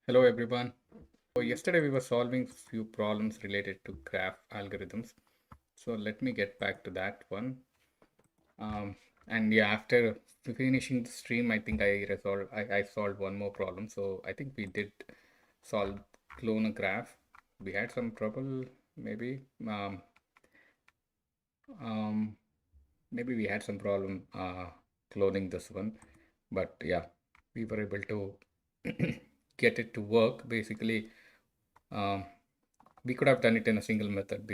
Hello everyone. So yesterday we were solving few problems related to graph algorithms. So let me get back to that one. And yeah, after finishing the stream, I think I solved one more problem. So I think we did solve clone a graph. We had some trouble, maybe. Um, Maybe we had some problem cloning this one, but yeah, we were able to get it to work. Basically, um, we could have done it in a single method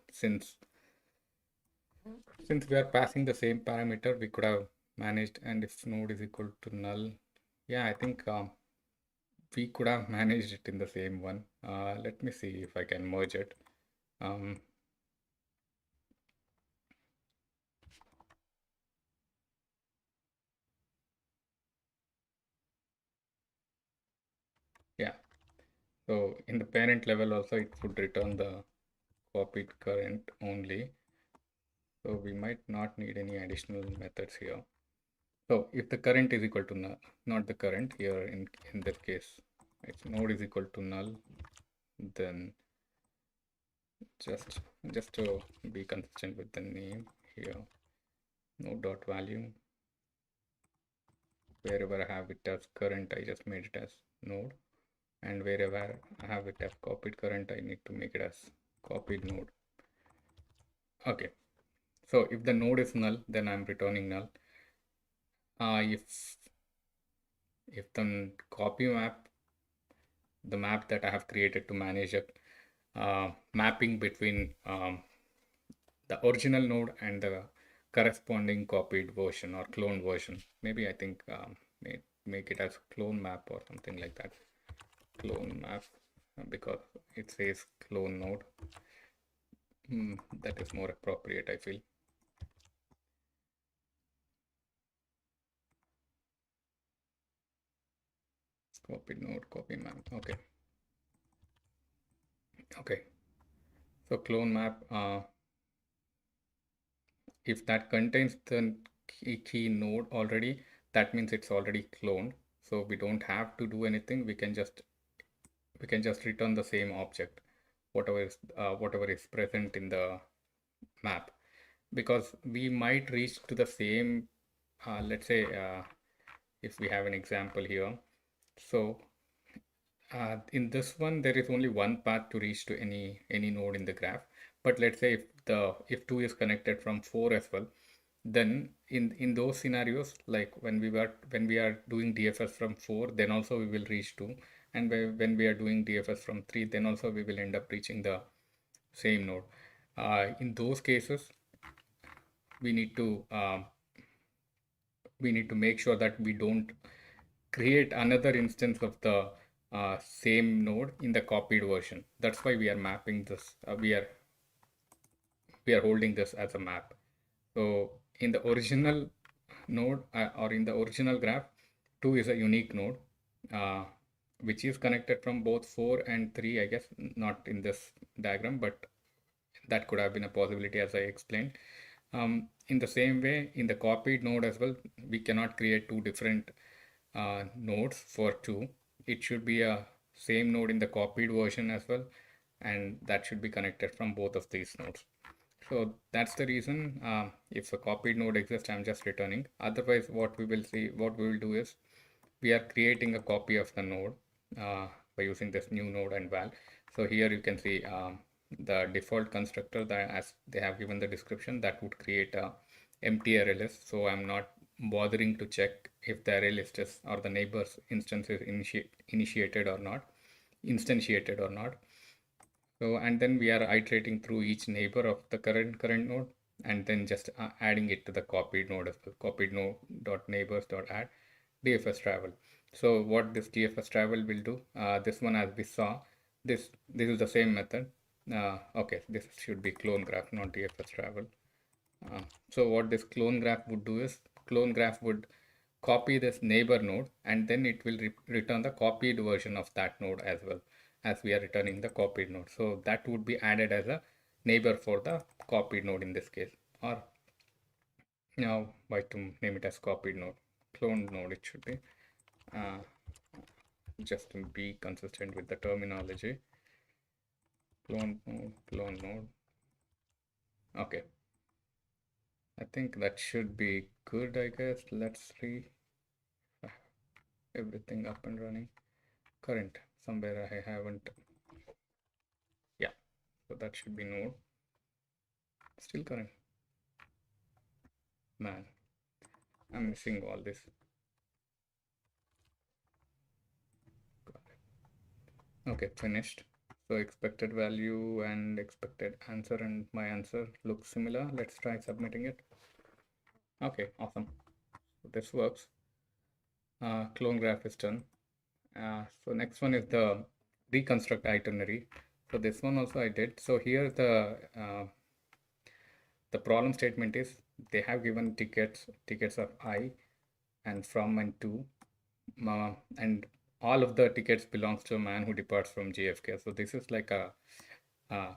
since we are passing the same parameter, we could have managed. And if node is equal to null, yeah, I think we could have managed it in the same one. Let me see if I can merge it. um, yeah, so in the parent level also it would return the copied current only, so we might not need any additional methods here. So if the current is equal to null, not the current here in this case, if node is equal to null, then just to be consistent with the name here, node dot value, wherever I have it as current, I just made it as node, and wherever I have it as copied current, I need to make it as copied node. Okay, so if the node is null, then I'm returning null. If the copy map, the map that I have created to manage a mapping between the original node and the corresponding copied version or clone version. Maybe I think make it as clone map or something like that. Clone map, because it says clone node. That is more appropriate, I feel. Copied node, copy map. Okay. Okay. So clone map, if that contains the key node already, that means it's already cloned. So we don't have to do anything. We can just return the same object, whatever is present in the map, because we might reach to the same. Let's say if we have an example here. So in this one, there is only one path to reach to any node in the graph. But let's say if 2 is connected from 4 as well, then in those scenarios, like when we are doing DFS from 4, then also we will reach 2, and when we are doing DFS from 3, then also we will end up reaching the same node. In those cases, we need to um, we need to make sure that we don't create another instance of the same node in the copied version. That's why we are mapping this. We are holding this as a map. So in the original node or in the original graph, 2 is a unique node, uh, which is connected from both 4 and 3. I guess not in this diagram, but that could have been a possibility, as I explained. In the same way, in the copied node as well, we cannot create two different nodes for 2. It should be a same node in the copied version as well, and that should be connected from both of these nodes. So that's the reason, if a copied node exists, I'm just returning. Otherwise, what we will do is we are creating a copy of the node by using this new node and val. So here you can see the default constructor that, as they have given the description, that would create a empty array list. So I'm not bothering to check if the array list is or the neighbors instance is initiated or not, instantiated or not. So, and then we are iterating through each neighbor of the current node, and then just adding it to the copied node as well. Copied node dot neighbors dot add DFS travel. So what this DFS travel will do, this one, as we saw, this is the same method. Okay, this should be clone graph, not DFS travel. So what this clone graph would do is, clone graph would copy this neighbor node, and then it will return the copied version of that node as well, as we are returning the copied node. So that would be added as a neighbor for the copied node in this case. Or now, why to name it as copied node, cloned node it should be. uh, just to be consistent with the terminology. Clone node, clone node. Okay, I think that should be good, I guess. Let's see everything up and running. Current, somewhere I haven't. Yeah, so that should be node. Still current. Man, I'm missing all this. Okay, finished. So expected value and expected answer and my answer looks similar. Let's try submitting it. Okay, awesome. So this works. Clone graph is done. So next one is the reconstruct itinerary. So this one also I did. So here the problem statement is they have given tickets of I and from and to, and all of the tickets belongs to a man who departs from JFK. So this is like a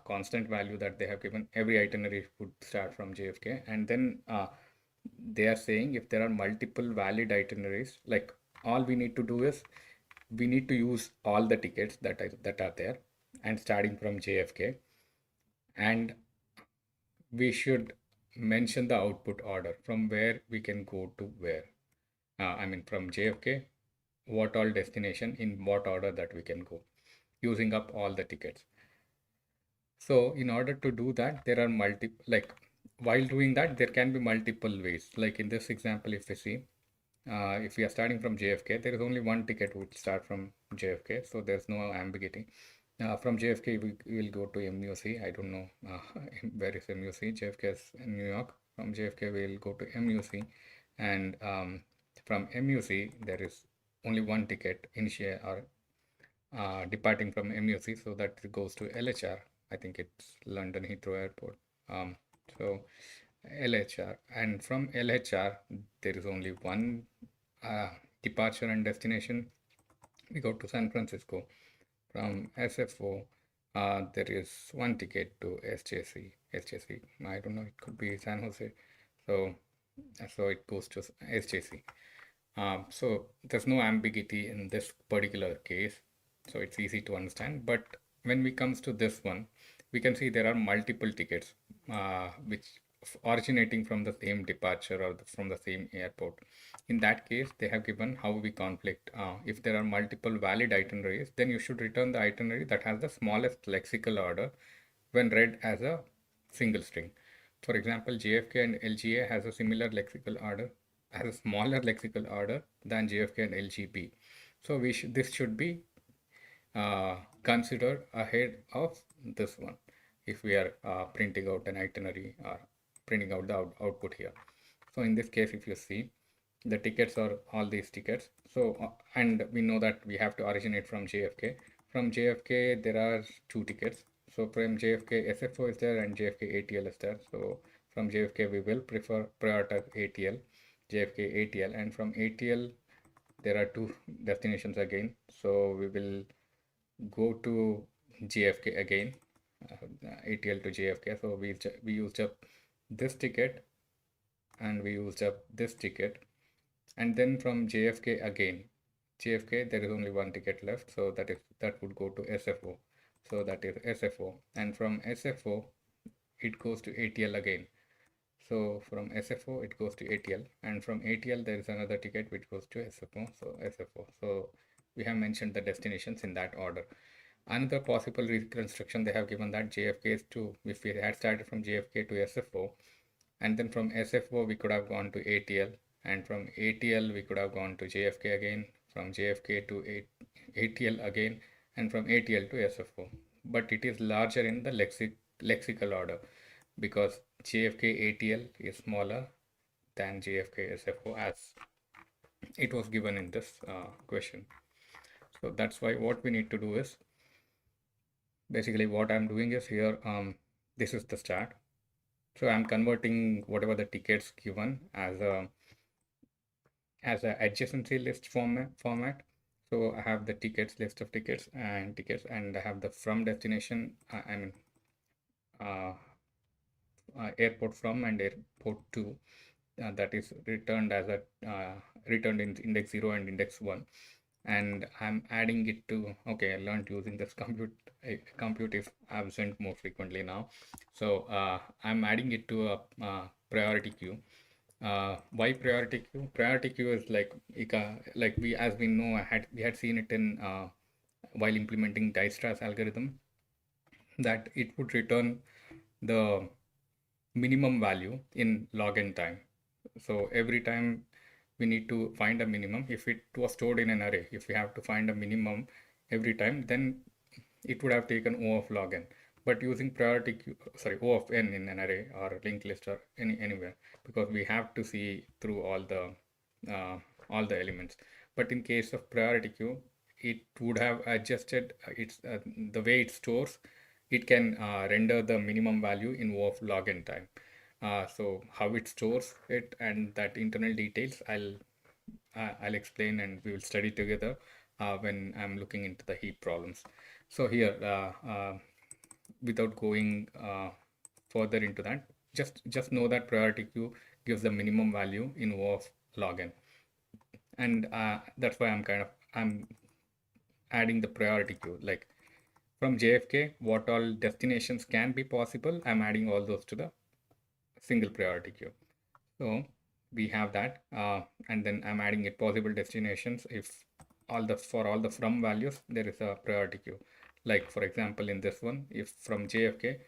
constant value that they have given. Every itinerary would start from JFK, and then they are saying if there are multiple valid itineraries, like all we need to do is we need to use all the tickets that are there and starting from JFK, and we should mention the output order from where we can go to where. I mean, from JFK, what all destination in what order that we can go, using up all the tickets. So in order to do that, there are multiple, like while doing that, there can be multiple ways. Like in this example, if we see, if we are starting from JFK, there is only one ticket would start from JFK, so there's no ambiguity. From JFK, we will go to MUC. I don't know where is MUC. JFK is in New York. From JFK, we will go to MUC, and from MUC, there is only one ticket initiate or departing from MUC, so that goes to LHR. I think it's London Heathrow Airport. Um, so LHR, and from LHR, there is only one departure and destination. We go to San Francisco. From SFO, there is one ticket to SJC. SJC, I don't know, it could be San Jose. So it goes to SJC. So there's no ambiguity in this particular case, so it's easy to understand. But when we comes to this one, we can see there are multiple tickets which originating from the same departure or from the same airport. In that case, they have given how we conflict. If there are multiple valid itineraries, then you should return the itinerary that has the smallest lexical order when read as a single string. For example, JFK and LGA has a similar lexical order, has a smaller lexical order than JFK and LGB. So this should be considered ahead of this one if we are printing out an itinerary or printing out the output here. So in this case, if you see, the tickets are all these tickets. So and we know that we have to originate from JFK. From JFK, there are two tickets. So from JFK, SFO is there and JFK ATL is there. So from JFK, we will prioritize ATL, JFK ATL, and from ATL, there are two destinations again. So we will go to JFK again, ATL to JFK. So we used up this ticket and we used up this ticket, and then from JFK again. JFK, there is only one ticket left, so that would go to SFO. So that is SFO, and from SFO it goes to ATL again. So from SFO it goes to ATL, and from ATL there is another ticket which goes to SFO. So SFO. So we have mentioned the destinations in that order. Another possible reconstruction, they have given that JFK is to, if we had started from JFK to SFO, and then from SFO we could have gone to ATL, and from ATL we could have gone to JFK again, from JFK to ATL again, and from ATL to SFO. But it is larger in the lexical order because JFK ATL is smaller than JFK SFO as it was given in this question. So that's why what we need to do is, basically what I'm doing is here, this is the start. So I'm converting whatever the tickets given as a adjacency list format. So I have the tickets, list of tickets, and I have the from destination, I mean airport from and airport to, that is returned as a returned in index 0 and index 1. and I'm adding it to, okay, I learned using this compute is absent more frequently now. So I'm adding it to a priority queue. Why priority queue? Priority queue is like we, as we know, we had seen it in while implementing Dijkstra's algorithm, that it would return the minimum value in log n time. So every time we need to find a minimum. If it was stored in an array, if we have to find a minimum every time, then it would have taken O of log n. But using priority queue, sorry, O of n in an array or linked list or anywhere, because we have to see through uh, all the elements. But in case of priority queue, it would have adjusted the way it stores. It can render the minimum value in O of log n time. So how it stores it and that internal details, I'll explain and we will study together when I'm looking into the heap problems. So here, without going further into that, just know that priority queue gives the minimum value in O of log n, and that's why I'm adding the priority queue. Like from JFK, what all destinations can be possible, I'm adding all those to the single priority queue. So we have that, and then I'm adding it possible destinations. If for all the from values, there is a priority queue. Like for example, in this one, if from JFK,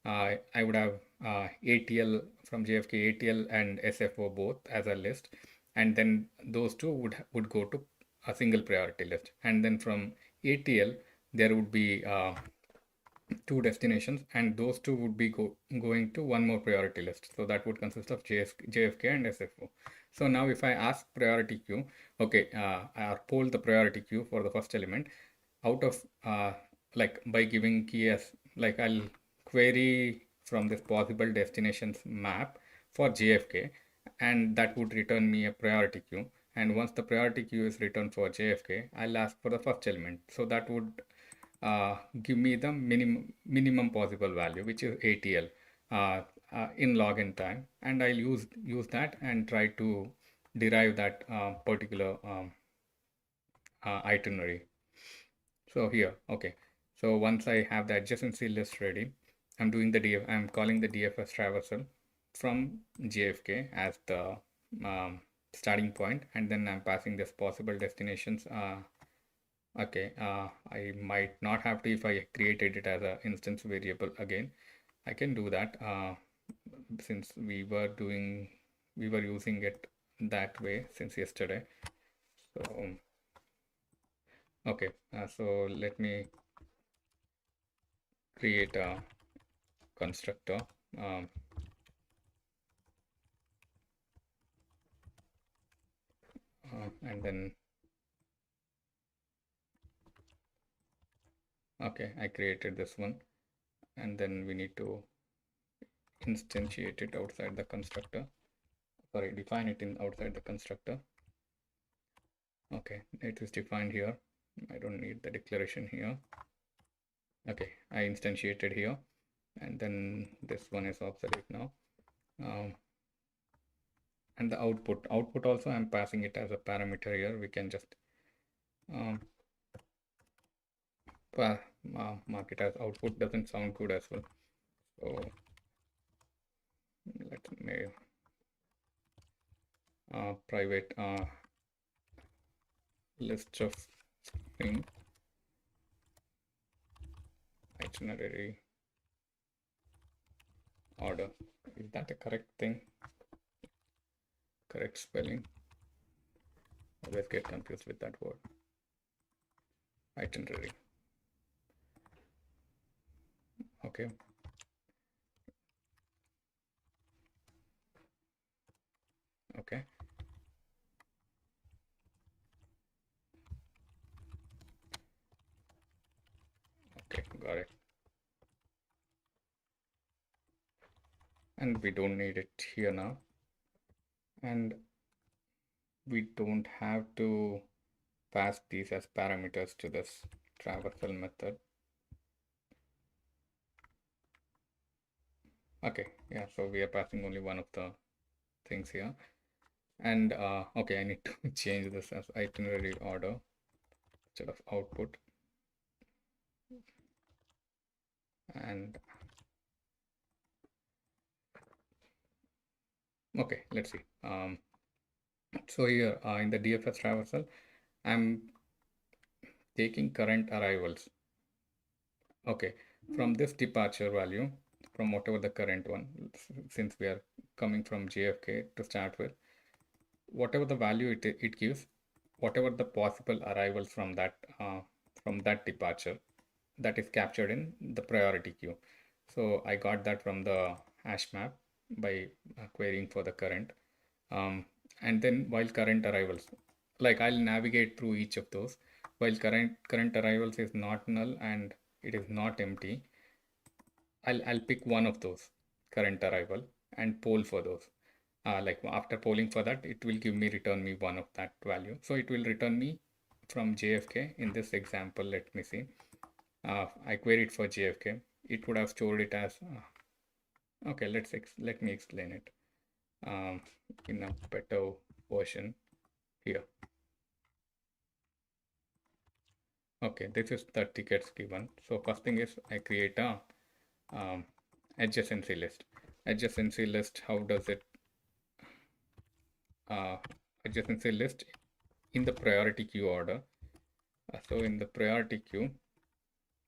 I would have ATL from JFK, ATL and SFO both as a list, and then those two would go to a single priority list, and then from ATL there would be two destinations, and those two would be going to one more priority list. So that would consist of JFK and SFO. So now if I ask priority queue, okay, I poll the priority queue for the first element out of like by giving key as, like I'll query from this possible destinations map for JFK, and that would return me a priority queue. And once the priority queue is returned for JFK, I'll ask for the first element. So that would give me the minimum possible value, which is ATL in log n time, and I'll use that and try to derive that particular itinerary. So here, okay. So once I have the adjacency list ready, I'm calling the DFS traversal from JFK as the starting point, and then I'm passing this possible destinations. Okay, I might not have to if I created it as an instance variable again. I can do that since we were using it that way since yesterday. So okay, so let me create a constructor. Um, and then okay, I created this one, and then we need to instantiate it outside the constructor. Sorry, define it in outside the constructor. Okay, it is defined here. I don't need the declaration here. Okay, I instantiated here, and then this one is obsolete now. And the output also I'm passing it as a parameter here. We can just um, mark it as output. Doesn't sound good as well. So let me private list of string itinerary order. Is that a correct thing? Correct spelling? Always get confused with that word. Itinerary. Okay. Okay. Okay. Got it. And we don't need it here now. And we don't have to pass these as parameters to this traversal method. Okay, yeah, so we are passing only one of the things here. And okay, I need to change this as itinerary order. instead of output. And okay, let's see. So here in the DFS traversal, I'm taking current arrivals. Okay, from this departure value, from whatever the current one, since we are coming from JFK to start with, whatever the value it gives, whatever the possible arrivals from that departure, that is captured in the priority queue. So I got that from the hash map by querying for the current. And then while current arrivals, like I'll navigate through each of those. While current arrivals is not null and it is not empty, I'll pick one of those current arrival and poll for those. Like after polling for that, it will return me one of that value. So it will return me from JFK in this example. Let me see. I queried for JFK. It would have stored it as okay. Let me explain it in a better version here. Okay, this is the tickets given. So first thing is I create a um, adjacency list. Adjacency list. How does it uh, adjacency list in the priority queue order? So in the priority queue,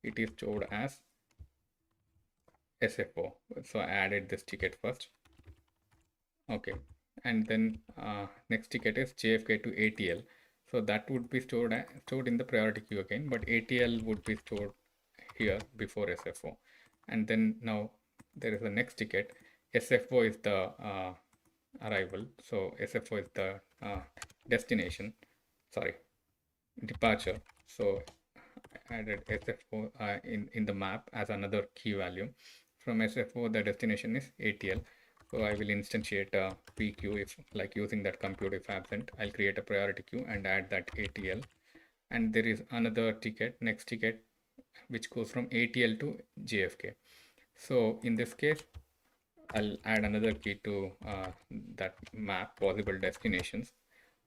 it is stored as SFO. So I added this ticket first. Okay, and then next ticket is JFK to ATL. So that would be stored in the priority queue again, but ATL would be stored here before SFO. And then now there is the next ticket. SFO is the arrival. So SFO is the destination. Sorry, departure. So I added SFO in the map as another key value. From SFO, the destination is ATL. So I will instantiate a PQ if like using that compute if absent. I'll create a priority queue and add that ATL. And there is another ticket, next ticket, which goes from ATL to JFK. So in this case, I'll add another key to that map possible destinations.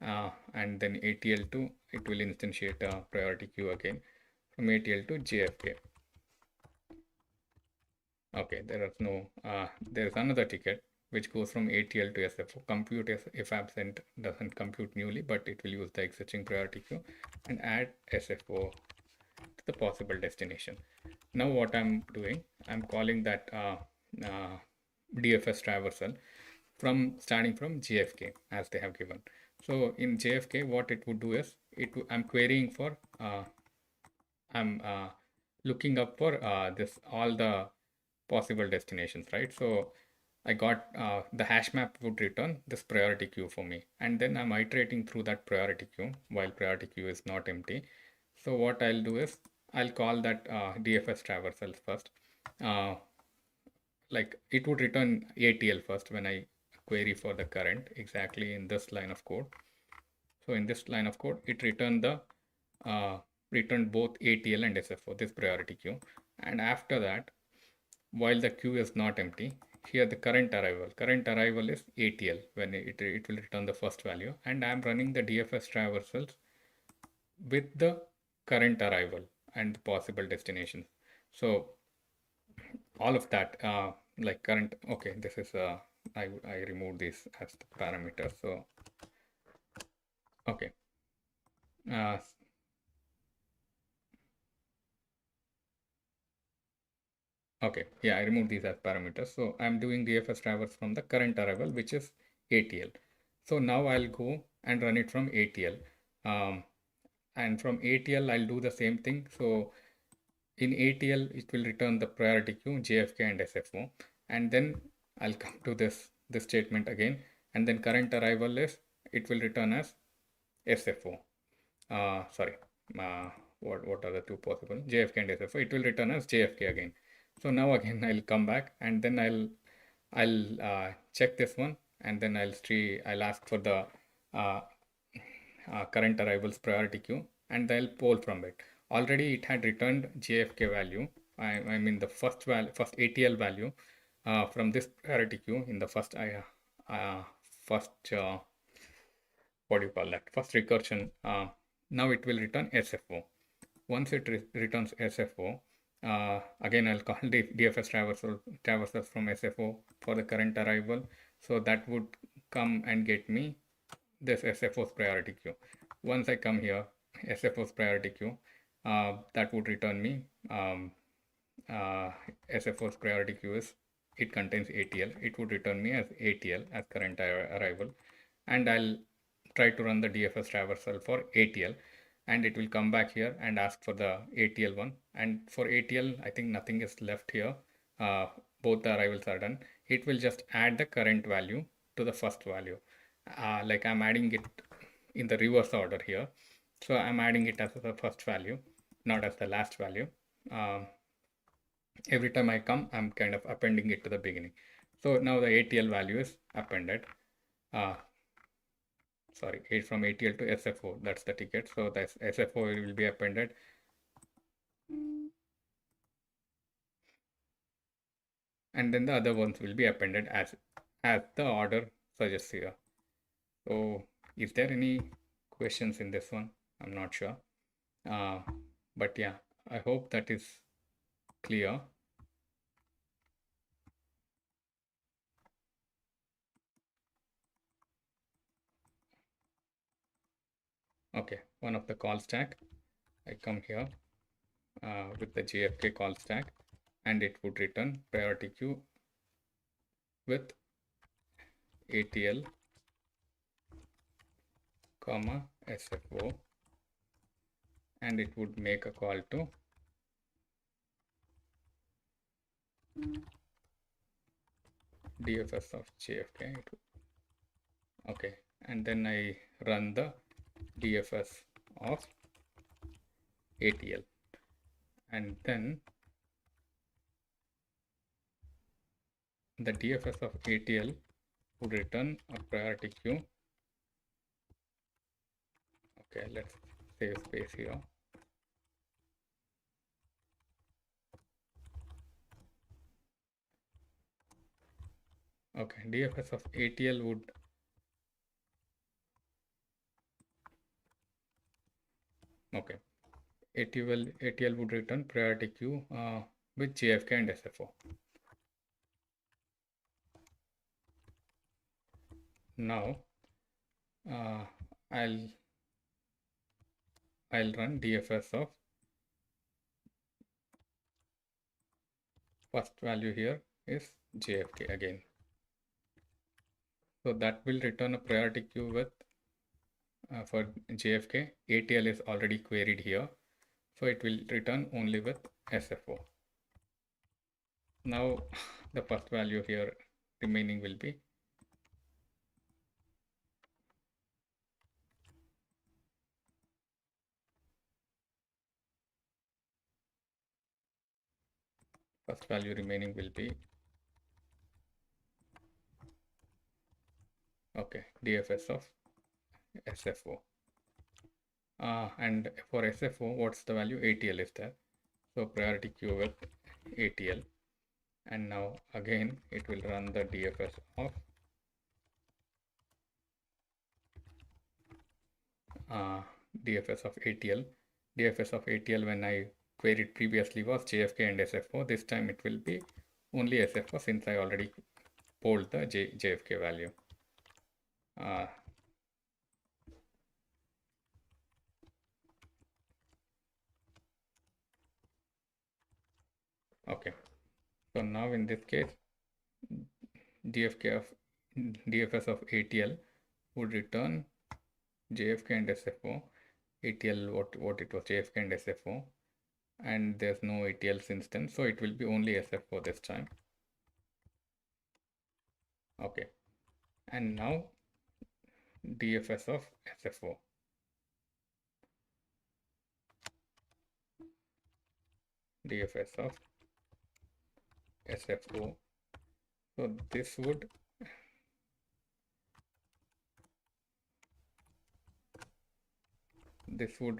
And then ATL2, it will instantiate a priority queue again from ATL to JFK. Okay, there's another ticket which goes from ATL to SFO. Compute if absent doesn't compute newly, but it will use the existing priority queue and add SFO to the possible destination. Now what I'm doing, I'm calling that DFS traversal from starting from JFK as they have given. So in JFK, what it would do is I'm querying for I'm looking up for this all the possible destinations, right? So I got the hash map would return this priority queue for me, and then I'm iterating through that priority queue while priority queue is not empty. So what I'll do is I'll call that DFS traversal first. Uh, like it would return ATL first when I query for the current exactly in this line of code. So in this line of code, it uh, returned both ATL and SFO, this priority queue. And after that, while the queue is not empty, here the current arrival is ATL when it will return the first value. And I'm running the DFS traversals with the current arrival and the possible destinations. So all of that, like current, okay, this is, I removed this as the parameter. So, okay. Uh, Okay, yeah, I removed these as parameters. So I'm doing DFS traverse from the current arrival, which is ATL. So now I'll go and run it from ATL. And from ATL, I'll do the same thing. So in ATL, it will return the priority queue, JFK and SFO. And then I'll come to this statement again. And then current arrival is, it will return as SFO. Sorry, uh, what are the two possible? JFK and SFO. It will return as JFK again. So now again I'll come back and then I'll check this one and then I'll ask for the uh, current arrivals priority queue and I'll poll from it. Already it had returned JFK value. I mean the first ATL value from this priority queue in the first what do you call that? First recursion Now it will return SFO. Once it returns SFO, again I'll call the DFS traversals from SFO for the current arrival. So that would come and get me this SFO's priority queue. Once I come here, SFO's priority queue, that would return me uh, SFO's priority queue is, it contains ATL. It would return me as ATL as current arrival, and I'll try to run the DFS traversal for ATL, and it will come back here and ask for the ATL one. And for ATL, I think nothing is left here. Both the arrivals are done. It will just add the current value to the first value. Like I'm adding it in the reverse order here. So I'm adding it as the first value, not as the last value. Every time I come, I'm kind of appending it to the beginning. So now the ATL value is appended. Sorry, from ATL to SFO, that's the ticket. So the SFO will be appended. And then the other ones will be appended as the order suggests here. So is there any questions in this one? I'm not sure. But yeah, I hope that is clear. Okay, one of the call stack. I come here with the JFK call stack, and it would return priority queue with ATL, comma SFO, and it would make a call to DFS of JFK. Okay, and then I run the DFS of ATL, and then the DFS of ATL would return a priority queue. Okay, let's save space here. Okay, DFS of ATL would ATL would return priority queue with JFK and SFO. Now I'll run DFS of first value here is JFK again. So that will return a priority queue with for JFK. ATL is already queried here, so it will return only with SFO. Now the first value here remaining will be okay, DFS of SFO. And for SFO, what's the value? ATL is there. So priority queue with ATL. And now again, it will run the DFS of DFS of ATL. DFS of ATL when I queried previously was JFK and SFO. This time it will be only SFO since I already polled the JFK value. Okay, so now in this case, DFS of ATL would return JFK and SFO. ATL what it was, JFK and SFO, and there's no ATL since then, so it will be only SFO this time. Okay, and now DFS of SFO. DFS of SFO. So this would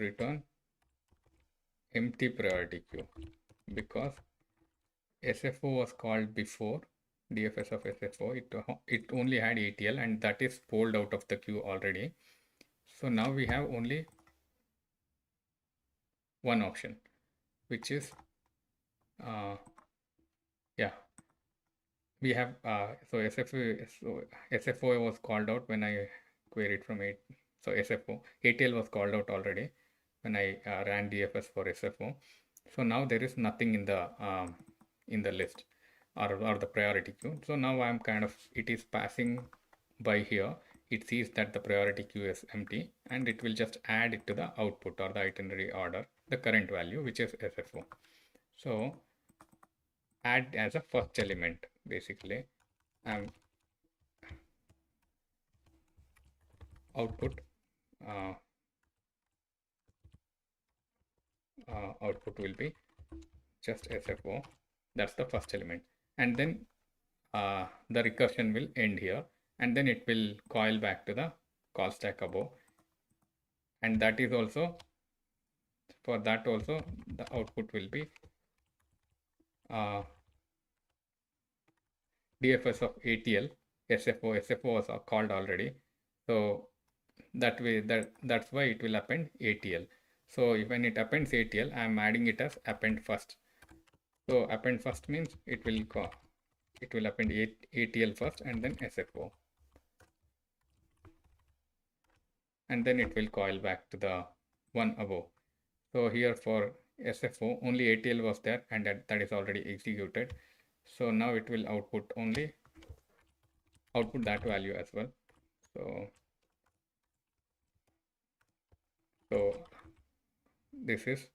return empty priority queue because SFO was called before DFS of SFO. It only had ATL and that is pulled out of the queue already. So now we have only one option, which is yeah, we have SFO was called out when I queried from it. So SFO ATL was called out already when I ran DFS for SFO. So now there is nothing in the list or the priority queue. So now I'm kind of, it is passing by here. It sees that the priority queue is empty and it will just add it to the output or the itinerary order, the current value, which is SFO. So add as a first element, basically. Output uh, output will be just SFO. That's the first element. And then the recursion will end here. And then it will coil back to the call stack above. And that is also, for that also, the output will be DFS of ATL. SFO was called already. So that way, that's why it will append ATL. So when it appends ATL, I am adding it as append first. So append first means it will append ATL first and then SFO. And then it will coil back to the one above. So here for SFO, only ATL was there and that is already executed. So now it will output that value as well. So this is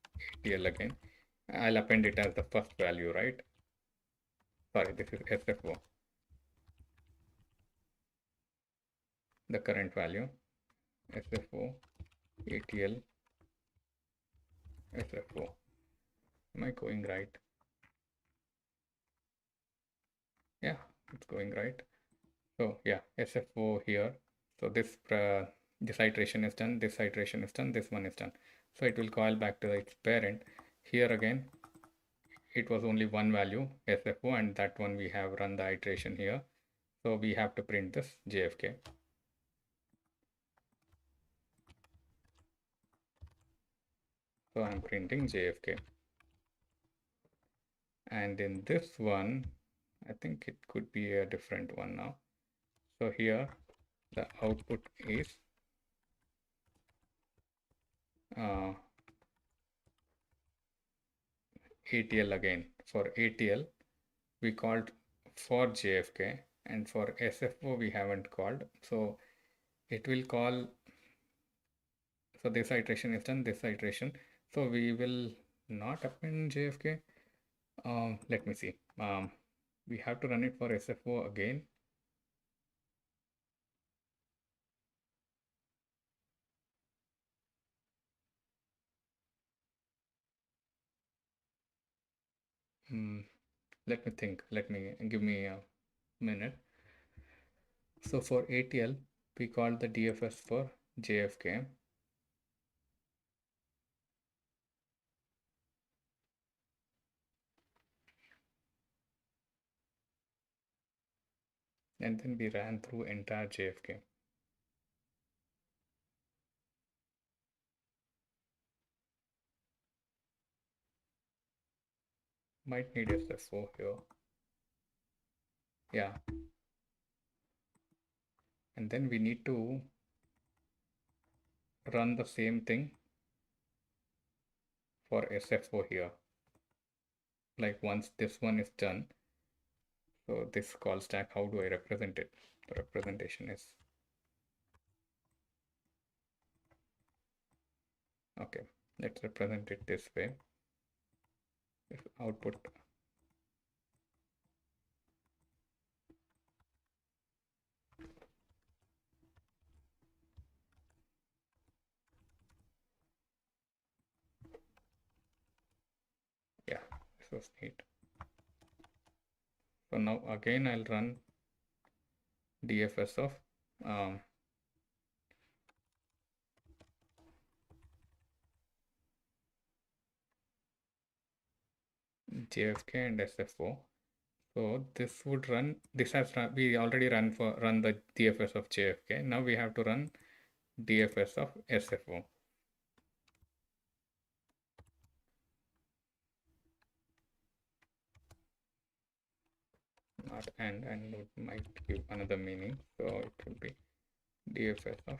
ATL again. I'll append it as the first value, right? Sorry, this is SFO, the current value. SFO, ATL, SFO. Am I going right? Yeah, it's going right. So yeah, SFO here. So this iteration is done, this iteration is done, this one is done. So it will call back to its parent. Here again, it was only one value, SFO, and that one we have run the iteration here. So we have to print this JFK. So I'm printing JFK. And in this one, I think it could be a different one now. So here the output is ATL again. For ATL, we called for JFK, and for SFO we haven't called. So it will call, so this iteration is done, this iteration. So we will not append JFK. Let me see. We have to run it for SFO again. Let me think. Give me a minute. So for ATL, we called the DFS for JFK. And then we ran through entire JFK. Might need SFO here. Yeah. And then we need to run the same thing for SFO here. Like once this one is done, so this call stack, how do I represent it? The representation is, okay, let's represent it this way. If output, yeah, this was neat. So now again I'll run DFS of JFK and SFO. So this would run, this has run, we already run the DFS of JFK. Now we have to run DFS of SFO. not and it might give another meaning. So it will be DFS of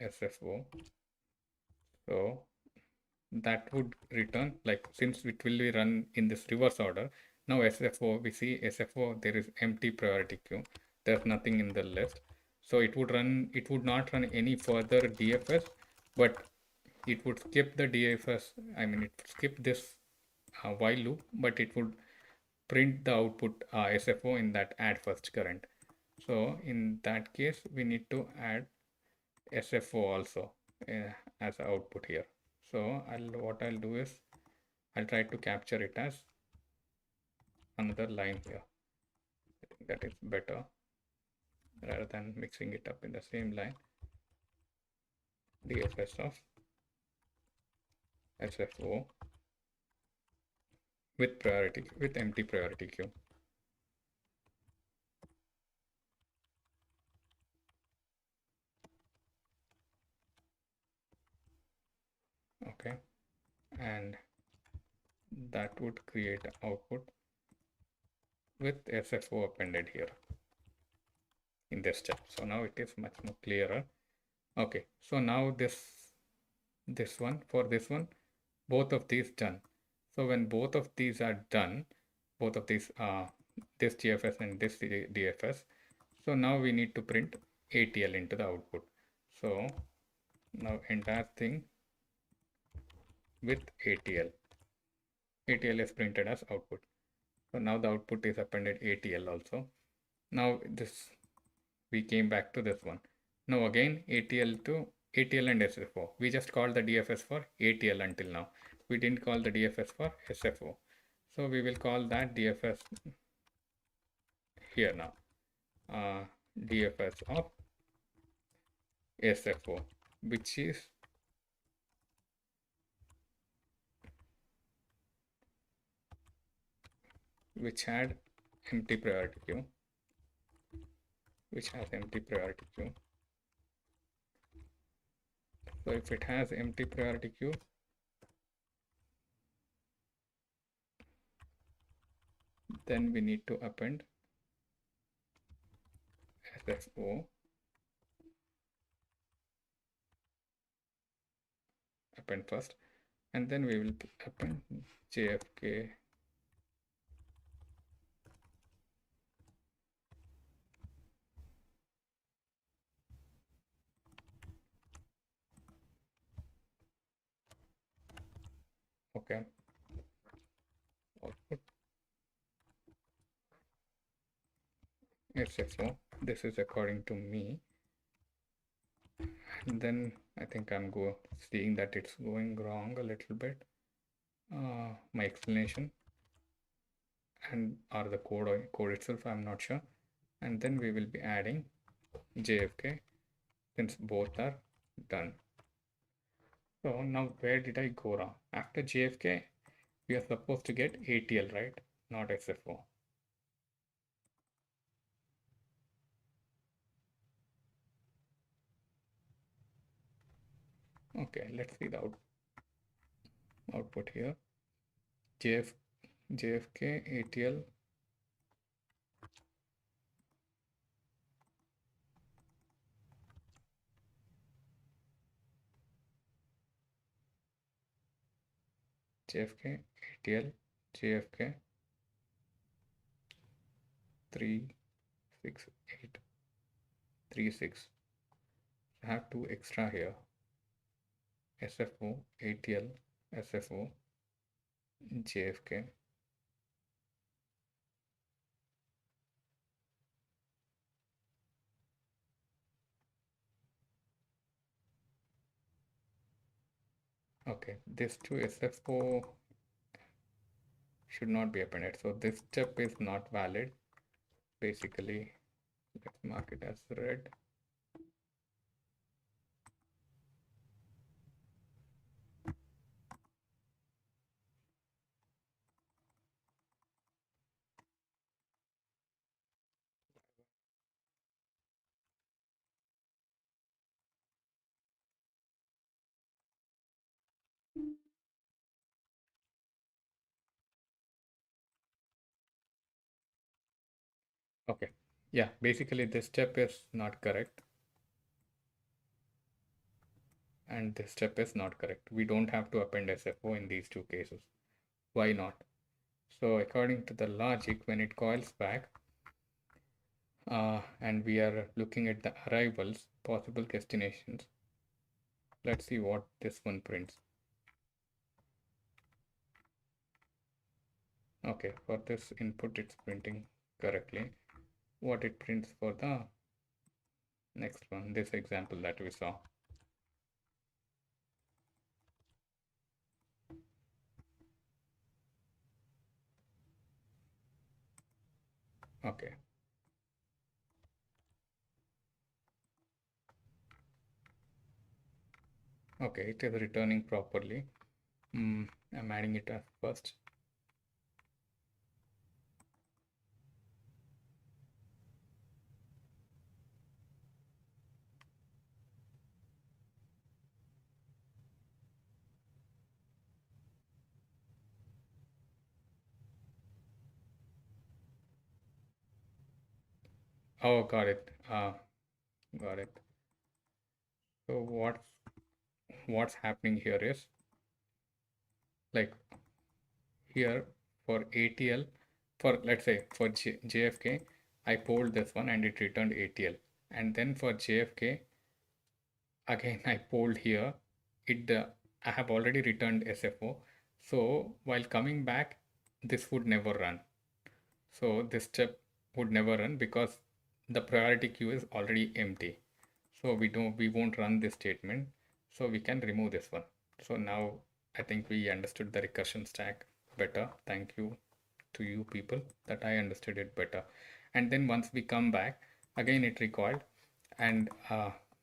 SFO. So that would return, like, since it will be run in this reverse order, now SFO, we see SFO, there is empty priority queue. There's nothing in the list. So it would not run any further DFS, but it would skip the DFS. I mean, it would skip this while loop, but it would print the output SFO in that add first current. So in that case, we need to add SFO also as output here. So what I'll do is I'll try to capture it as another line here. I think that is better rather than mixing it up in the same line. DFS of SFO with empty priority queue. Okay, and that would create output with SFO appended here in this step. So now it is much more clearer. Okay, so now this one, for this one, both of these done. So when both of these are done, both of these this GFS and this DFS, so now we need to print ATL into the output. So now entire thing with ATL. ATL is printed as output. So now the output is appended ATL also. Now this, we came back to this one. Now again ATL to ATL and SFO. We just called the DFS for ATL until now. We didn't call the DFS for SFO. So we will call that DFS here now. DFS of SFO, which had empty priority queue, which has empty priority queue. So if it has empty priority queue, then we need to append SFO, append first, and then we will append JFK okay output SFO. This is according to me, and then I think I'm seeing that it's going wrong a little bit. My explanation and or the code itself, I'm not sure. And then we will be adding JFK since both are done. So now where did I go wrong? After JFK, we are supposed to get ATL, right? Not SFO. Okay, let's see the output here. JFK ATL. JFK ATL JFK 36836. I have two extra here. SFO ATL SFO JFK. Okay, this two SFO should not be appended. So this step is not valid. Basically, let's mark it as red. Okay. Yeah, basically this step is not correct and this step is not correct. We don't have to append SFO in these two cases. Why not? So according to the logic, when it coils back and we are looking at the arrivals, possible destinations, let's see what this one prints. Okay, for this input it's printing correctly. What it prints for the next one, this example that we saw. Okay. Okay, it is returning properly. I'm adding it as first. Oh, got it. Got it. So what's happening here is like here for ATL, for let's say for JFK, I polled this one and it returned ATL. And then for JFK, again I polled here, it I have already returned SFO. So while coming back, this would never run. So this step would never run because the priority queue is already empty. So we won't run this statement. So we can remove this one. So now I think we understood the recursion stack better. Thank you to you people that I understood it better. And then once we come back, again it recoiled. And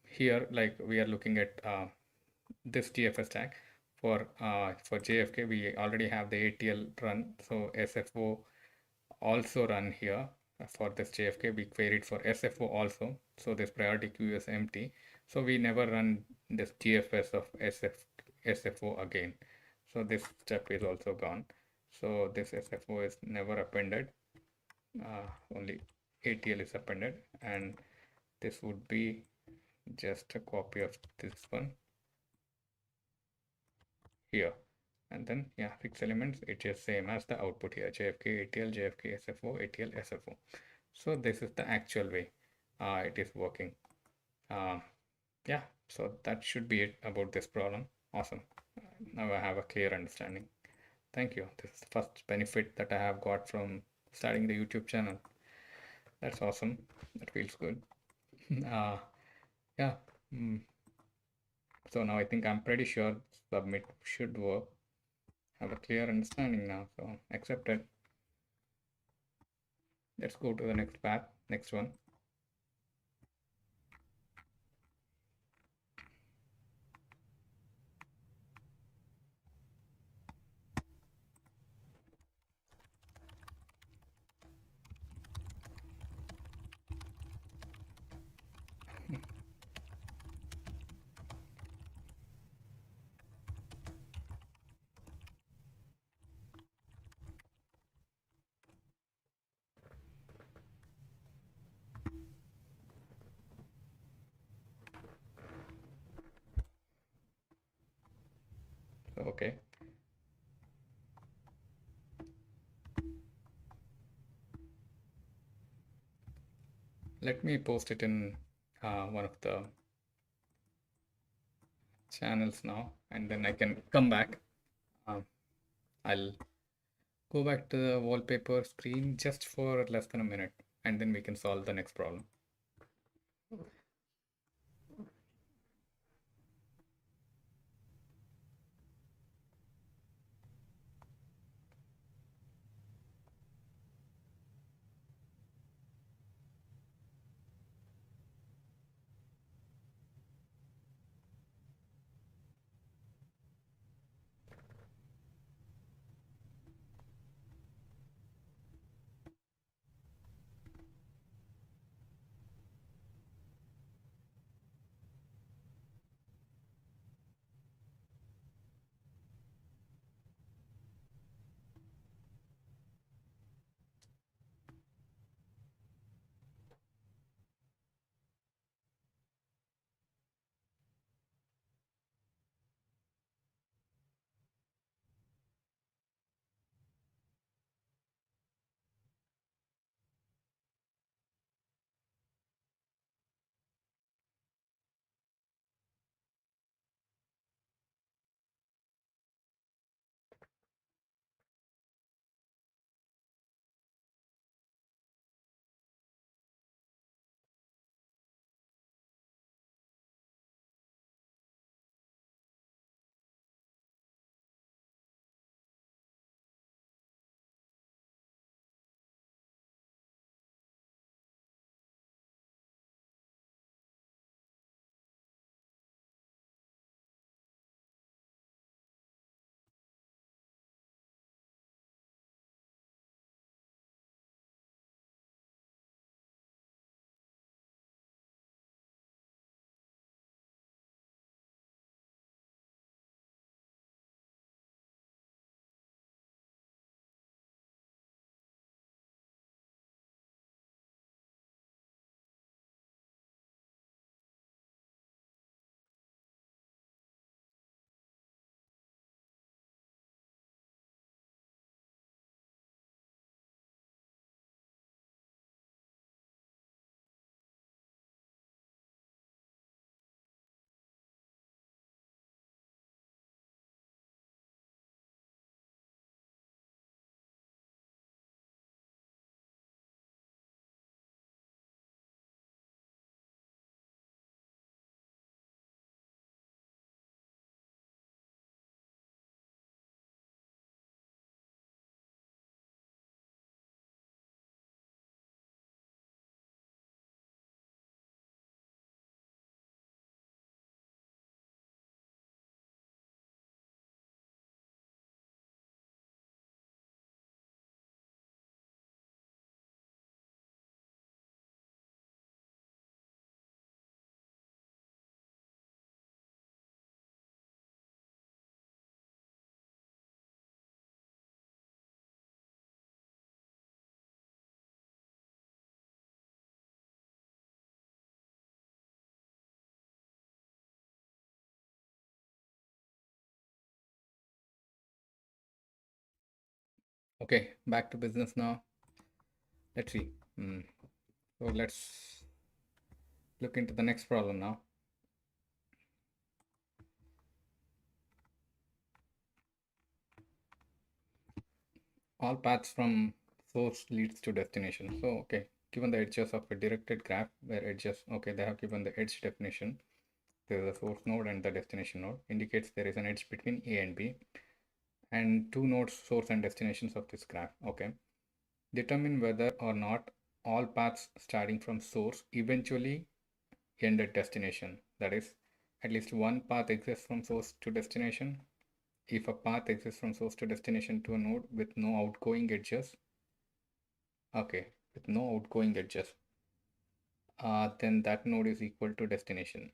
here like we are looking at this TFS stack for JFK, we already have the ATL run. So SFO also run here for this JFK. We queried for SFO also. So this priority queue is empty. So we never run this TFS of SFO again. So this step is also gone. So this SFO is never appended. Only ATL is appended, and this would be just a copy of this one here. And then yeah, 6 elements, it is same as the output here, JFK ATL, JFK SFO, ATL SFO. So this is the actual way it is working. Yeah, so that should be it about this problem. Awesome. Now I have a clear understanding. Thank you. This is the first benefit that I have got from starting the YouTube channel. That's awesome. That feels good. uh, yeah. Mm. So now I think I'm pretty sure submit should work. Have a clear understanding now. So accepted. Let's go to the next path. Next one. Okay. Let me post it in one of the channels now, and then I can come back. I'll go back to the wallpaper screen just for less than a minute, and then we can solve the next problem. Okay, back to business now. Let's see. So let's look into the next problem now. All paths from source leads to destination. So, okay, given the edges of a directed graph where edges, okay, they have given the edge definition. There is a source node and the destination node, indicates there is an edge between A and B, and two nodes, source and destinations of this graph. Okay, determine whether or not all paths starting from source eventually end at destination. That is, at least one path exists from source to destination. If a path exists from source to destination to a node with no outgoing edges, okay, with no outgoing edges, then that node is equal to destination.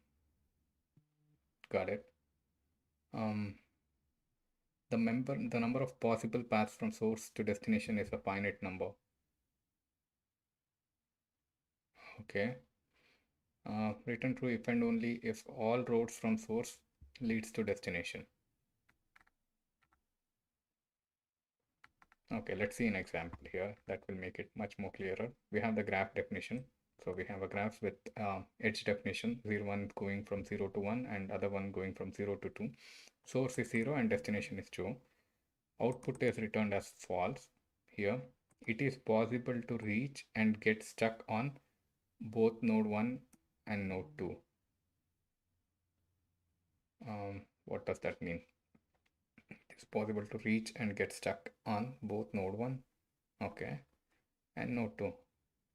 Got it. The number of possible paths from source to destination is a finite number. Okay. Return true if and only if all roads from source leads to destination. Okay, let's see an example here that will make it much more clearer. We have the graph definition. So we have a graph with edge definition, 0, 1 going from 0 to 1 and other one going from 0 to 2. Source is 0 and destination is 2. Output is returned as false. Here, it is possible to reach and get stuck on both node 1 and node 2. What does that mean? It's possible to reach and get stuck on both node 1, okay, and node 2.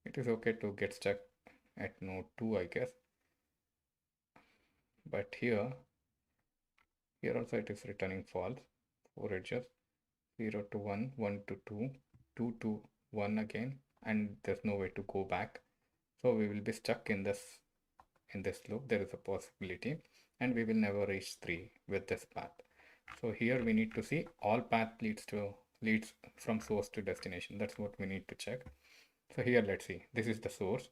It is okay to get stuck at node 2, I guess. But here also it is returning false. 4 edges, 0 to 1, 1 to 2, 2 to 1 again, and there's no way to go back. So we will be stuck in this loop. There is a possibility, and we will never reach 3 with this path. So here we need to see all path leads from source to destination. That's what we need to check. So here let's see, this is the source.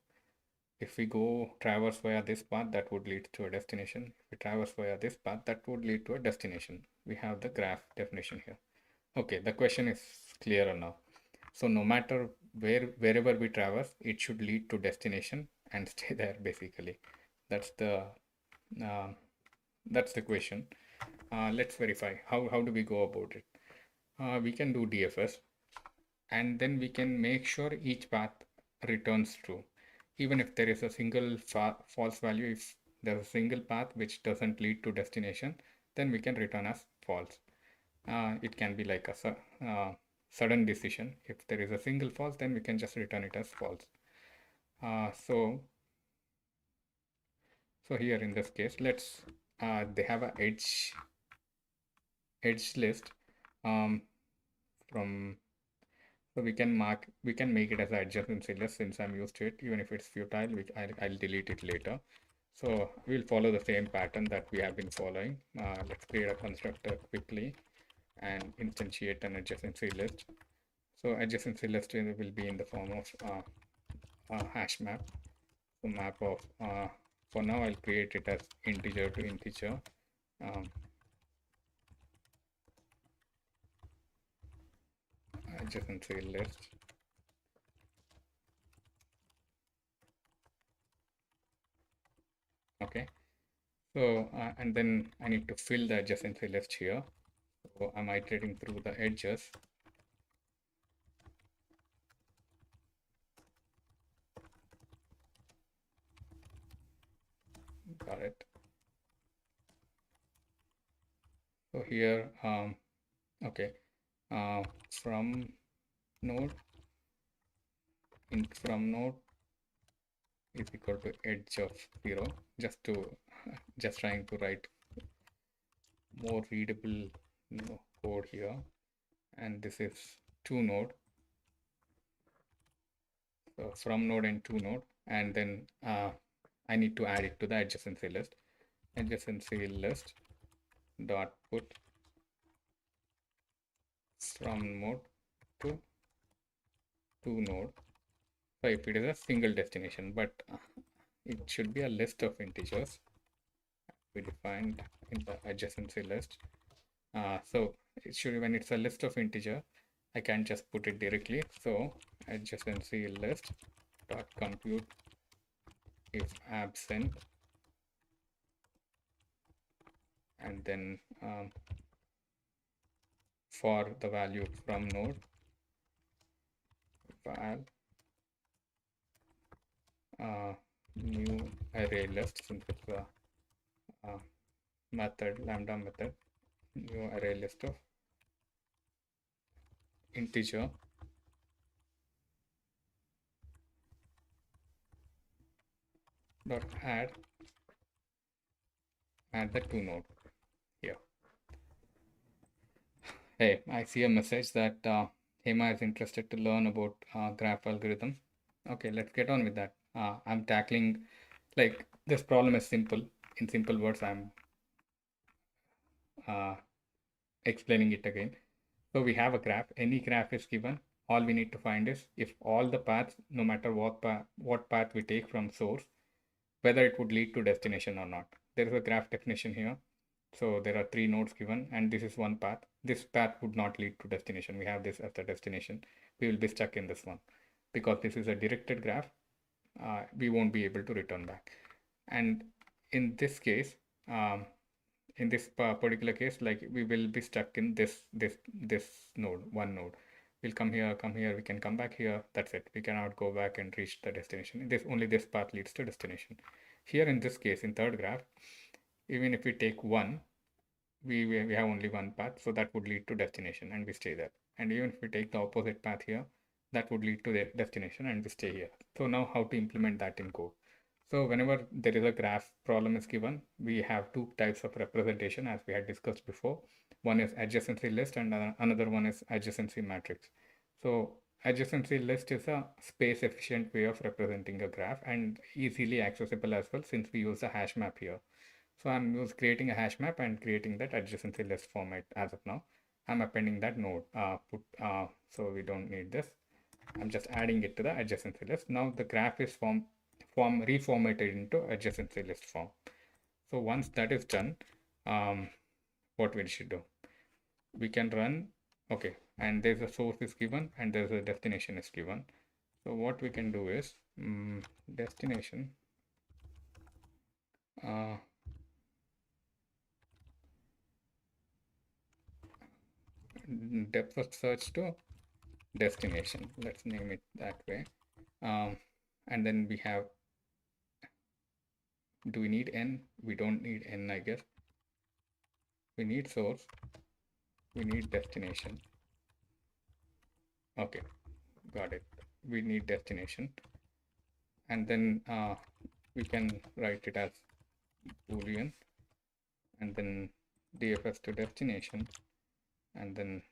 If we go traverse via this path, that would lead to a destination. If we traverse via this path, that would lead to a destination. We have the graph definition here. Okay, the question is clearer now. So no matter wherever we traverse, it should lead to destination and stay there basically. That's the question. Let's verify. How do we go about it? We can do DFS, and then we can make sure each path returns true. Even if there is a single false value, if there's a single path which doesn't lead to destination, then we can return as false. It can be like a sudden decision. If there is a single false, then we can just return it as false. So here in this case, let's they have a edge list from, so we can make it as an adjacency list. Since I'm used to it, even if it's futile, I'll delete it later. So we'll follow the same pattern that we have been following. Let's create a constructor quickly and instantiate an adjacency list. So adjacency list will be in the form of a hash map. So map of, for now I'll create it as integer to integer. Adjacency list. Okay. So, and then I need to fill the adjacency list here. So I'm iterating through the edges. Got it. So here, okay, from node is equal to edge of 0. Just trying to write more readable code here, and this is to node. So from node and to node, and then I need to add it to the adjacency list. Adjacency list dot put from node to node. So if it is a single destination, but it should be a list of integers we defined in the adjacency list. So it should, when it's a list of integer, I can just put it directly. So adjacency list dot compute if absent, and then for the value from node val new array list, since it's a method, lambda method, new array list of integer dot add the to node here. Hey, I see a message that Hema is interested to learn about graph algorithm. Okay, let's get on with that. I'm tackling, like, this problem is simple. In simple words, I'm uh, explaining it again. So we have a graph. Any graph is given. All we need to find is if all the paths, no matter what path we take from source, whether it would lead to destination or not. There is a graph definition here. So there are 3 nodes given, and this is one path. This path would not lead to destination. We have this as the destination. We will be stuck in this one. Because this is a directed graph, we won't be able to return back. And in this case, in this particular case, like, we will be stuck in this node, one node. We'll come here, we can come back here. That's it. We cannot go back and reach the destination. Only this path leads to destination. Here in this case, in third graph, even if we take one, we have only one path, so that would lead to destination and we stay there. And even if we take the opposite path here, that would lead to the destination and we stay here. So now how to implement that in code? So whenever there is a graph problem is given, we have two types of representation as we had discussed before. One is adjacency list and another one is adjacency matrix. So adjacency list is a space efficient way of representing a graph and easily accessible as well, since we use a hash map here. So I'm creating a hash map and creating that adjacency list format as of now. I'm appending that node, so we don't need this. I'm just adding it to the adjacency list. Now the graph is reformatted into adjacency list form. So once that is done, what we should do? We can run, okay, and there's a source is given and there's a destination is given. So what we can do is destination depth of search to destination. Let's name it that way. And then we have, do we need n? We don't need n, I guess. We need source. We need destination. Okay, got it. We need destination. And then we can write it as Boolean and then DFS to destination. And then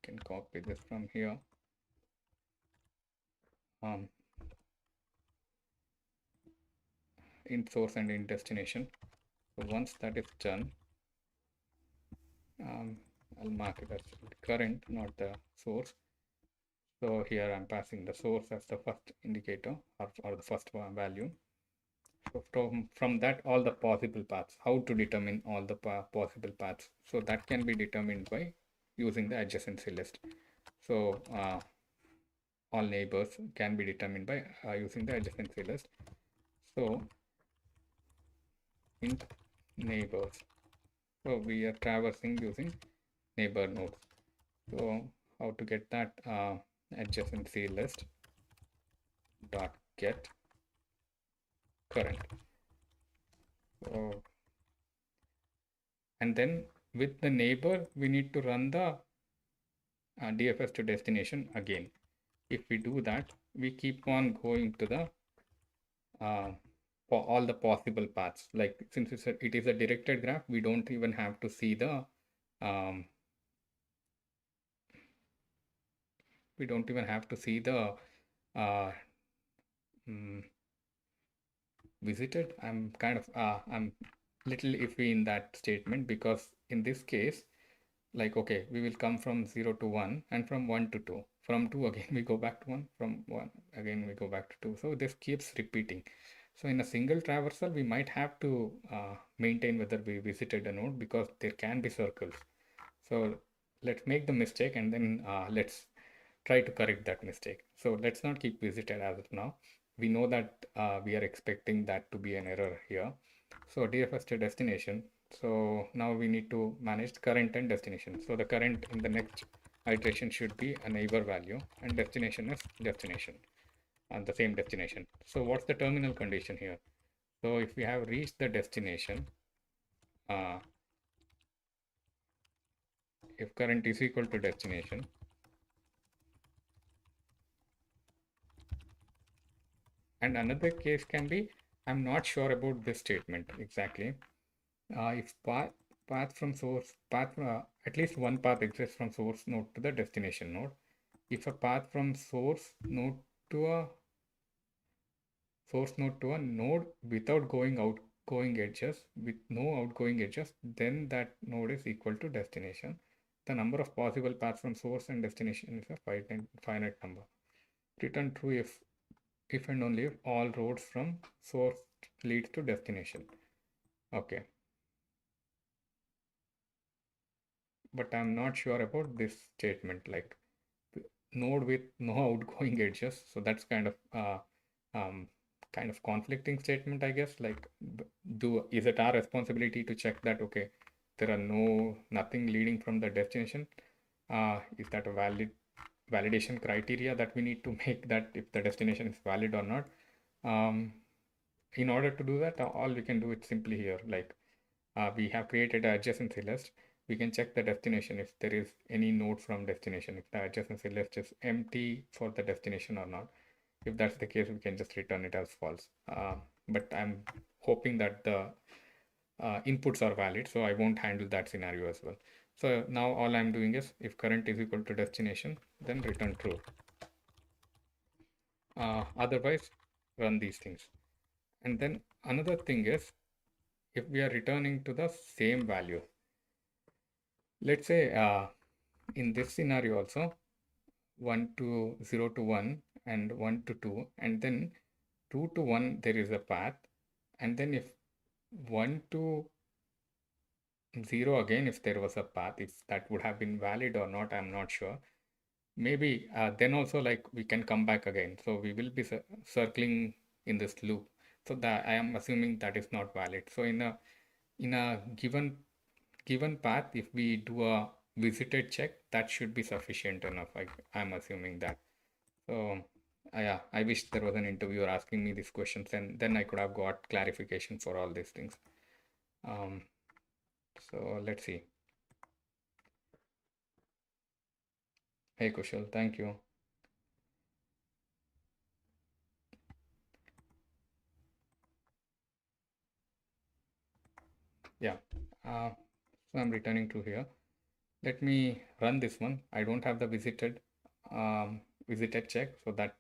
can copy this from here. In source and in destination. So once that is done, I'll mark it as current, not the source. So here I'm passing the source as the first indicator or the first value. So from that, all the possible paths, how to determine all the possible paths. So that can be determined by using the adjacency list. So all neighbors can be determined by using the adjacency list. So int neighbors. So we are traversing using neighbor nodes. So how to get that? Adjacency list dot get current. So, and then with the neighbor, we need to run the DFS to destination again. If we do that, we keep on going to the for all the possible paths. Like, since it is a directed graph, we don't even have to see the we don't even have to see the visited. I'm kind of I'm little iffy in that statement, because in this case, like, okay, we will come from 0 to 1 and from 1 to 2. From 2 again we go back to 1, from 1 again we go back to 2. So this keeps repeating. So in a single traversal, we might have to maintain whether we visited a node, because there can be circles. So let's make the mistake and then let's try to correct that mistake. So let's not keep visited as of now. We know that we are expecting that to be an error here. So DFS to destination. So now we need to manage the current and destination. So the current in the next iteration should be a neighbor value and destination is destination and the same destination. So what's the terminal condition here? So if we have reached the destination, uh, if current is equal to destination, and another case can be, I'm not sure about this statement exactly. If path from source, at least one path exists from source node to the destination node. If a path from to a source node to a node without outgoing edges, with no outgoing edges, then that node is equal to destination. The number of possible paths from source and destination is a finite number. Return true if and only if all roads from source leads to destination. Okay. But I'm not sure about this statement, like node with no outgoing edges. So that's um, kind of conflicting statement, I guess. Like, is it our responsibility to check that, okay, there are nothing leading from the destination? Is that a validation criteria that we need to make, that if the destination is valid or not? In order to do that, all we can do is simply here, like we have created an adjacency list. We can check the destination if there is any node from destination, if the adjacency list is empty for the destination or not. If that's the case, we can just return it as false. But I'm hoping that the inputs are valid, so I won't handle that scenario as well. So now all I'm doing is, if current is equal to destination, then return true. Otherwise, run these things. And then another thing is, if we are returning to the same value, let's say in this scenario also, 1 to 0 to 1 and 1 to 2, and then 2 to 1 there is a path, and then if 1 to 0 again, if there was a path, if that would have been valid or not, I'm not sure. Maybe then also, like, we can come back again, so we will be circling in this loop. So that I am assuming that is not valid. So in a given path, if we do a visited check, that should be sufficient enough. I'm assuming that. So yeah, I wish there was an interviewer asking me these questions, and then I could have got clarification for all these things. So let's see. Hey Kushal, thank you. Yeah, so I'm returning to here. Let me run this one. I don't have the visited check, so that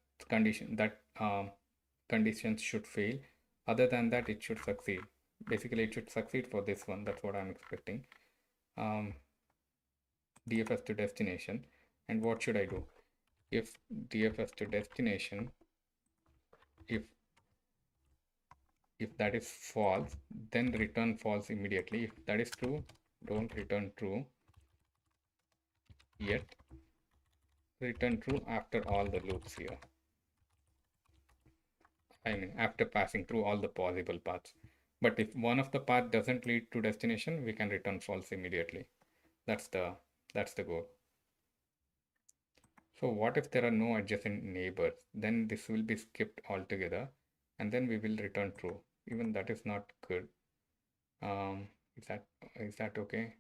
conditions should fail. Other than that, it should succeed. Basically, it should succeed for this one. That's what I'm expecting. DFS to destination. And what should I do? If DFS to destination, if that is false, then return false immediately. If that is true, don't return true yet. Return true after all the loops here. I mean, after passing through all the possible paths. But if one of the path doesn't lead to destination, we can return false immediately. That's the goal. So what if there are no adjacent neighbors? Then this will be skipped altogether, and then we will return true. Even that is not good. Is that okay?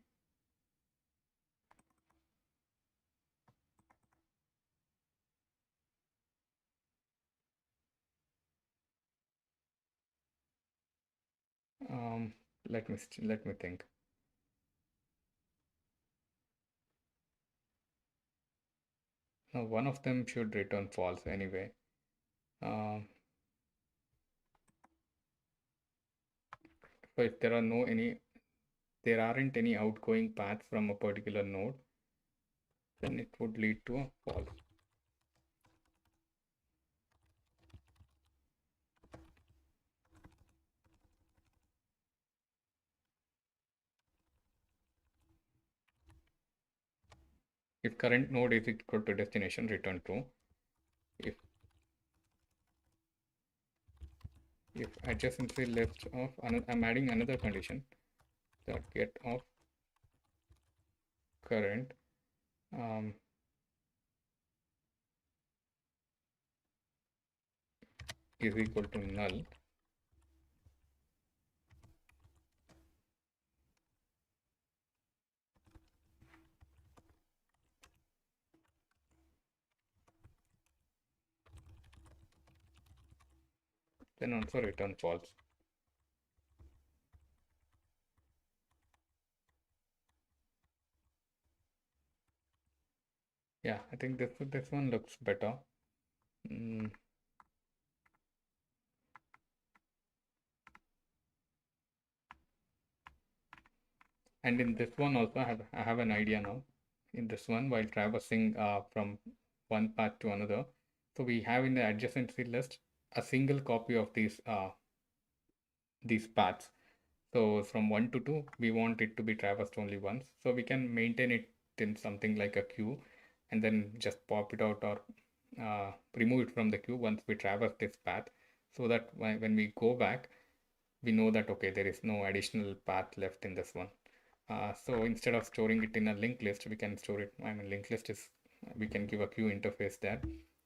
Let me think. Now one of them should return false anyway. So if there aren't any outgoing paths from a particular node, then it would lead to a false. If current node is equal to destination, return true. If adjacency list of another, I'm adding another condition, that get of current is equal to null, then also return false. Yeah, I think this one looks better. And in this one also I have an idea now. In this one, while traversing from one path to another, so we have in the adjacency list a single copy of these paths. So from 1 to 2, we want it to be traversed only once. So we can maintain it in something like a queue and then just pop it out or remove it from the queue once we traverse this path, so that when we go back, we know that, okay, there is no additional path left in this one. So instead of storing it in a linked list, we can store it. I mean, linked list is, we can give a queue interface there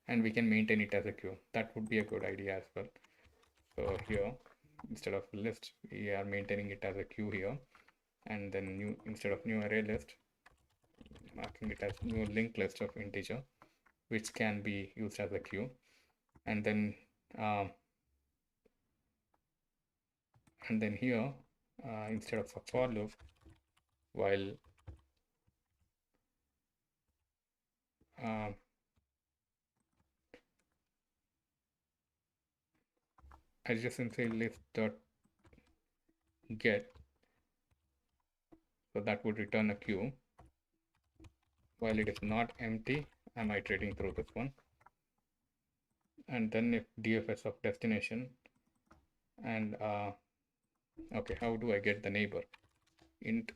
and we can maintain it as a queue. That would be a good idea as well. So here, instead of list, we are maintaining it as a queue here. And then new, instead of new array list, marking it as new linked list of integer, which can be used as a queue. And then here, instead of a for loop, while adjacency list dot get, so that would return a queue. While it is not empty, I'm iterating through this one. And then if DFS of destination, and okay, how do I get the neighbor? Int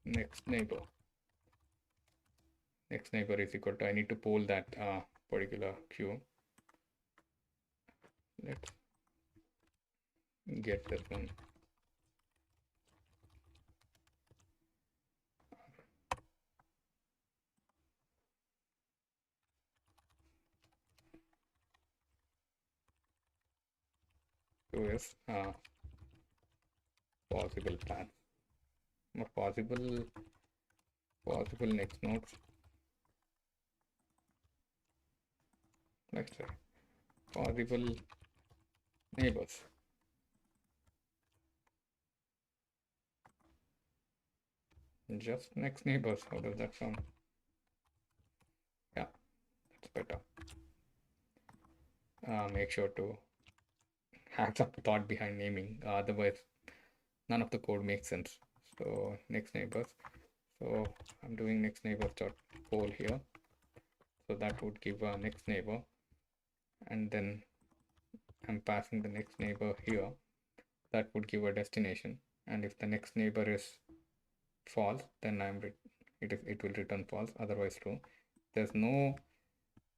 next neighbor. Next neighbor is equal to, I need to poll that particular queue. Let's get this one. So is possible path or possible next nodes. Let's say possible neighbors. Just next neighbors. How does that sound? Yeah, that's better. Make sure to have some thought behind naming, otherwise none of the code makes sense. So next neighbors. So I'm doing next neighbors dot poll here. So that would give a next neighbor, and then I'm passing the next neighbor here. That would give a destination, and if the next neighbor is false, then it will return false. Otherwise true. There's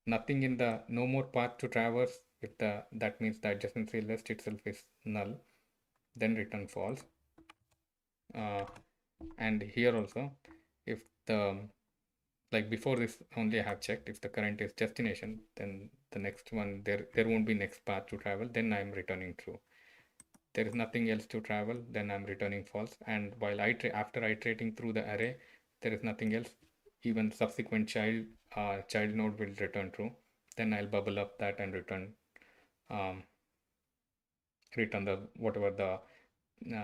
nothing in the no more path to traverse. If that means the adjacency list itself is null, then return false. And here also, if the, like before this only I have checked if the current is destination, then the next one, there won't be next path to travel, then I'm returning true. There is nothing else to travel, then I'm returning false. And while after iterating through the array, there is nothing else, even subsequent child node will return true. Then I'll bubble up that and return the whatever the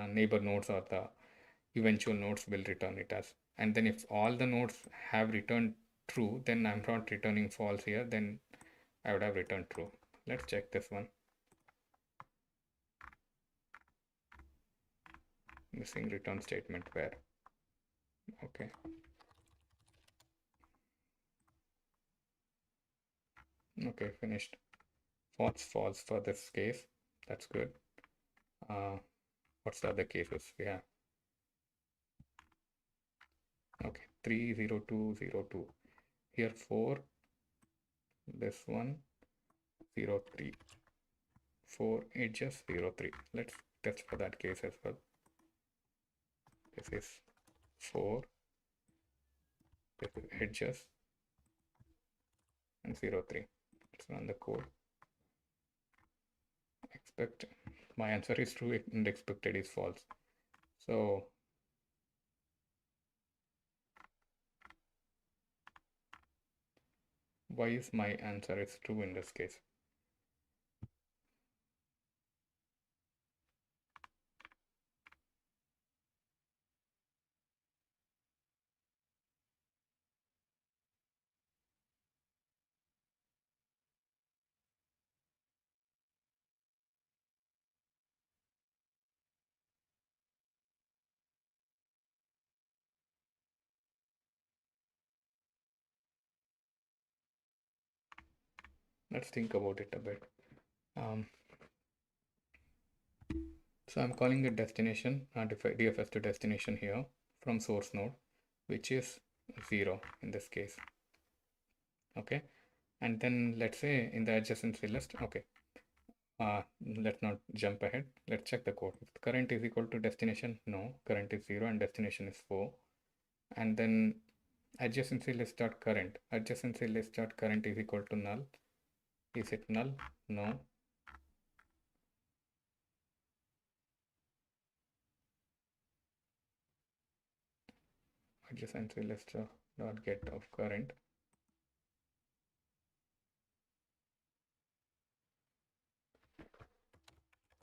neighbor nodes or the eventual nodes will return it as. And then if all the nodes have returned true, then I'm not returning false here, then I would have returned true. Let's check this one. Missing return statement where? Okay. Okay, finished. False for this case. That's good. What's the other cases we have? Okay, 3 0 2 0 2. Here 4, this one 0 3, 4 edges 0 3. Let's test for that case as well. This is 4, this is edges, and 0 3. Let's run the code. Expect my answer is true and expected is false. So why is my answer is true in this case? Let's think about it a bit. So I'm calling it destination, DFS to destination here from source node, which is 0 in this case. Okay, and then let's say in the adjacency list, okay, let's not jump ahead. Let's check the code. If the current is equal to destination, no, current is 0 and destination is 4. And then adjacency list dot current. Adjacency list dot current is equal to null. Is it null? No. Adjacency list dot get of current.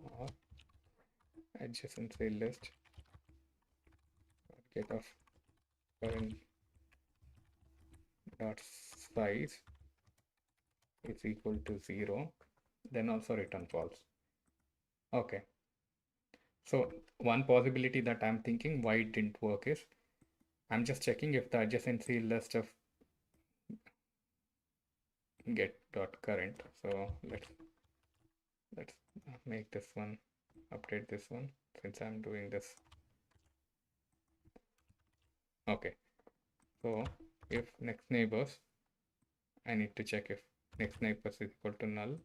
Or adjacency list get of current dot size is equal to 0, then also return false. Okay, so one possibility that I'm thinking why it didn't work is I'm just checking if the adjacency list of get dot current. So let's make this one, update this one since I'm doing this. Okay, so if next neighbors, I need to check if next neighbors is equal to null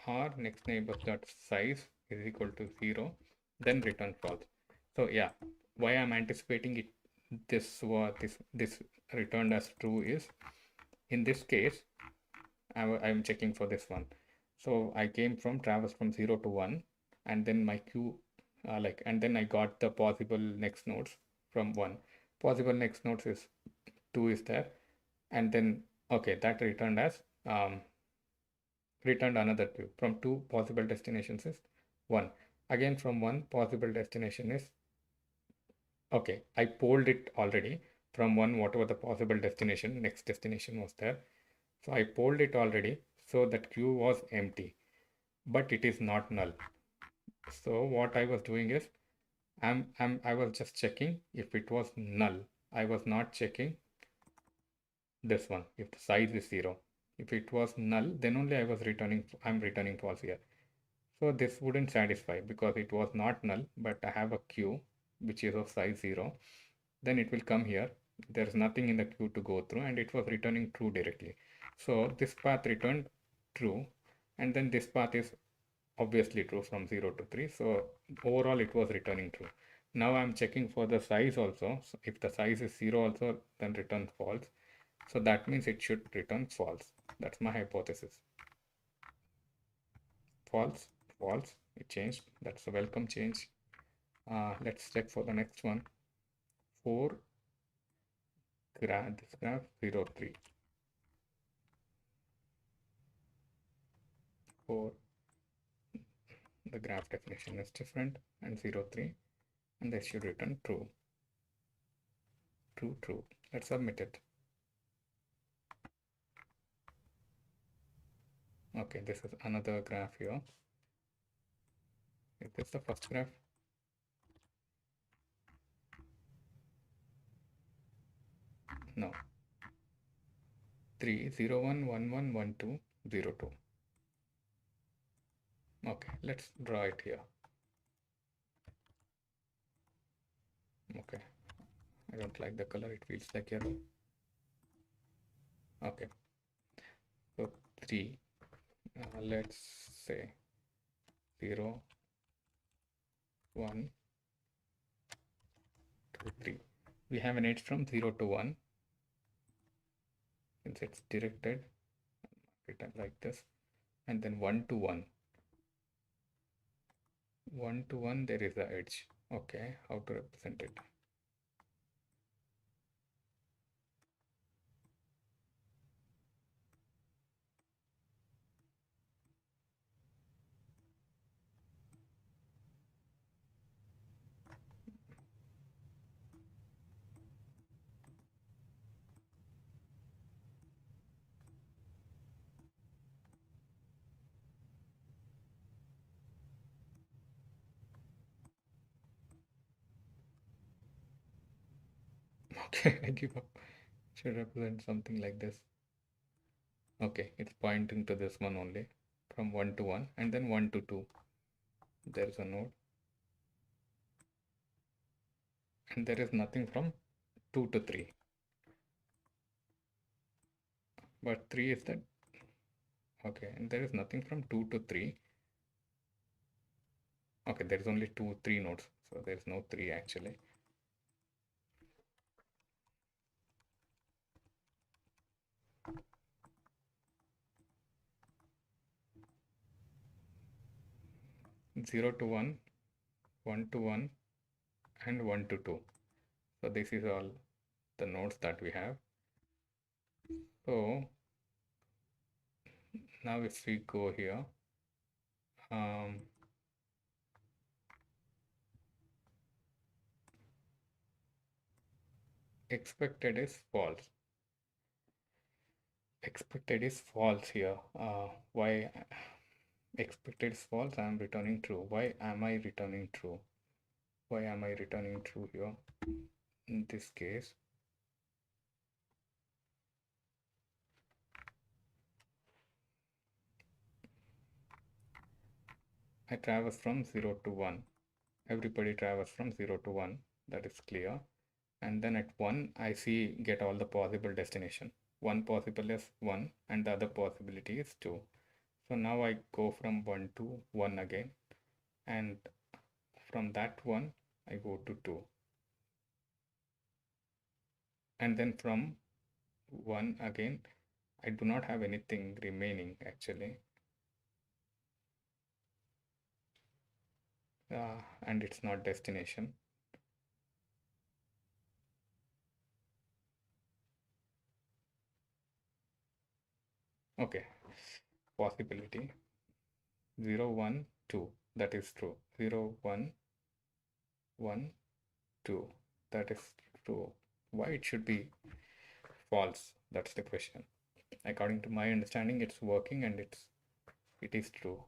or next neighbors dot size is equal to 0, then return false. So yeah, why I'm anticipating it this returned as true is in this case I'm checking for this one. So I came from traverse from 0 to 1, and then my queue and then I got the possible next nodes from 1. Possible next nodes is 2 is there, and then okay, that returned as returned another 2. From 2 possible destinations is 1. Again from 1 possible destination is okay, I polled it already from 1 whatever the possible destination, next destination was there. So I polled it already, so that queue was empty, but it is not null. So what I was doing is I was just checking if it was null. I was not checking this one if the size is 0. If it was null, then only I'm returning false here. So this wouldn't satisfy because it was not null, but I have a queue which is of size 0. Then it will come here. There's nothing in the queue to go through, and it was returning true directly. So this path returned true, and then this path is obviously true from 0 to 3. So overall it was returning true. Now I'm checking for the size also. So if the size is 0 also, then return false. So that means it should return false. That's my hypothesis. False, false, it changed. That's a welcome change. Let's check for the next one. 4 this graph 0 3. 4 the graph definition is different, and 0 3, and they should return true. True. Let's submit it. Okay, this is another graph here. Is this the first graph? No. 3 0 1 1 1 1 2 0 2. Okay, let's draw it here. Okay, I don't like the color, it feels like yellow. Okay, so 3, let's say 0, 1, 2, 3. We have an edge from 0 to 1 since it's directed, written like this, and then 1 to 1. 1 to 1 there is the edge. Okay, how to represent it? Okay, I give up. Should represent something like this. Okay, it's pointing to this one only, from 1 to 1, and then 1 to 2. There is a node, and there is nothing from 2 to 3. But 3 is that. Okay, and there is nothing from 2 to 3. Okay, there is only 3 nodes, so there is no 3 actually. Zero to 1, 1 to 1, and 1 to 2. So this is all the nodes that we have. So now if we go here, expected is false. Expected is false here. Why expected is false? I am returning true. Why am I returning true? Why am I returning true here? In this case, I traverse from 0 to 1. Everybody traverses from 0 to 1. That is clear. And then at 1, I see get all the possible destination. One possible is 1 and the other possibility is 2. So now I go from 1 to 1 again, and from that 1 I go to 2, and then from 1 again I do not have anything remaining actually, and it's not destination. Okay, possibility 0 1 2, that is true. 0 1 1 2, that is true. Why it should be false? That's the question. According to my understanding, it's working and it is true.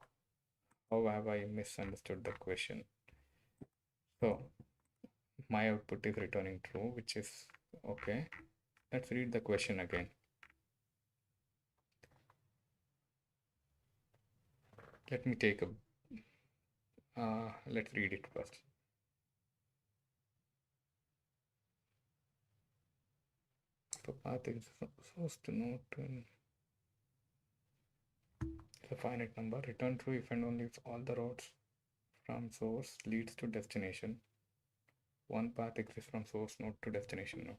How have I misunderstood the question? So my output is returning true, which is okay. Let's read the question again. Let me take a let's read it first. The path is source to node to a finite number. Return true if and only if all the roads from source leads to destination. One path exists from source node to destination node.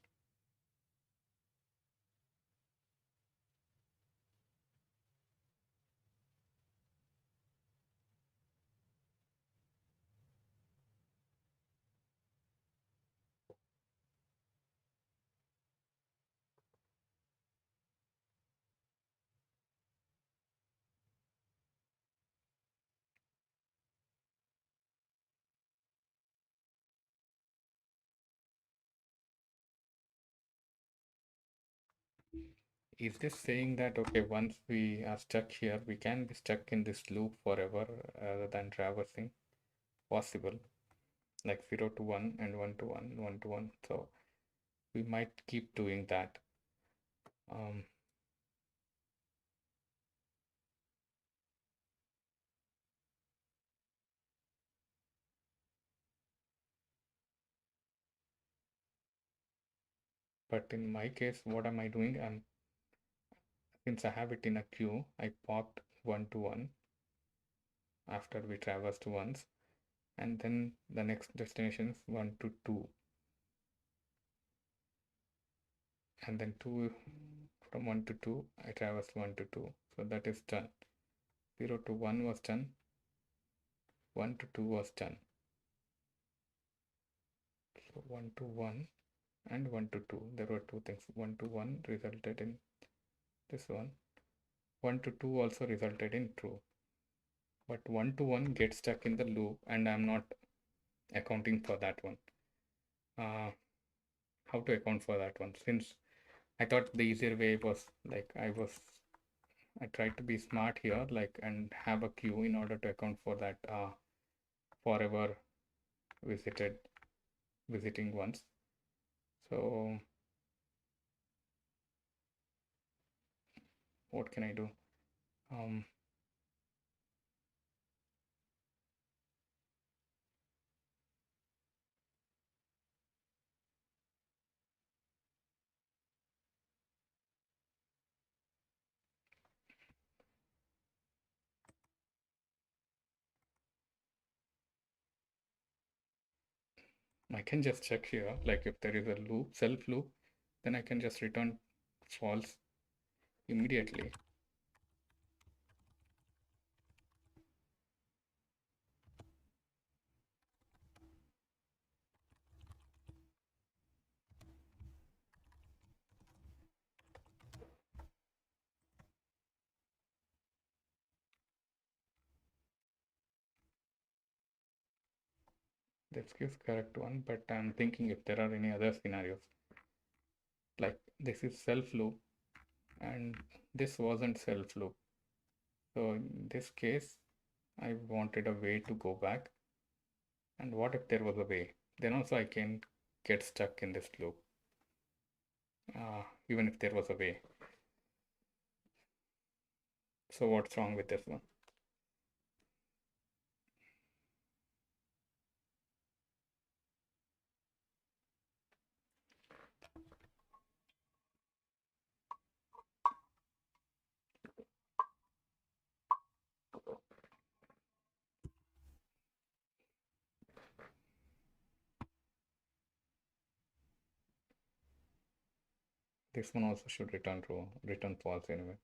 Is this saying that okay, once we are stuck here, we can be stuck in this loop forever rather than traversing? Possible, like 0 to 1 and 1 to 1, 1 to 1. So we might keep doing that. But in my case, what am I doing? Since I have it in a queue, I popped 1 to 1 after we traversed once, and then the next destination is 1 to 2, and then 2, from 1 to 2 I traversed 1 to 2, so that is done. 0 to 1 was done, 1 to 2 was done. So 1 to 1 and 1 to 2, there were two things. 1 to 1 resulted in this one, 1 to 2 also resulted in true, but 1 to 1 gets stuck in the loop and I'm not accounting for that one. How to account for that one? Since I thought the easier way was like I tried to be smart here, like, and have a queue in order to account for that forever visiting once. So what can I do? I can just check here, like if there is a loop, self loop, then I can just return false immediately. This gives correct one, but I'm thinking if there are any other scenarios. Like this is self loop and this wasn't self loop. So in this case, I wanted a way to go back. And what if there was a way? Then also I can get stuck in this loop, even if there was a way. So what's wrong with this one? This one also should return true, return false anyway.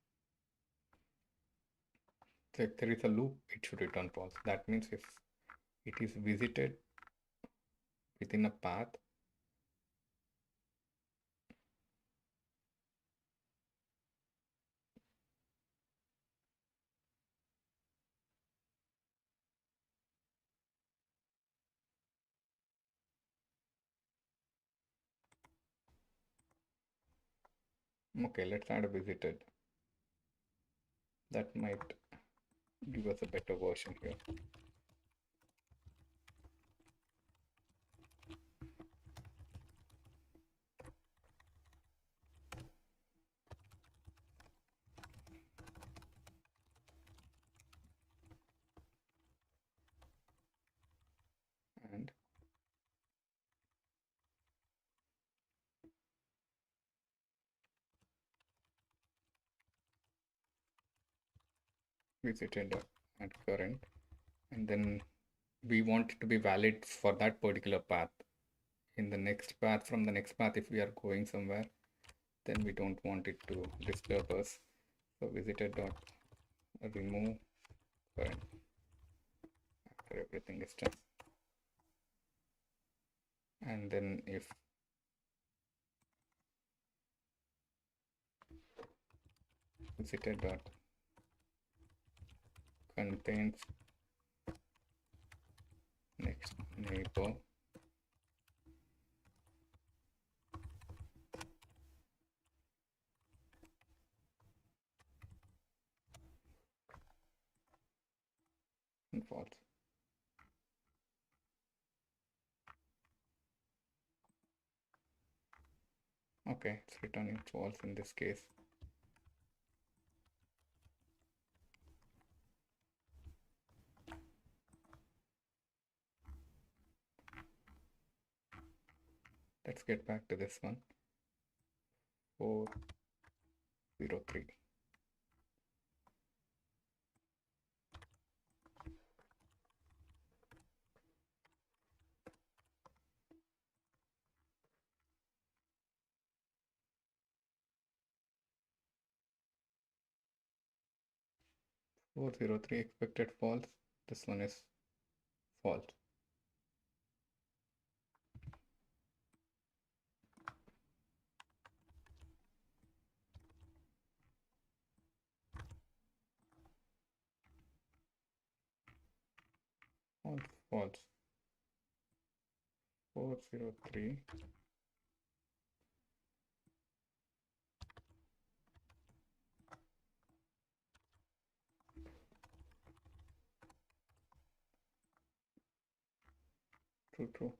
So if there is a loop, it should return false. That means if it is visited within a path, okay, let's add a visited. That might give us a better version here. And visited at current, and then we want it to be valid for that particular path. In the next path, from the next path, if we are going somewhere, then we don't want it to disturb us. So visited dot remove current after everything is done. And then if visited dot contains next neighbor, and false. Okay, it's returning false in this case. Let's get back to this one. 403. Expected false. This one is false. False, false. 403. True, true.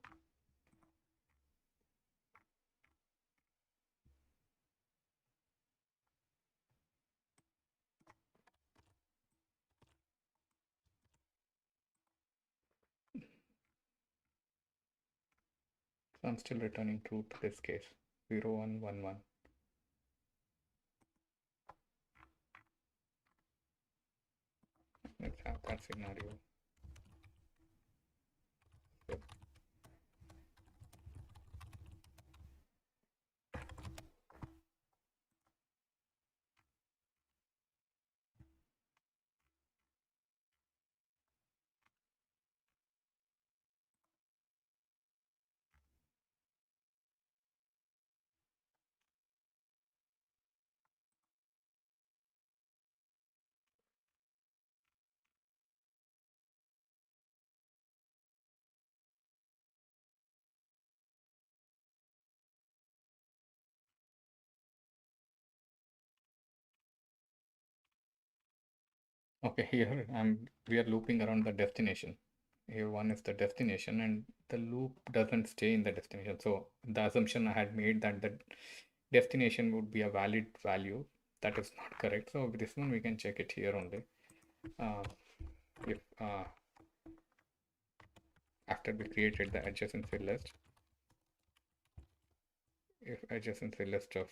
So I'm still returning true to this case. 0111. Let's have that scenario. So, okay, here we are looping around the destination. Here one is the destination and the loop doesn't stay in the destination. So the assumption I had made that the destination would be a valid value, that is not correct. So with this one we can check it here only. If after we created the adjacency list, if adjacency list of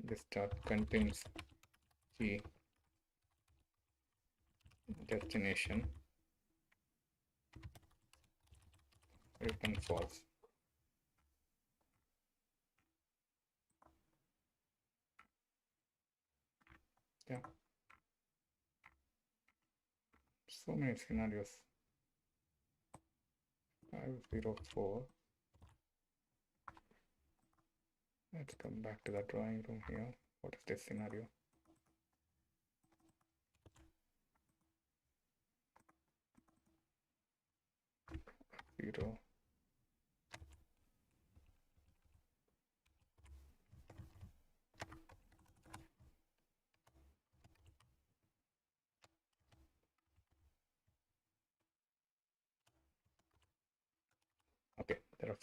this chart contains the destination, return false. Yeah, so many scenarios. 504. Let's come back to the drawing room here. What is this scenario? 0. Okay, there are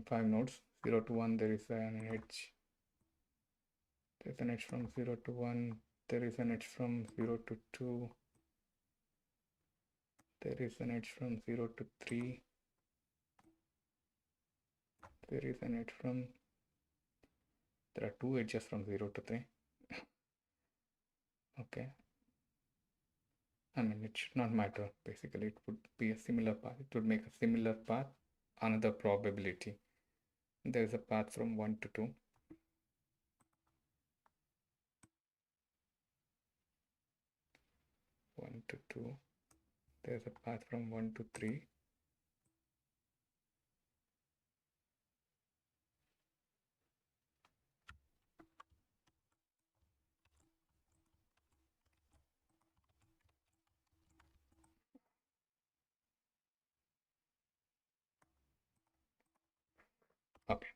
five nodes. 0 to 1, there is an edge. There's an edge from 0 to 1. There is an edge from 0 to 2. There is an edge from 0 to 3. There is an edge from, there are two edges from 0 to 3. Okay. I mean, it should not matter. Basically, it would be a similar path. It would make a similar path, another probability. There is a path from 1 to 2. 1 to 2. There's a path from 1 to 3. Okay.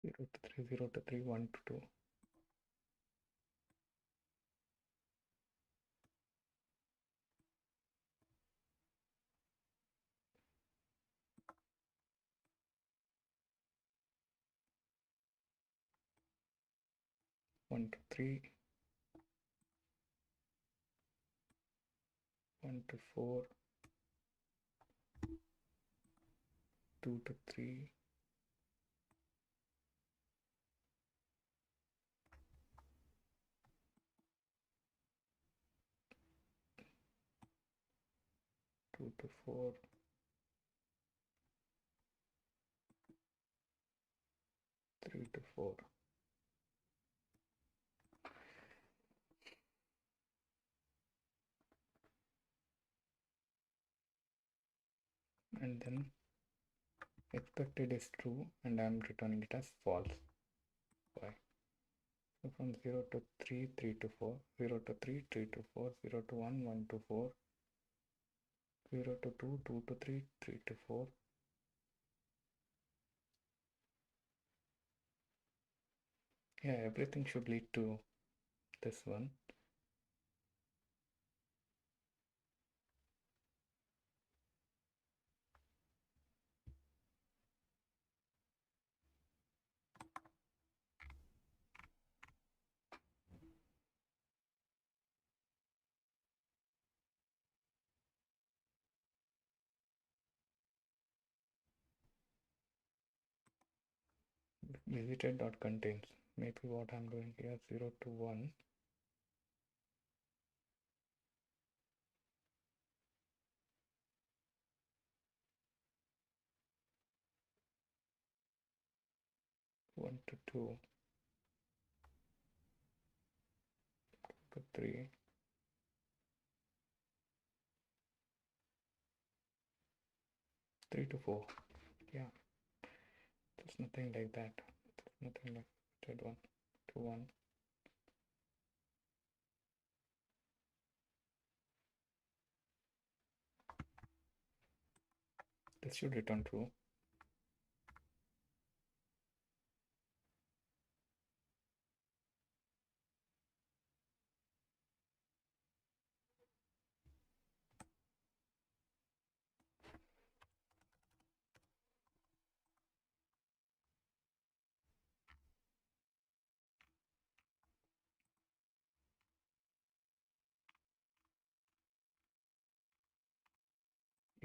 0 to 3, 0 to 3, 1 to 2. One to three, 1 to 4, 2 to 3, 2 to 4, 3 to 4. And then expected is true and I'm returning it as false. Why? So from 0 to 3, 3 to 4, 0 to 3, 3 to 4, 0 to 1, 1 to 4, 0 to 2, 2 to 3, 3 to 4. Yeah, everything should lead to this one. Visited dot contains. Maybe what I'm doing here, 0 to 1. 1 to 2, 2 to 3, 3 to 4. Yeah, there's nothing like that. There's nothing like that. 1 to 1. This should return true.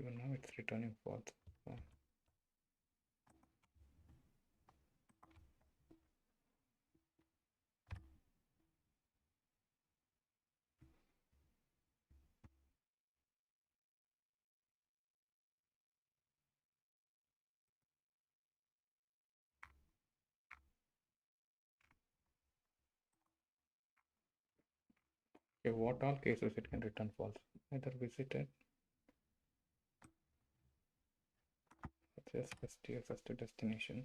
Even now it's returning false. So okay, what all cases it can return false? Either visited, just first to destination.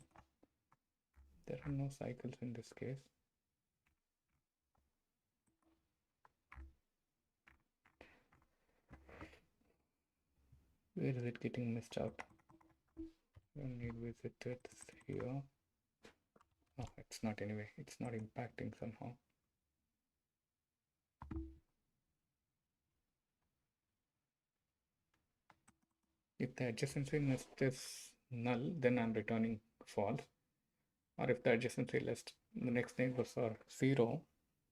There are no cycles in this case. Where is it getting missed out? You need visited here. Oh, it's not anyway. It's not impacting somehow. If the adjacency list is null, then I'm returning false. Or if the adjacency list, the next neighbors are 0,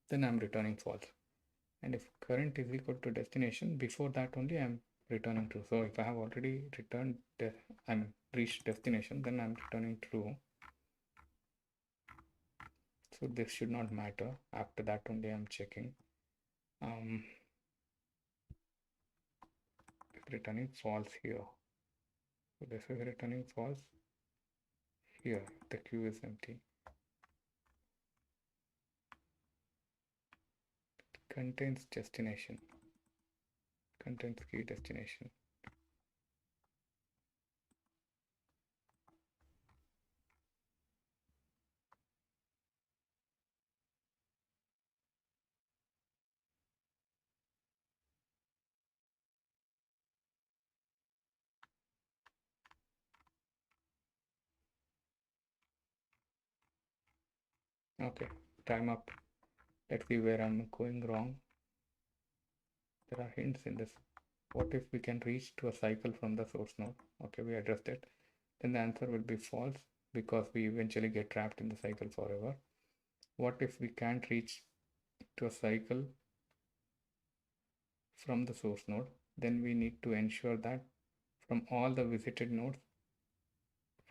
then I'm returning false. And if current is equal to destination, before that only I'm returning true. So if I have already returned, I'm reached destination, then I'm returning true. So this should not matter. After that only I'm checking. Returning false here. So this is returning false here. The queue is empty. Contains destination. Contains key destination. Okay, time up. Let's see where I'm going wrong. There are hints in this. What if we can reach to a cycle from the source node? Okay, we addressed it. Then the answer will be false because we eventually get trapped in the cycle forever. What if we can't reach to a cycle from the source node? Then we need to ensure that from all the visited nodes,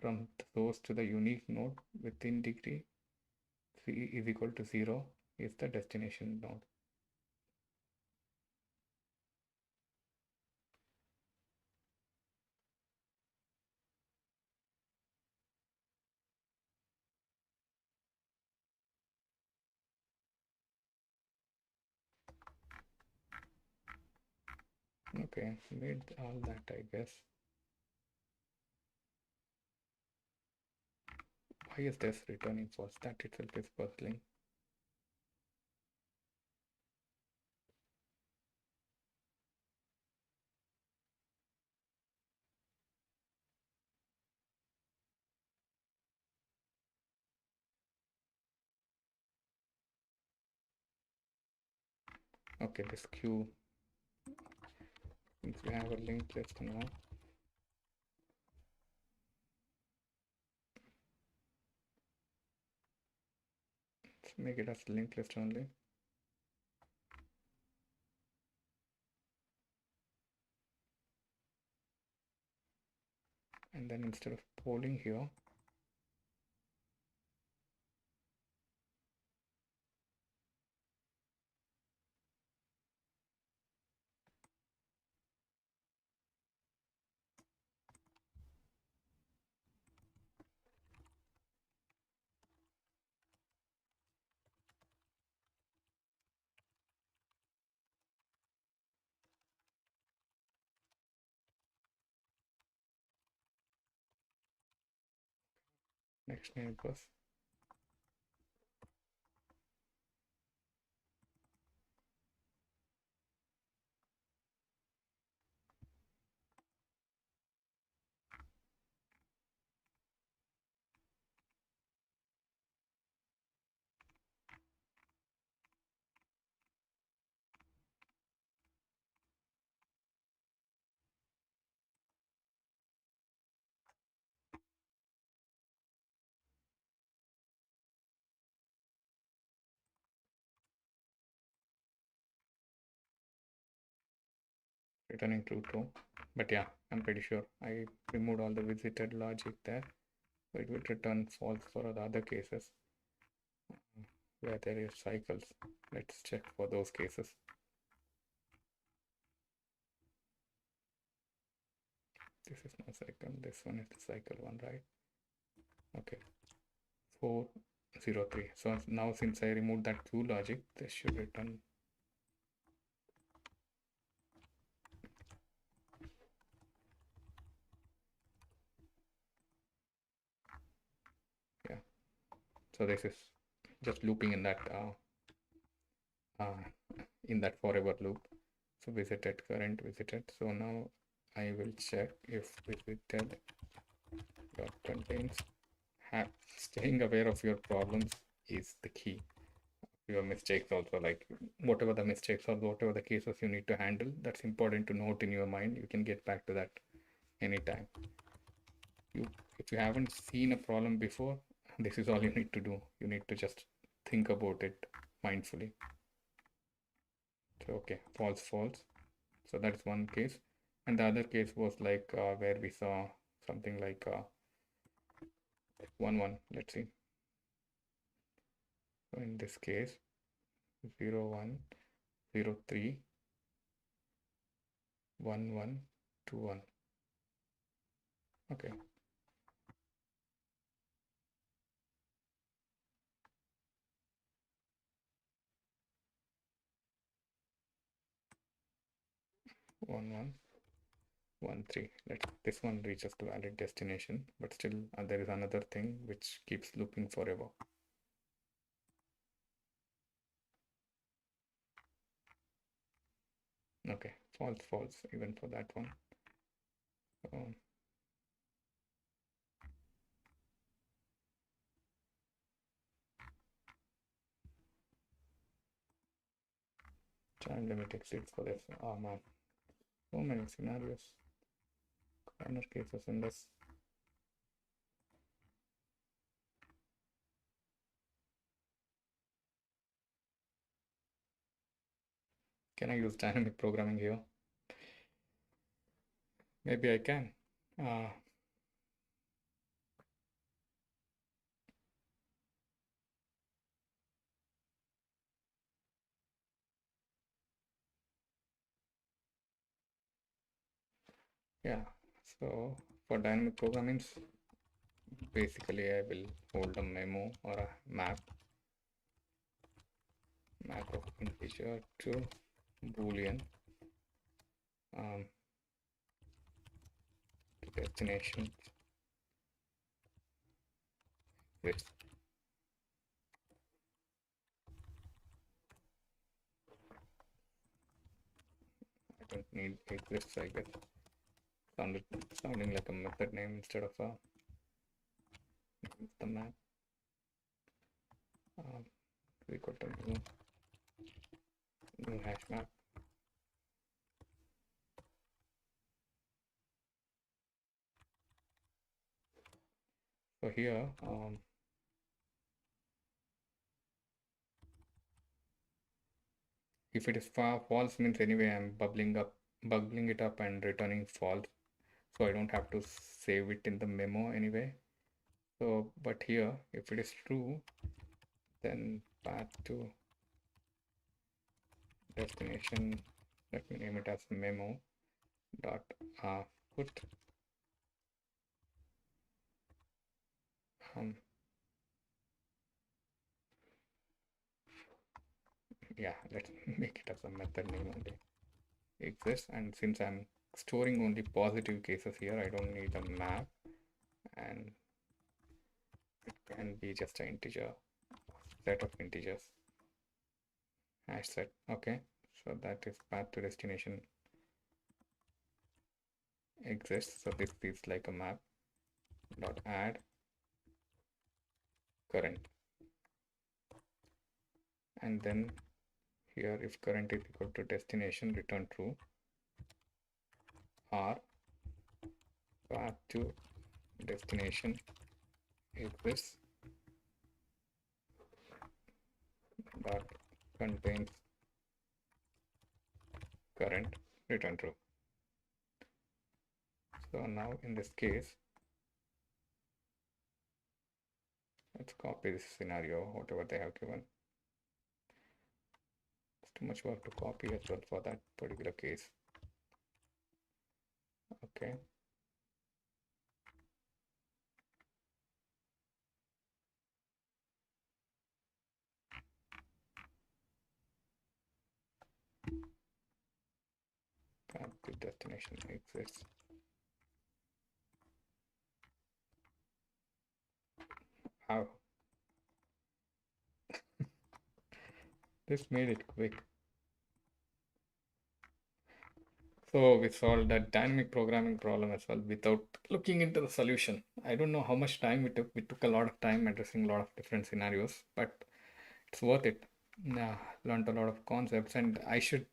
from the source to the unique node within degree c is equal to 0 is the destination node. Okay, made all that, I guess. Why is this returning false? That itself is puzzling. Okay, this queue, since we have a linked list now, let's make it as linked list only. And then instead of polling here, next neighbors. Returning true too. But yeah, I'm pretty sure I removed all the visited logic there. So it would return false for the other cases where there is cycles. Let's check for those cases. This is no cycle. This one is the cycle one, right? Okay. 403. So now since I removed that true logic, this should return. Yeah. So this is just looping in that forever loop. So visited, current visited. So now I will check if visited dot contains staying aware of your problems is the key. Your mistakes also, like whatever the mistakes or whatever the cases you need to handle, that's important to note in your mind. You can get back to that anytime. If you haven't seen a problem before, this is all you need to do. You need to just think about it mindfully. So okay, false, false. So that's one case. And the other case was like where we saw something like 1 1. Let's see. So in this case, 0 1 0 3 1 1 2 1. Okay. One one 1 3. Let this one reaches the valid destination, but still there is another thing which keeps looping forever. Okay, false, false, even for that one. So, Time limit exists for this. Oh man, so many scenarios, corner cases in this. Can I use dynamic programming here? Maybe I can. Yeah, so for dynamic programming, basically I will hold a memo or a map of integer to boolean um, destination with. I don't need exists, I guess. Sounding like a method name instead of a the map. Equal to new hash map. So here, if it is false means anyway I'm bubbling it up and returning false. So I don't have to save it in the memo anyway. So, but here, if it is true, then path to destination, let me name it as memo dot put yeah, let's make it as a method name only exists. And since I'm storing only positive cases here, I don't need a map, and it can be just an integer set of integers hash set. Okay, so that is path to destination exists. So this is like a map dot add current, and then here if current is equal to destination, return true, or path to destination exists dot contains current, return true. So now in this case, let's copy this scenario, whatever they have given. It's too much work to copy as well for that particular case. Okay. Path to destination exists. How? This made it quick. So we solved that dynamic programming problem as well without looking into the solution. I don't know how much time we took. We took a lot of time addressing a lot of different scenarios, but it's worth it. Yeah, learned a lot of concepts, and I should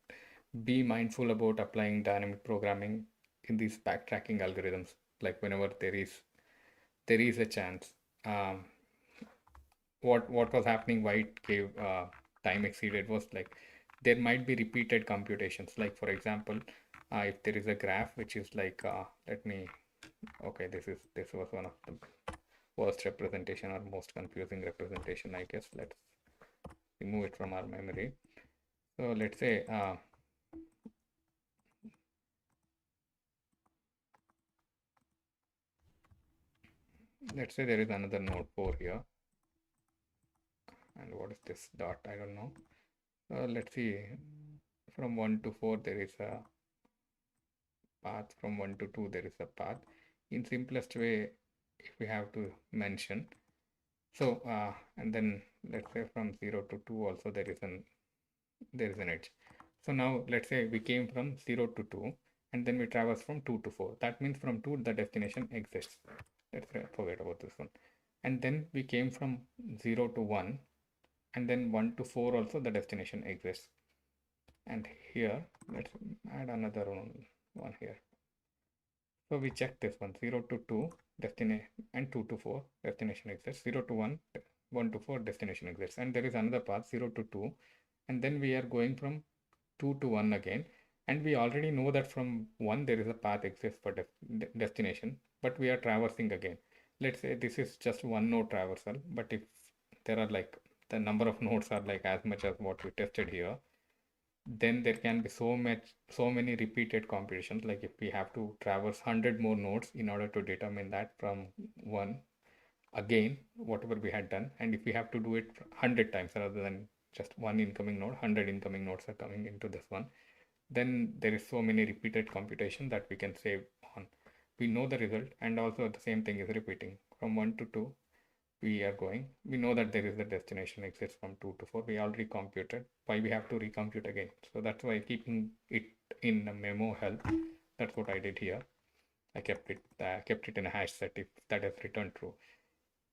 be mindful about applying dynamic programming in these backtracking algorithms. Like whenever there is a chance. Um, what was happening? Why it gave time exceeded was like there might be repeated computations. Like for example, if there is a graph which is like let me okay, this was one of the worst representation or most confusing representation, I guess. Let's remove it from our memory. So let's say there is another node 4 here, and what is this dot? I don't know. Let's see, from 1 to 4 there is a path, from 1 to 2 there is a path. In simplest way, if we have to mention, so and then let's say from 0 to 2 also there is an edge. So now let's say we came from 0 to 2 and then we traverse from 2 to 4. That means from 2 the destination exists. Let's forget about this one. And then we came from 0 to 1 and then 1 to 4 also the destination exists. And here, let's add another one here. So we check this one, 0 to 2 destination and 2 to 4 destination exits, 0 to 1, 1 to 4 destination exits. And there is another path 0 to 2. And then we are going from 2 to 1 again. And we already know that from 1 there is a path exists for destination, but we are traversing again. Let's say this is just one node traversal, but if there are like the number of nodes are like as much as what we tested here, then there can be so many repeated computations. Like if we have to traverse 100 more nodes in order to determine that from one again, whatever we had done, and if we have to do it 100 times rather than just one incoming node, 100 incoming nodes are coming into this one, then there is so many repeated computation that we can save on. We know the result, and also the same thing is repeating from 1 to 2. We are going, we know that there is a destination exists from 2 to 4. We already computed. Why we have to recompute again? So that's why keeping it in a memo help. That's what I did here. I kept it in a hash set if that is returned true.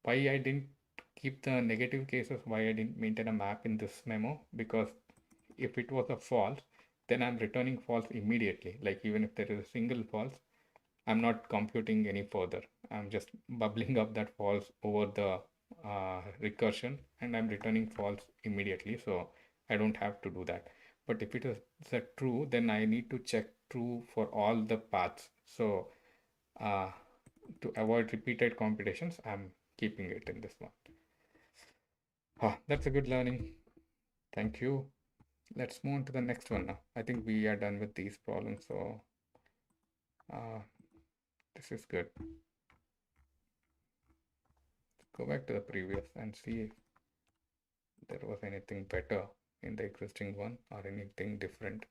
Why I didn't keep the negative cases, why I didn't maintain a map in this memo, because if it was a false, then I'm returning false immediately. Like even if there is a single false, I'm not computing any further. I'm just bubbling up that false over the recursion, and I'm returning false immediately. So I don't have to do that. But if it is a true, then I need to check true for all the paths. So uh, to avoid repeated computations, I'm keeping it in this one. That's a good learning. Thank you. Let's move on to the next one now. I think we are done with these problems. So uh, this is good. Go back to the previous and see if there was anything better in the existing one or anything different.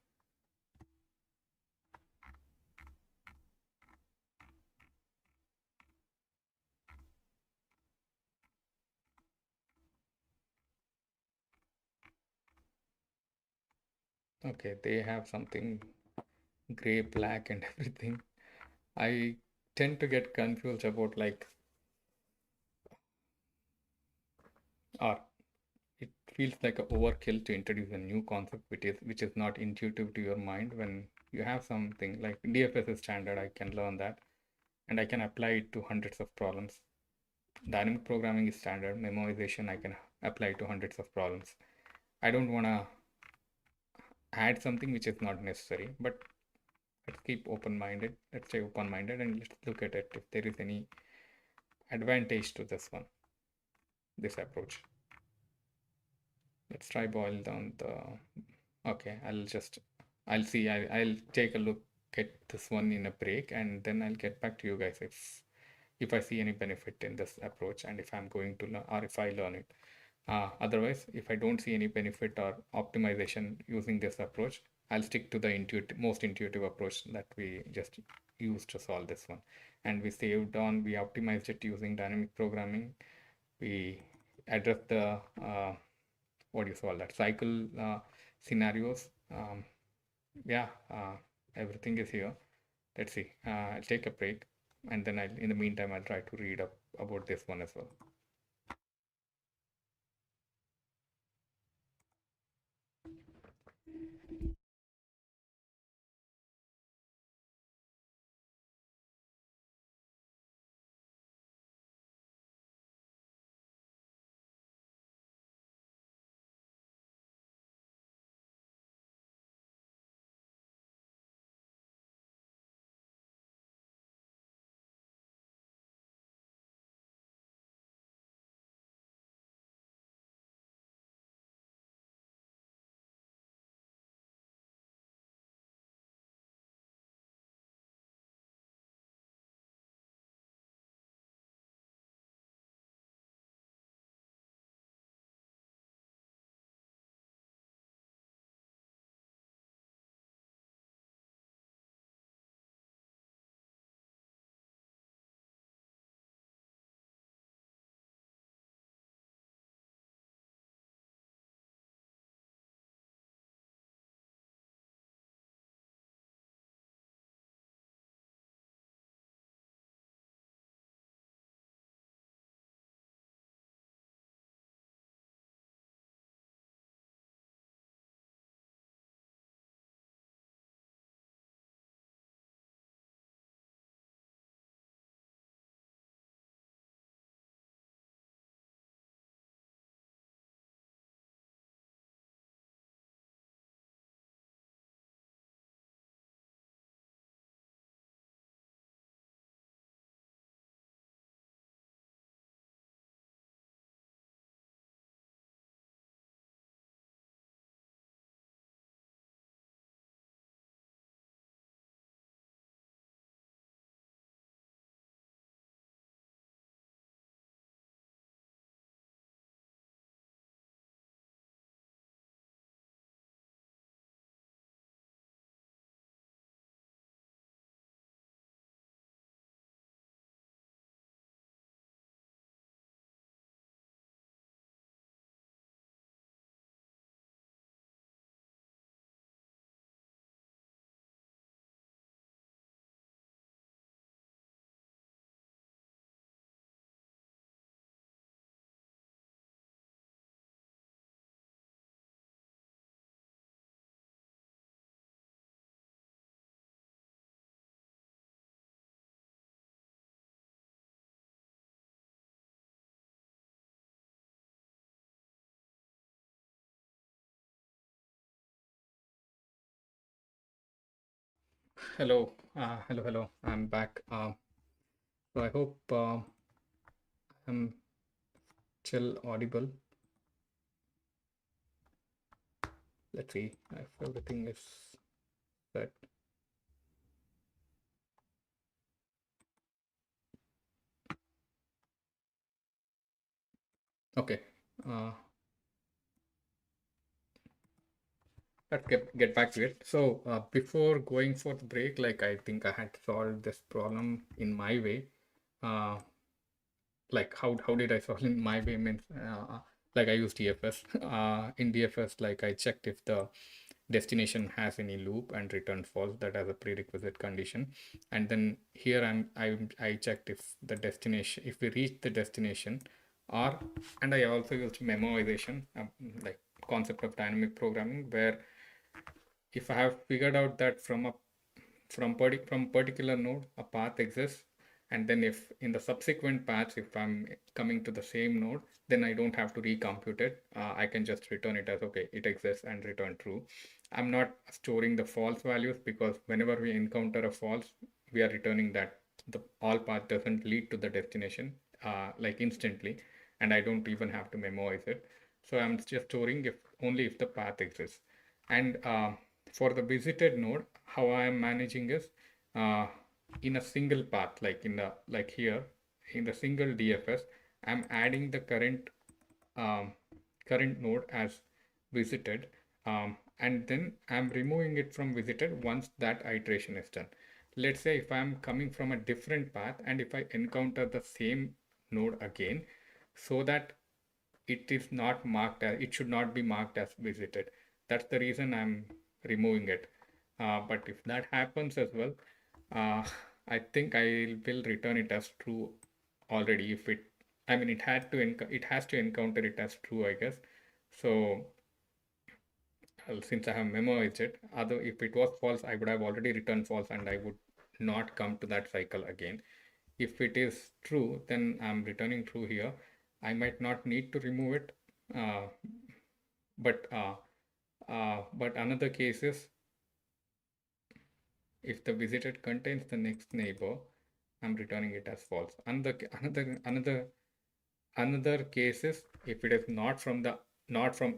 Okay, they have something gray, black, and everything. I tend to get confused about like, or it feels like a overkill to introduce a new concept which is not intuitive to your mind. When you have something like DFS is standard, I can learn that and I can apply it to hundreds of problems. Dynamic programming is standard, memoization I can apply to hundreds of problems. I don't want to add something which is not necessary, but let's keep open-minded. Let's stay open-minded and let's look at it if there is any advantage to this one, this approach. Let's try boil down the, okay, I'll see, I'll take a look at this one in a break, and then I'll get back to you guys if I see any benefit in this approach and if I'm going to learn or if I learn it. Otherwise, if I don't see any benefit or optimization using this approach, I'll stick to the most intuitive approach that we just used to solve this one. And we optimized it using dynamic programming. We addressed the, what do you call that, cycle scenarios. Yeah, everything is here. Let's see. I'll take a break, and then in the meantime, I'll try to read up about this one as well. Hello. I'm back. So I hope I'm still audible. Let's see if everything is set. Okay. Uh, let's get back to it. So before going for the break, like I think I had solved this problem in my way. Uh, like how did I solve in my way means like I used DFS. In DFS, like I checked if the destination has any loop and returned false, that as a prerequisite condition. And then here I checked if the destination, if we reach the destination, or and I also used memoization, like concept of dynamic programming, where if I have figured out that from particular node a path exists, and then if in the subsequent paths, if I'm coming to the same node, then I don't have to recompute it. I can just return it as okay, it exists, and return true. I'm not storing the false values, because whenever we encounter a false, we are returning that the all path doesn't lead to the destination like instantly, and I don't even have to memorize it. So I'm just storing if only if the path exists. And for the visited node, how I am managing is uh, in a single path, like in the like here in the single DFS, I'm adding the um, current node as visited, and then I'm removing it from visited once that iteration is done. Let's say if I'm coming from a different path and if I encounter the same node again, so that it is not marked as, it should not be marked as visited. That's the reason I'm removing it. But if that happens as well, uh, I think I will return it as true already. If it, I mean, it has to encounter it as true, I guess. So since I have memorized it, other if it was false, I would have already returned false, and I would not come to that cycle again. If it is true, then I'm returning true here. I might not need to remove it, uh, but another case is if the visited contains the next neighbor, I'm returning it as false. Another case is if it is not from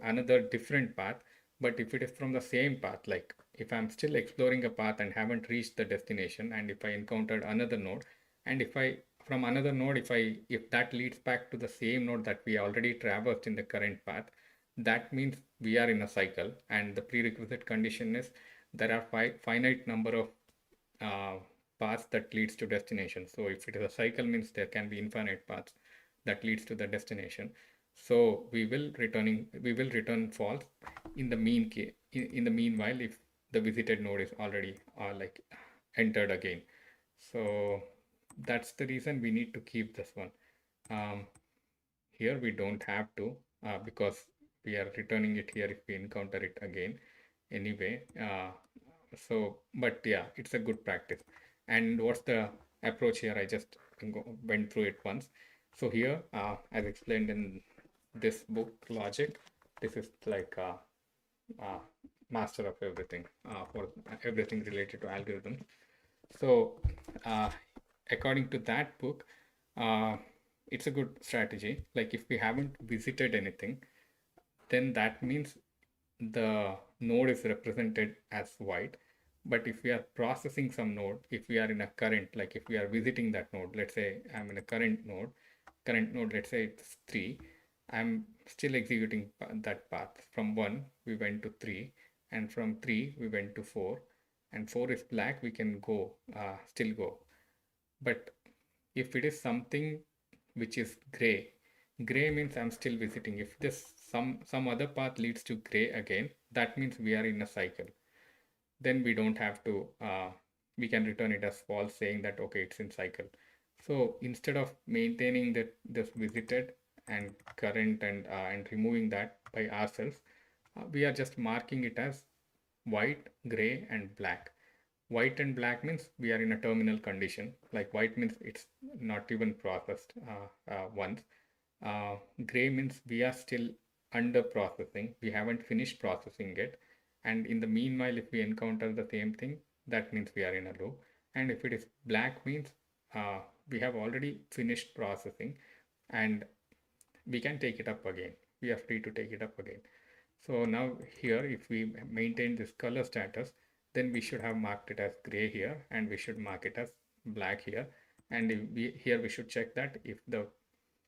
another different path, but if it is from the same path, like if I'm still exploring a path and haven't reached the destination, and if I encountered another node, and if I from another node, if that leads back to the same node that we already traversed in the current path, that means we are in a cycle, and the prerequisite condition is there are finite number of uh, paths that leads to destination. So if it is a cycle, means there can be infinite paths that leads to the destination. So we will return false in the in the meanwhile, if the visited node is already like entered again. So that's the reason we need to keep this one. Um, Here we don't have to, because we are returning it here if we encounter it again anyway. But yeah, it's a good practice. And what's the approach here? I just went through it once. So here, as explained in this book, Logic, this is like a master of everything for everything related to algorithms. So, uh, according to that book, uh, it's a good strategy. Like if we haven't visited anything, then that means the node is represented as white. But if we are processing some node, if we are in a current, like if we are visiting that node, let's say I'm in a current node, let's say it's 3, I'm still executing that path. From 1, we went to 3, and from 3, we went to 4, and 4 is black, we can go, still go. But if it is something which is gray, gray means I'm still visiting. If this some other path leads to gray again, that means we are in a cycle. Then we don't have to we can return it as false, saying that okay, it's in cycle. So instead of maintaining that this visited and current and removing that by ourselves, we are just marking it as white, gray, and black. White and black means we are in a terminal condition. Like white means it's not even processed once. Gray means we are still under processing. We haven't finished processing it. And in the meanwhile, if we encounter the same thing, that means we are in a loop. And if it is black means we have already finished processing and we can take it up again. We are free to take it up again. So now here, if we maintain this color status, then we should have marked it as gray here, and we should mark it as black here. And if here we should check that if the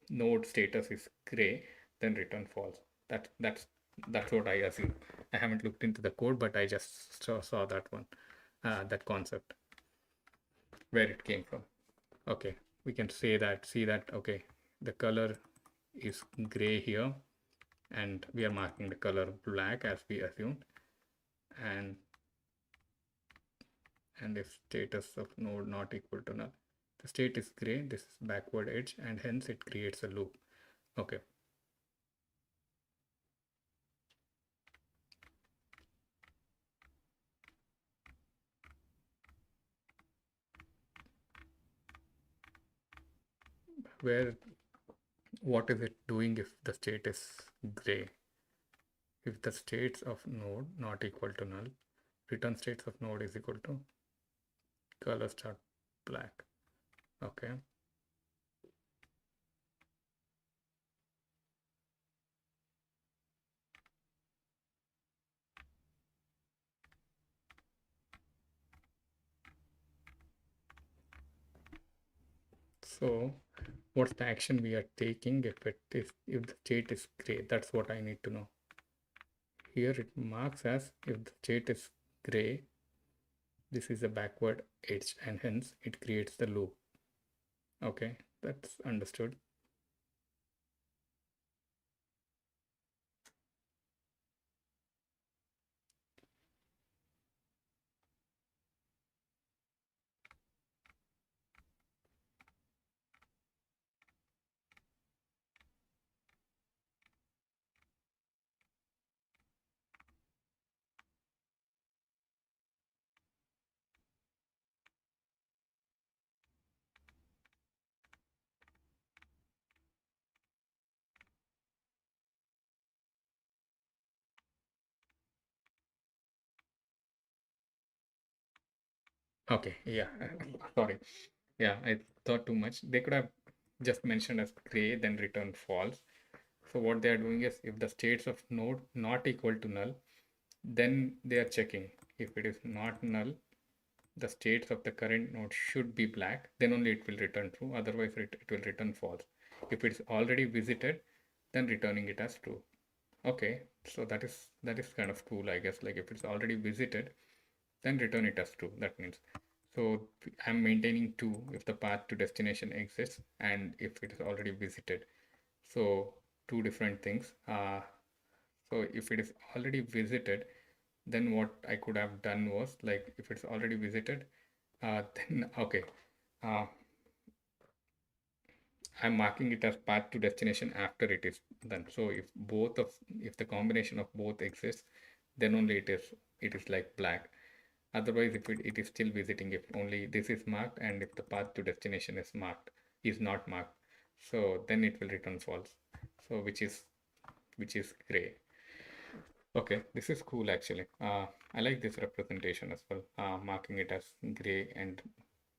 node status is gray, then return false. That's what I assume. I haven't looked into the code, but I just saw that one, that concept, where it came from. Okay, we can see that, okay, the color is gray here, and we are marking the color black as we assumed. And if status of node not equal to null, the state is gray, this is backward edge, and hence it creates a loop. Okay. What is it doing if the state is gray? If the states of node not equal to null, return states of node is equal to color start black. Okay. So what's the action we are taking if the state is gray? That's what I need to know. Here it marks as if the state is gray, this is a backward edge, and hence it creates the loop. Okay, that's understood. Okay, yeah, sorry. Yeah, I thought too much. They could have just mentioned as gray, then return false. So what they are doing is if the states of node not equal to null, then they are checking. If it is not null, the states of the current node should be black, then only it will return true. Otherwise, it will return false. If it's already visited, then returning it as true. Okay, so that is kind of cool, I guess. Like if it's already visited, then return it as true. That means, so I'm maintaining two if the path to destination exists and if it is already visited. So two different things. So if it is already visited, then what I could have done was, like, if it's already visited, then okay, uh, I'm marking it as path to destination after it is done. So if the combination of both exists, then only it is like black. Otherwise, if it is still visiting, if only this is marked and if the path to destination is not marked, so then it will return false. So which is gray. Okay, this is cool actually. I like this representation as well. Marking it as gray and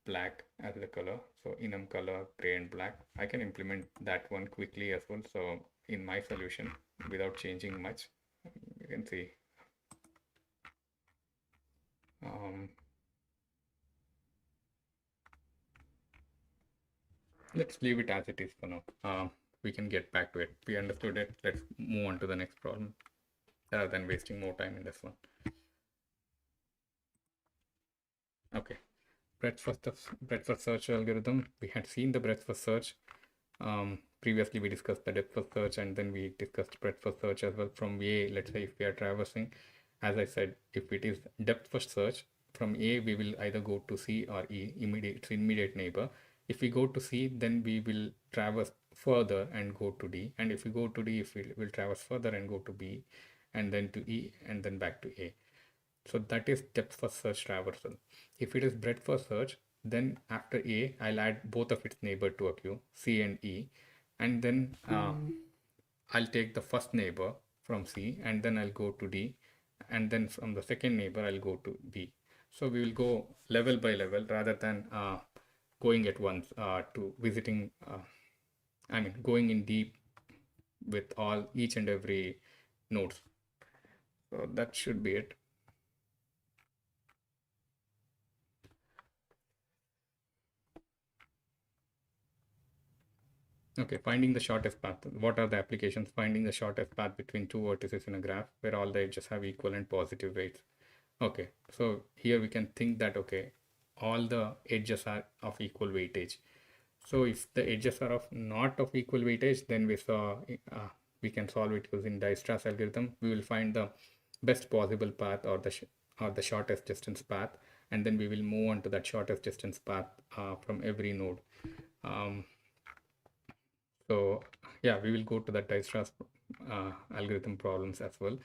black as the color. So enum color, gray and black. I can implement that one quickly as well. So in my solution, without changing much, you can see. Let's leave it as it is for now. We can get back to it. We understood it. Let's move on to the next problem rather than wasting more time in this one. Okay. Breadth first search algorithm. We had seen the breadth first search. Previously, we discussed the depth first search, and then we discussed breadth first search as well. From A, let's say if we are traversing, as I said, if it is depth first search, from A we will either go to C or E, immediate neighbor. If we go to C, then we will traverse further and go to D. And if we go to D, if we will traverse further and go to B, and then to E, and then back to A. So that is depth first search traversal. If it is breadth first search, then after A, I'll add both of its neighbor to a queue, C and E, and then I'll take the first neighbor from C, and then I'll go to D, and then from the second neighbor, I'll go to B. So we will go level by level rather than going at once to visiting, I mean, going in deep with all each and every nodes. So that should be it. Okay, finding the shortest path. What are the applications? Finding the shortest path between two vertices in a graph where all the edges have equal and positive weights. Okay, so here we can think that, okay, all the edges are of equal weightage. So if the edges are of not of equal weightage, then we can solve it using Dijkstra's algorithm. We will find the best possible path or the shortest distance path, and then we will move on to that shortest distance path from every node. So yeah, we will go to the Dijkstra's algorithm problems as well.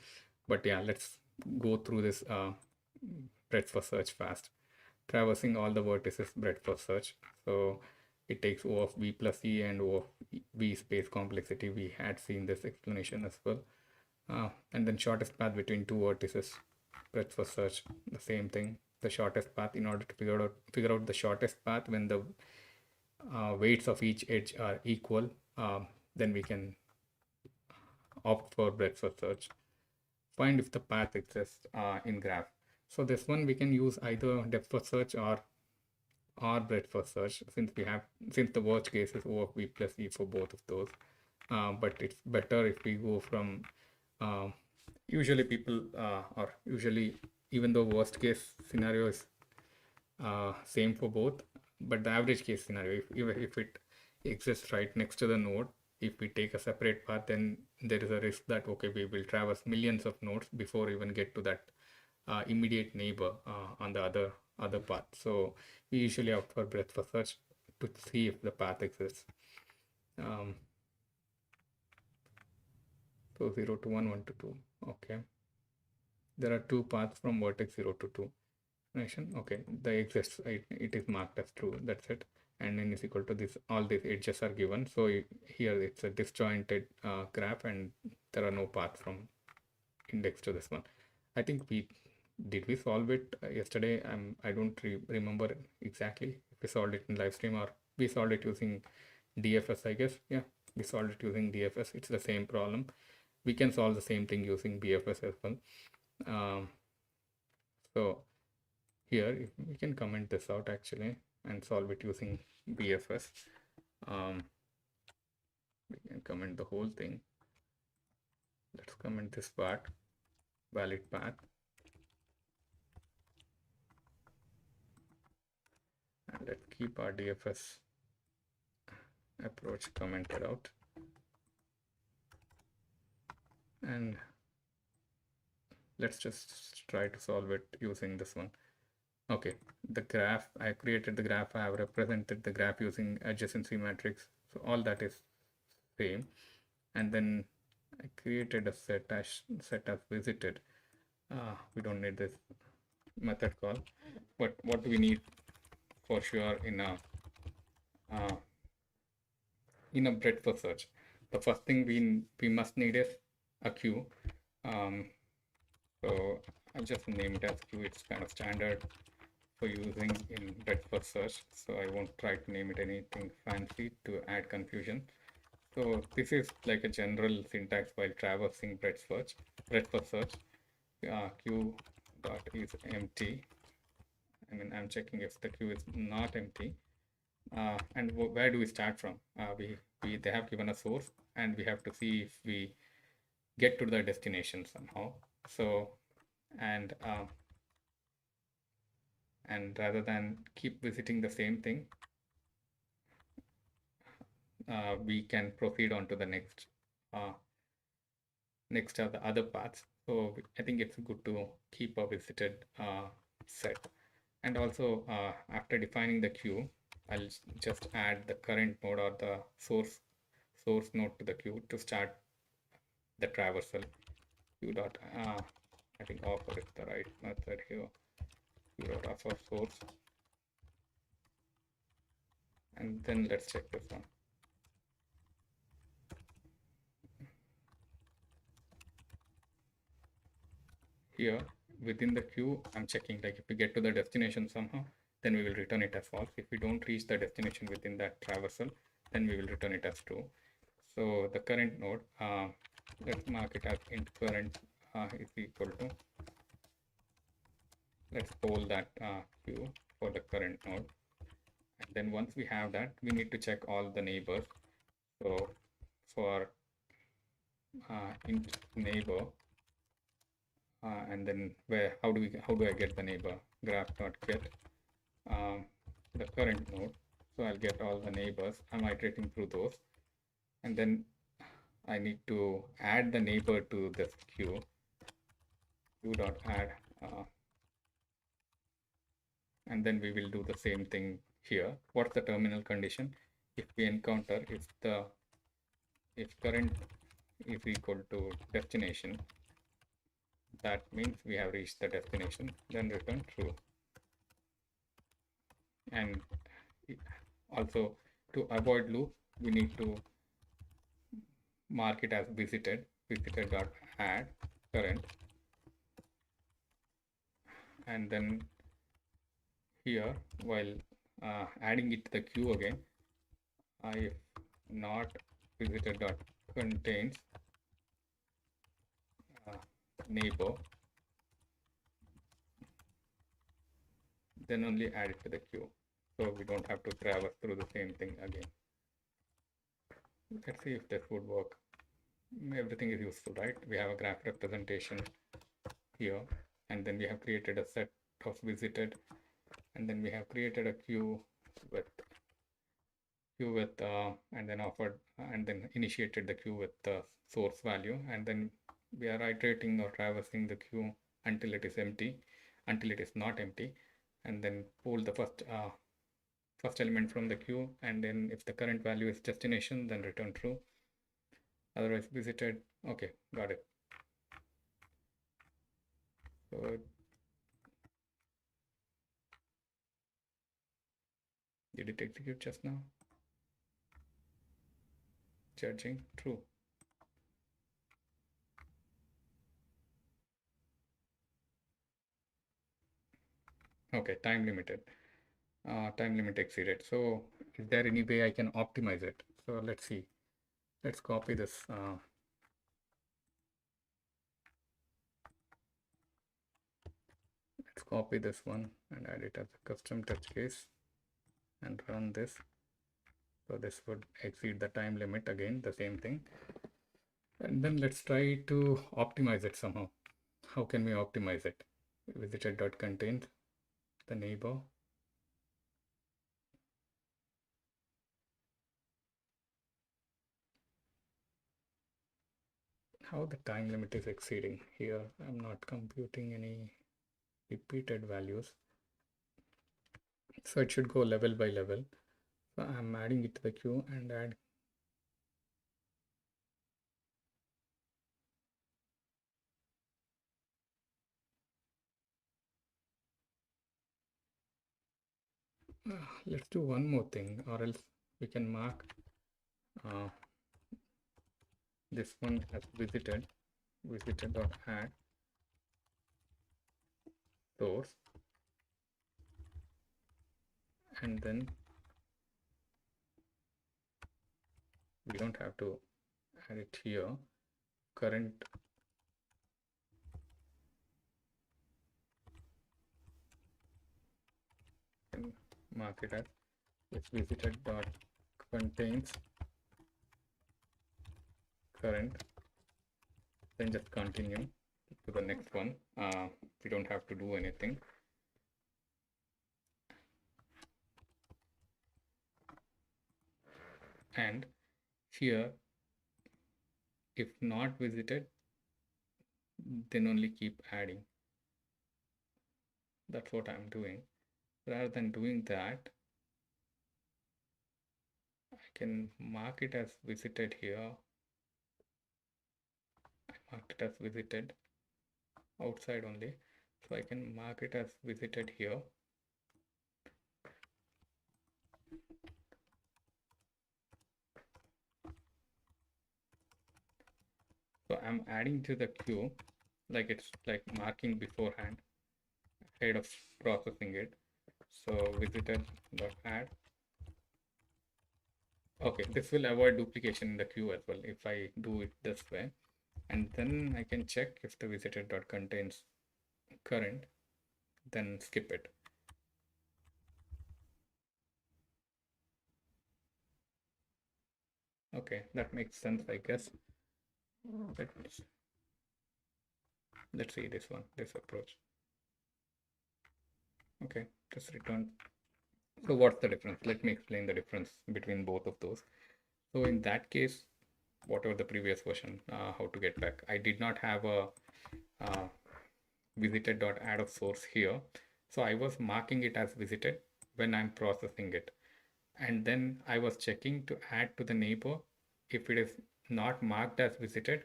But yeah, let's go through this breadth first search fast. Traversing all the vertices breadth first search. So it takes O of V plus E and O of V space complexity. We had seen this explanation as well. And then shortest path between two vertices breadth first search. The same thing. The shortest path in order to figure out the shortest path when the weights of each edge are equal, then we can opt for breadth first search. Find if the path exists in graph. So this one we can use either depth first search or breadth first search, since the worst case is O of V plus E for both of those. But it's better if we go from usually people or usually, even though worst case scenario is same for both, but the average case scenario, if it exists right next to the node, if we take a separate path, then there is a risk that, okay, we will traverse millions of nodes before even get to that immediate neighbor on the other path. So we usually opt for breadth first search to see if the path exists. So 0 to 1, 1 to 2. Okay. There are two paths from vertex 0 to 2. Okay, the exists, it is marked as true. That's it. And n is equal to this. All these edges are given. So here it's a disjointed graph, and there are no paths from index to this one. I think we solve it yesterday? I don't remember exactly if we solved it in live stream or we solved it using DFS, I guess. Yeah, we solved it using DFS. It's the same problem. We can solve the same thing using BFS as well. So here we can comment this out actually and solve it using BFS. We can comment the whole thing. Let's comment this part, valid path. And let's keep our DFS approach commented out. And let's just try to solve it using this one. Okay, the graph, I created the graph, I have represented the graph using adjacency matrix. So all that is same. And then I created a set as visited. We don't need this method call, but what do we need for sure in a breadth first search? The first thing we must need is a queue. So I'll just name it as queue. It's kind of standard for using in breadth first search, so I won't try to name it anything fancy to add confusion. So this is like a general syntax while traversing breadth first search. Queue dot is empty. I mean, I'm checking if the queue is not empty. And where do we start from? They have given a source, and we have to see if we get to the destination somehow. So, and rather than keep visiting the same thing, we can proceed on to the next are the other paths. So I think it's good to keep a visited set. And also after defining the queue, I'll just add the current node or the source node to the queue to start the traversal. Queue dot I think offer is the right method here. Queue dot offer source, and then let's check this one. Here within the queue, I'm checking, like if we get to the destination somehow, then we will return it as false. If we don't reach the destination within that traversal, then we will return it as true. So the current node, let's mark it as int current is equal to, let's poll that queue for the current node. And then once we have that, we need to check all the neighbors. So for int neighbor, and then how do I get the neighbor? Graph.get the current node. So I'll get all the neighbors. I'm iterating through those, and then I need to add the neighbor to this queue. Queue.add, and then we will do the same thing here. What's the terminal condition? If we encounter if current is equal to destination, that means we have reached the destination, then return true. And also, to avoid loop, we need to mark it as visited.add current, and then here, while adding it to the queue again, if not visited.contains neighbor, then only add it to the queue, so we don't have to traverse through the same thing again. Let's see if this would work. Everything is useful, right? We have a graph representation here, and then we have created a set of visited, and then we have created a queue with and then offered and then initiated the queue with the source value, and then we are iterating or traversing the queue until it is empty, until it is not empty, and then pull the first element from the queue, and then if the current value is destination, then return true, otherwise visited. Okay, got it. So did it execute just now? Judging true. Okay, time limited. Time limit exceeded. So is there any way I can optimize it? So let's see. Let's copy this. Let's copy this one and add it as a custom touch case and run this. So this would exceed the time limit again, the same thing. And then let's try to optimize it somehow. How can we optimize it? Visited.contains the neighbor. How the time limit is exceeding here? I'm not computing any repeated values. So it should go level by level. So I'm adding it to the queue and add. Let's do one more thing, or else we can mark this one as visited.add source, and then we don't have to add it here. Current and mark it as it's visited.contains current, then just continue to the next one. We don't have to do anything. And here, if not visited, then only keep adding. That's what I'm doing. Rather than doing that, I can mark it as visited here. I marked it as visited outside only, so I can mark it as visited here. So I'm adding to the queue like it's like marking beforehand ahead of processing it. So visitor.add. Okay, this will avoid duplication in the queue as well if I do it this way. And then I can check if the visitor.contains current, then skip it. Okay, that makes sense, I guess. Let's see this one, this approach. Okay, just return. So what's the difference? Let me explain the difference between both of those. So in that case, whatever the previous version, how to get back, I did not have a uh, visited.add of source here. So I was marking it as visited when I'm processing it. And then I was checking to add to the neighbor. If it is not marked as visited,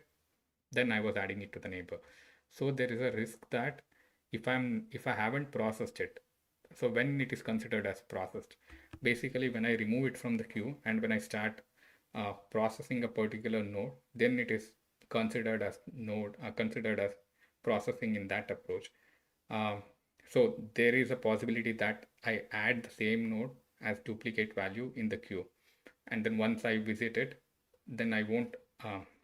then I was adding it to the neighbor. So there is a risk that if I haven't processed it, so when it is considered as processed, basically when I remove it from the queue and when I start processing a particular node, then it is considered as processing in that approach. Um, so there is a possibility that I add the same node as duplicate value in the queue, and then once I visit it, then I won't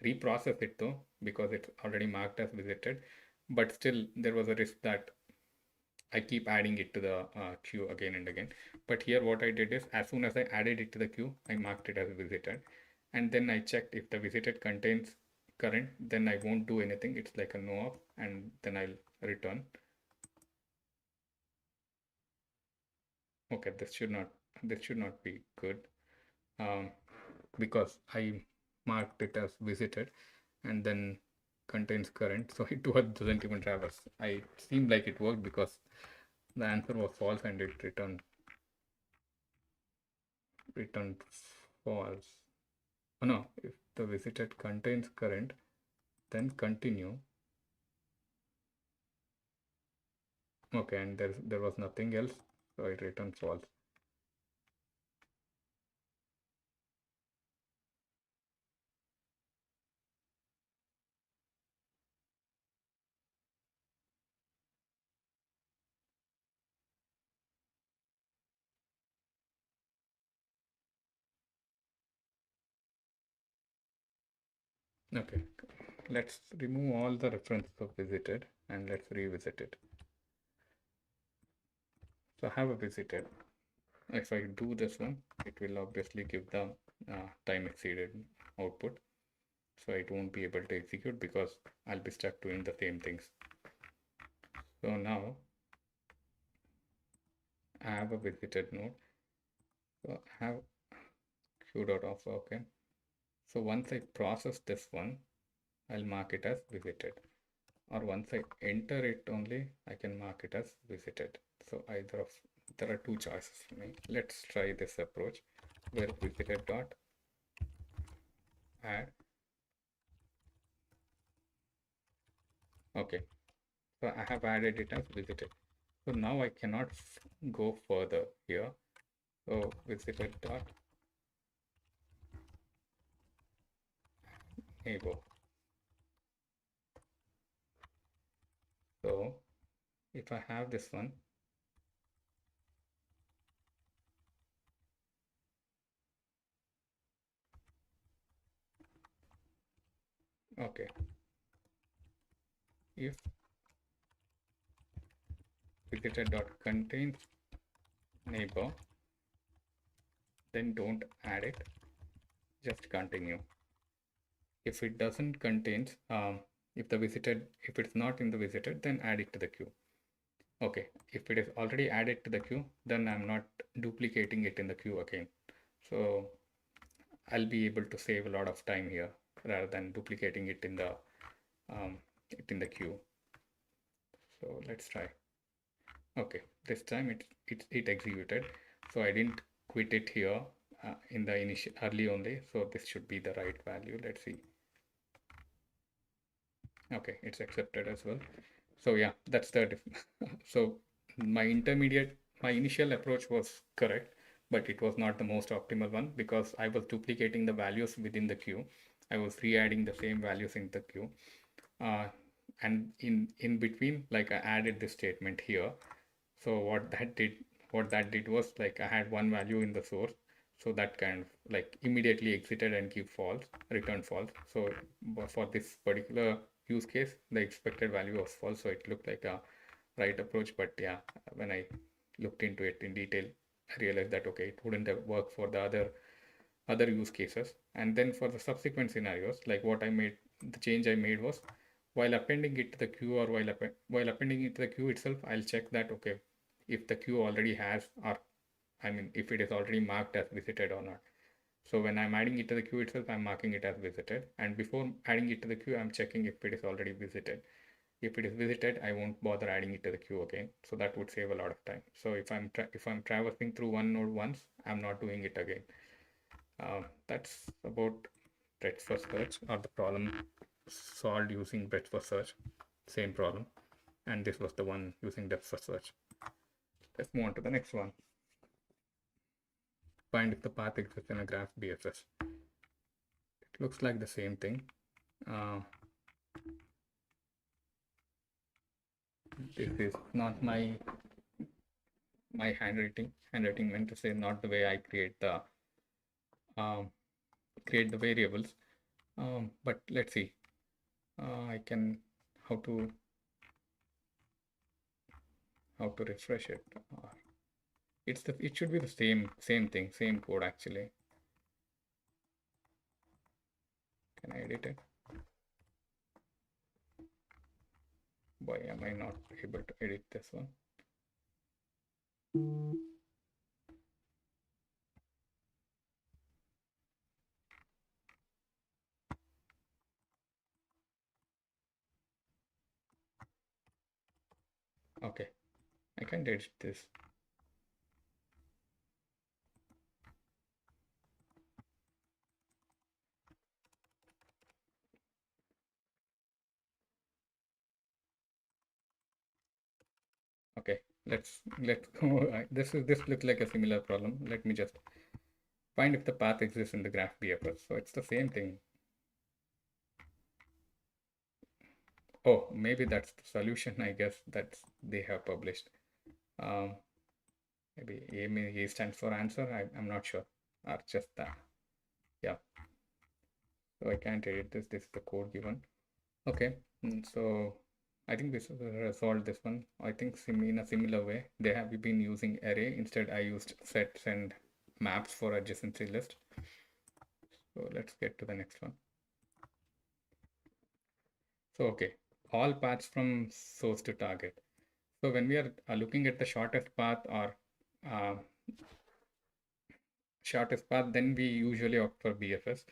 reprocess it though because it's already marked as visited. But still, there was a risk that I keep adding it to the queue again and again. But here, what I did is as soon as I added it to the queue, I marked it as visited, and then I checked if the visited contains current, then I won't do anything. It's like a no op, and then I'll return. Okay, this should not be good because I marked it as visited and then contains current, so it doesn't even traverse. I seemed like it worked because the answer was false and it returned false. Oh no, if the visited contains current, then continue. Okay, and there was nothing else, so it returned false. Okay, let's remove all the references of visited and let's revisit it. So I have a visited. If I do this one, it will obviously give the time exceeded output. So it won't be able to execute because I'll be stuck doing the same things. So now I have a visited node. So I have q.off. Okay. So once I process this one, I'll mark it as visited. Or once I enter it only, I can mark it as visited. So either of there are two choices for me. Let's try this approach where visited dot add. Okay. So I have added it as visited. So now I cannot go further here. So visited dot neighbor. So if I have this one, okay, if visited dot contains neighbor, then don't add it, just continue. If it doesn't contains, if it's not in the visited, then add it to the queue. Okay, if it is already added to the queue, then I'm not duplicating it in the queue again. So I'll be able to save a lot of time here rather than duplicating it in the queue. So let's try. Okay, this time it executed. So I didn't quit it here in the initial early only. So this should be the right value. Let's see. Okay, it's accepted as well. So yeah, that's the so my initial approach was correct, but it was not the most optimal one because I was duplicating the values within the queue. I was re-adding the same values in the queue. Uh, and in between, like I added this statement here. So what that did was like I had one value in the source, so that kind of like immediately exited and give false, return false. So for this particular use case, the expected value was false, so it looked like a right approach. But yeah, when I looked into it in detail, I realized that okay, it wouldn't have worked for the other use cases. And then for the subsequent scenarios, like the change I made was while appending it to the queue, or while appending it to the queue itself, I'll check that okay, if the queue already has, or I mean, if it is already marked as visited or not. So when I'm adding it to the queue itself, I'm marking it as visited. And before adding it to the queue, I'm checking if it is already visited. If it is visited, I won't bother adding it to the queue again. So that would save a lot of time. So if I'm traversing through one node once, I'm not doing it again. That's about breadth first search, or the problem solved using breadth first search. Same problem. And this was the one using depth first search. Let's move on to the next one. Find if the path exists in a graph BFS. It looks like the same thing. This is not my handwriting. Handwriting meant to say not the way I create the variables. But let's see. I can how to refresh it. It should be the same thing, same code actually. Can I edit it? Why am I not able to edit this one? Okay, I can't edit this. Okay, let's go. This looks like a similar problem. Let me just find if the path exists in the graph BFS. So it's the same thing. Oh, maybe that's the solution, I guess, that they have published. Maybe A stands for answer. I'm not sure. Or just that. Yeah. So I can't edit this. This is the code given. Okay. So I think this resolved this one. I think in a similar way, they have been using array. Instead, I used sets and maps for adjacency list. So let's get to the next one. So, okay, all paths from source to target. So when we are looking at the shortest path, or uh, then we usually opt for BFS.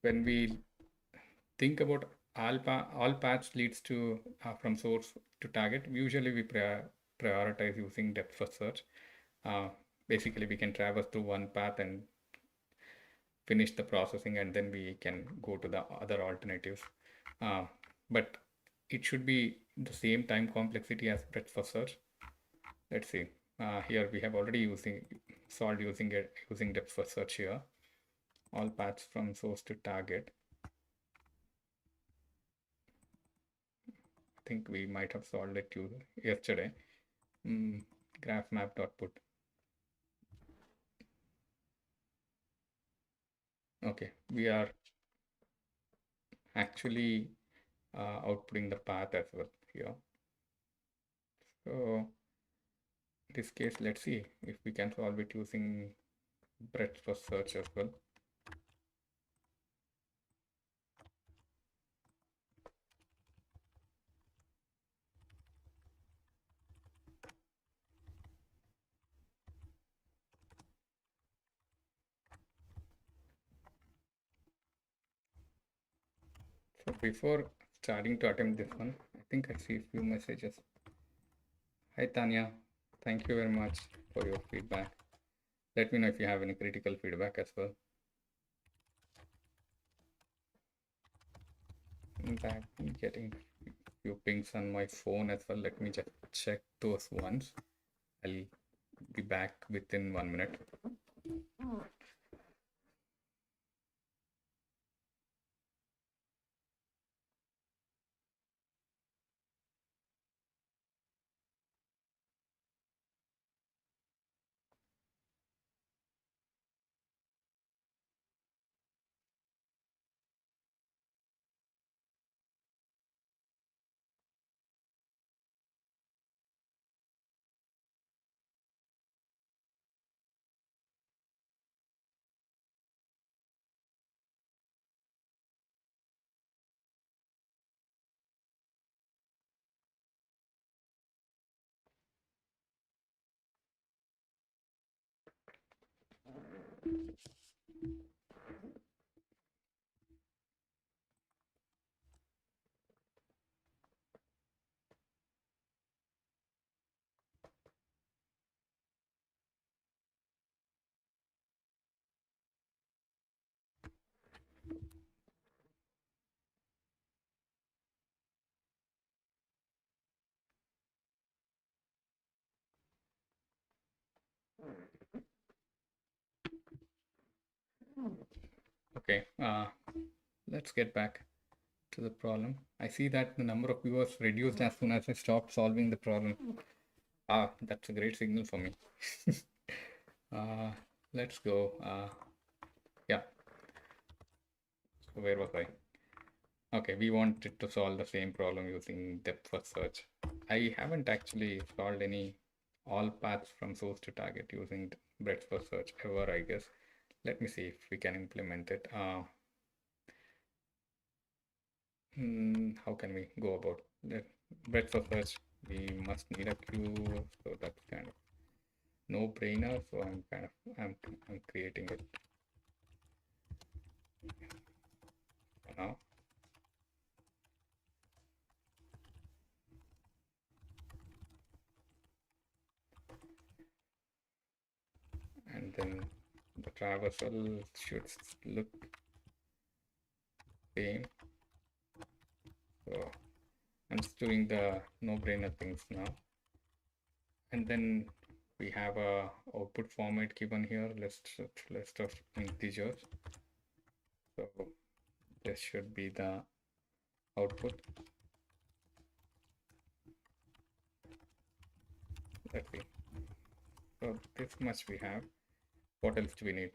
When we think about all paths leads to from source to target, usually we prioritize using depth first search. Basically, we can traverse through one path and finish the processing, and then we can go to the other alternatives. But it should be the same time complexity as breadth first search. Let's see. Here we have already solved using depth first search here. All paths from source to target. I think we might have solved it yesterday. Graph map.put. Okay, we are actually outputting the path as well here. So in this case, let's see if we can solve it using breadth first search as well. So before starting to attempt this one, I think I see a few messages. Hi Tanya, thank you very much for your feedback. Let me know if you have any critical feedback as well. And I've been getting few pings on my phone as well. Let me just check those ones. I'll be back within 1 minute. Okay, let's get back to the problem. I see that the number of viewers reduced as soon as I stopped solving the problem. Ah, that's a great signal for me. Let's go. Yeah, so where was I? Okay, we wanted to solve the same problem using depth first search. I haven't actually solved any all paths from source to target using breadth first search ever, I guess. Let me see if we can implement it. How can we go about the breadth first search? We must need a queue, so that's kind of no brainer. So I'm creating it for now. And then the traversal should look same. So I'm just doing the no-brainer things now. And then we have a output format given here, list of integers. So this should be the output. Let's see. So this much we have. What else do we need?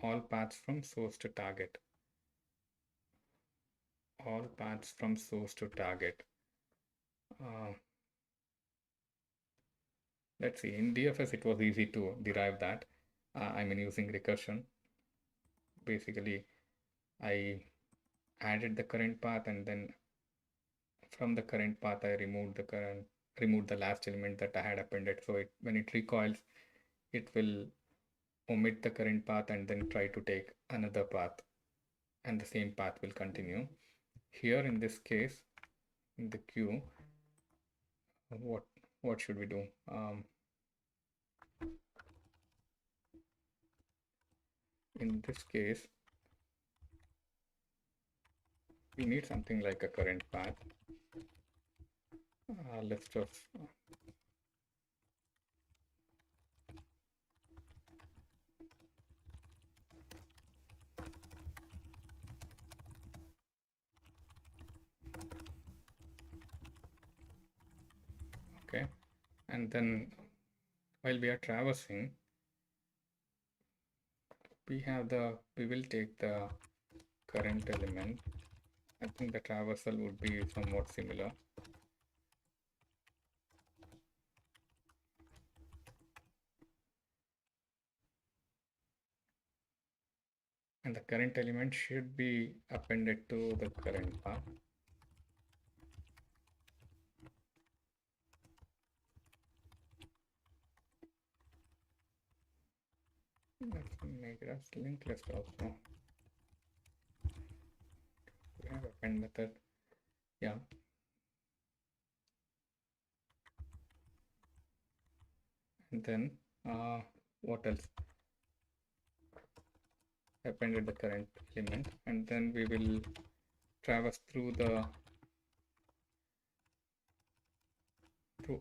All paths from source to target. All paths from source to target. Let's see, in DFS it was easy to derive that. I mean using recursion. Basically, I added the current path, and then from the current path I removed the last element that I had appended. So when it recoils, it will omit the current path and then try to take another path, and the same path will continue. Here in this case, in the queue, what should we do? In this case, we need something like a current path, list of okay, and then while we are traversing, we will take the current element. I think the traversal would be somewhat similar. And the current element should be appended to the current path. Let's make it as linked list also. We have append method. Yeah. And then what else? Appended the current element, and then we will traverse through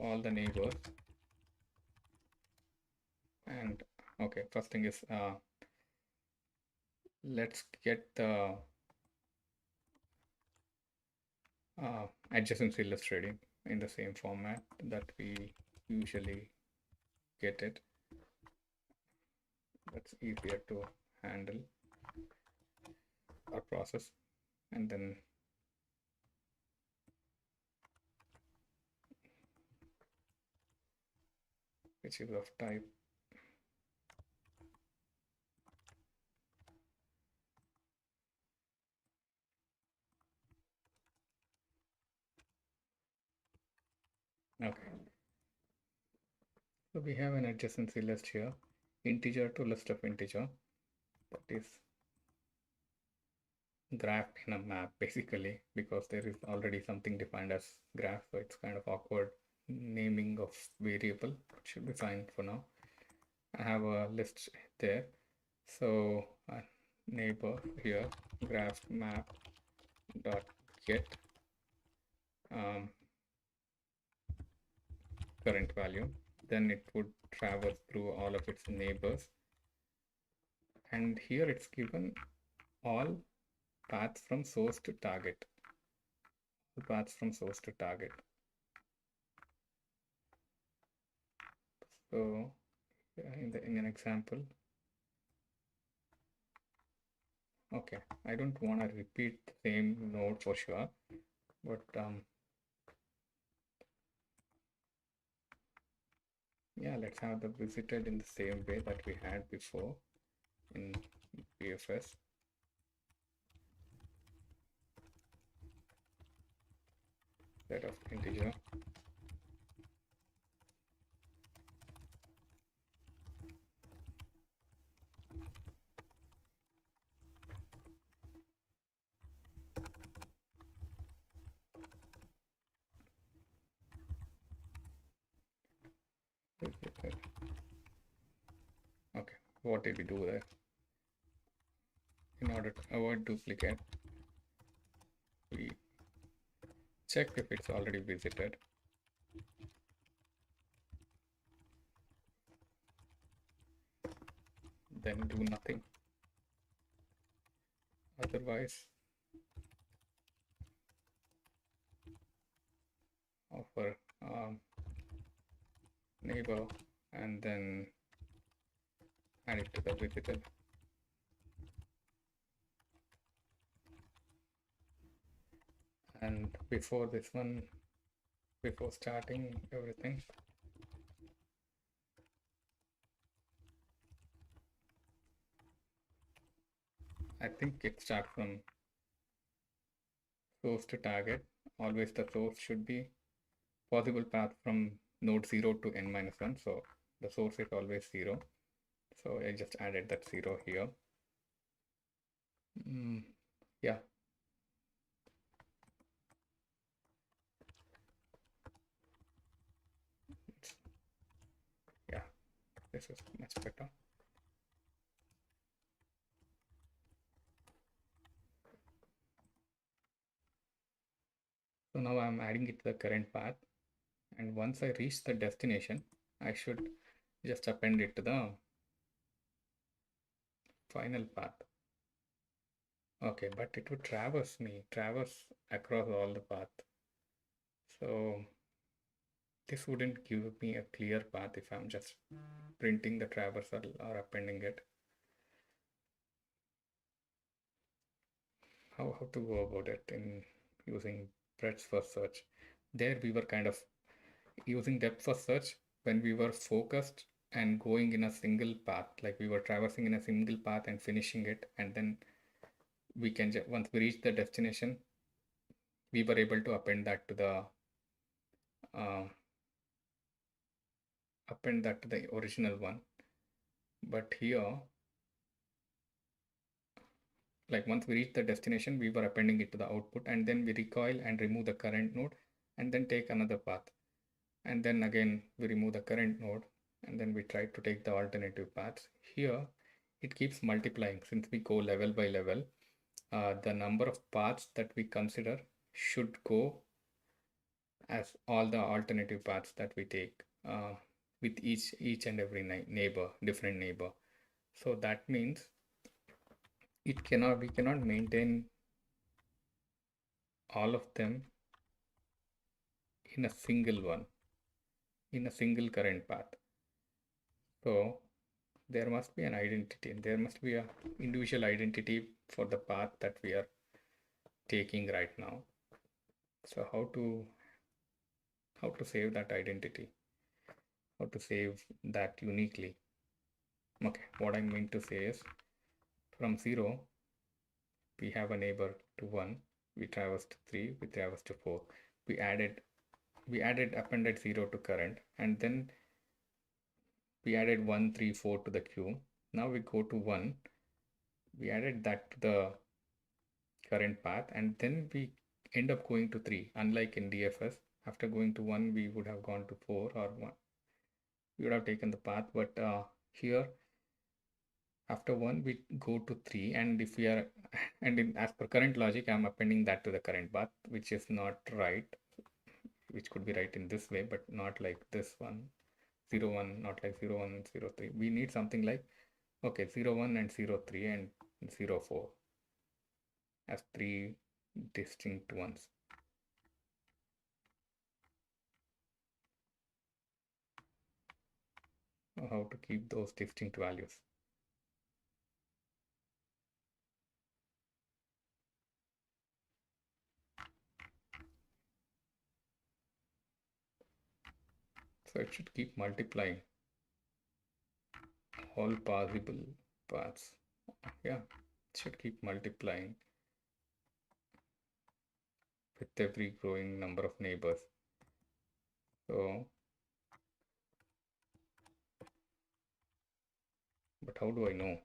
all the neighbors. And okay, first thing is let's get the adjacency list ready in the same format that we usually get it. That's easier to handle or process. And then which is of type okay. So we have an adjacency list here. integer to list of integer. That is graph in a map basically, because there is already something defined as graph, so it's kind of awkward naming of variable. It should be fine for now. I have a list there, so neighbor here, graph map dot get current value. Then it would traverse through all of its neighbors, and here it's given all paths from source to target. Paths from source to target. So in an example, okay, I don't want to repeat the same node for sure, but yeah, let's have the visited in the same way that we had before in BFS. Set of integer. Okay, what did we do there? In order to avoid duplicate, we check if it's already visited. Then do nothing. Otherwise, offer neighbor and then add it to the visited. And before this one, before starting everything, I think it starts from source to target. Always the source should be possible path from node 0 to n minus 1. So the source is always 0. So I just added that 0 here. Yeah. Yeah, this is much better. So now I'm adding it to the current path. And once I reach the destination, I should just append it to the final path. Okay, but it would traverse across all the path. So this wouldn't give me a clear path if I'm just printing the traversal or appending it. How to go about it in using breadth first search? There we were kind of using depth first search when we were focused and going in a single path, like we were traversing in a single path and finishing it, and then we can once we reach the destination, we were able to append that to the original one. But here, like once we reach the destination, we were appending it to the output, and then we recoil and remove the current node and then take another path, and then again we remove the current node and then we try to take the alternative paths. Here it keeps multiplying. Since we go level by level, the number of paths that we consider should go as all the alternative paths that we take with each and every different neighbor. So that means we cannot maintain all of them in a single one, in a single current path. So there must be an identity, and there must be a individual identity for the path that we are taking right now. So how to save that identity, how to save that uniquely? Okay, what I mean to say is from 0 we have a neighbor to 1, we traversed 3, we traversed to 4, we added appended 0 to current, and then we added 1, 3, 4 to the queue. Now we go to 1, we added that to the current path, and then we end up going to 3. Unlike in DFS, after going to 1, we would have gone to 4 or 1. We would have taken the path, but here after 1 we go to 3, and if we are as per current logic, I'm appending that to the current path, which is not right, which could be right in this way, but not like this one, 0, 1, not like 0, 1 and 0, 3. We need something like, okay, 0, 1 and 0, 3 and 0, 4 as 3 distinct ones. How to keep those distinct values. So it should keep multiplying all possible paths. Yeah, it should keep multiplying with every growing number of neighbors. So, but how do I know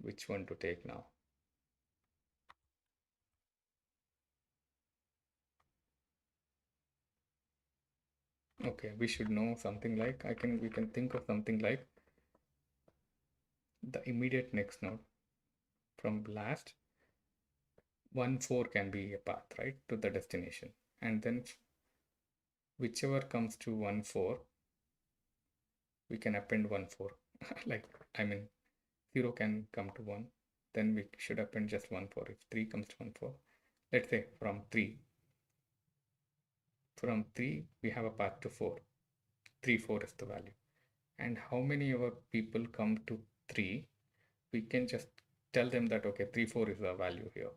which one to take now? Okay, we should know something like, we can think of something like the immediate next node from last 1, 4 can be a path, right, to the destination, and then whichever comes to 1, 4, we can append 1, 4. Like, I mean, 0 can come to 1, then we should append just 1, 4. If 3 comes to 1, 4, let's say from 3 we have a path to 4. 3, 4 is the value. And how many of our people come to 3, we can just tell them that, okay, 3, 4 is the value here.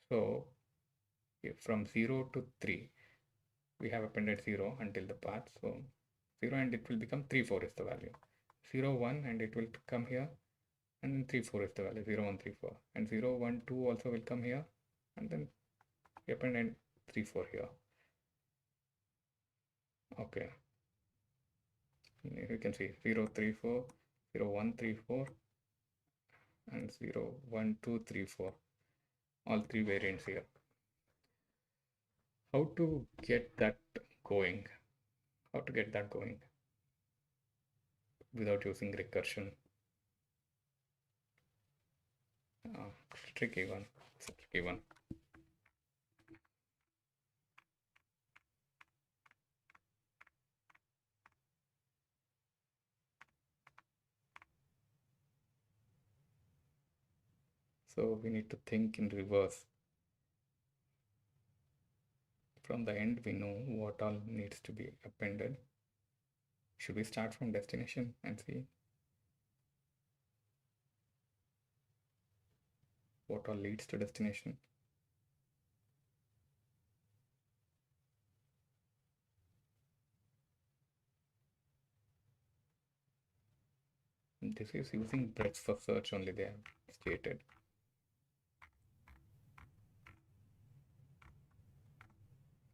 So from 0 to 3, we have appended 0 until the path. So 0 and it will become 3, 4 is the value. 0, 1 and it will come here, and then 3, 4 is the value. 0, 1, 3, 4. And 0, 1, 2 also will come here, and then we append 3, 4 here. Okay. You can see 0, 3, 4, 0, 1, 3, 4, and 0, 1, 2, 3, 4. All 3 variants here. How to get that going? How to get that going without using recursion? Tricky one. It's a tricky one. So we need to think in reverse. From the end, we know what all needs to be appended. Should we start from destination and see what all leads to destination? This is using breadth for search only, they have stated.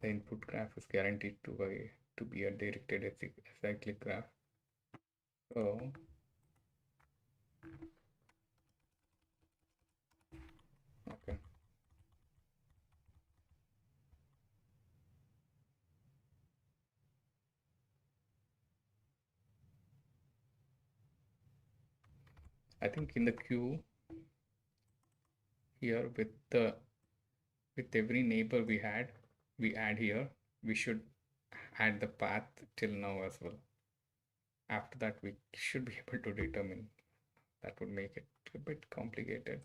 The input graph is guaranteed to be a directed acyclic graph. So okay. I think in the queue here with every neighbor we add here, we should add the path till now as well. After that, we should be able to determine. That would make it a bit complicated.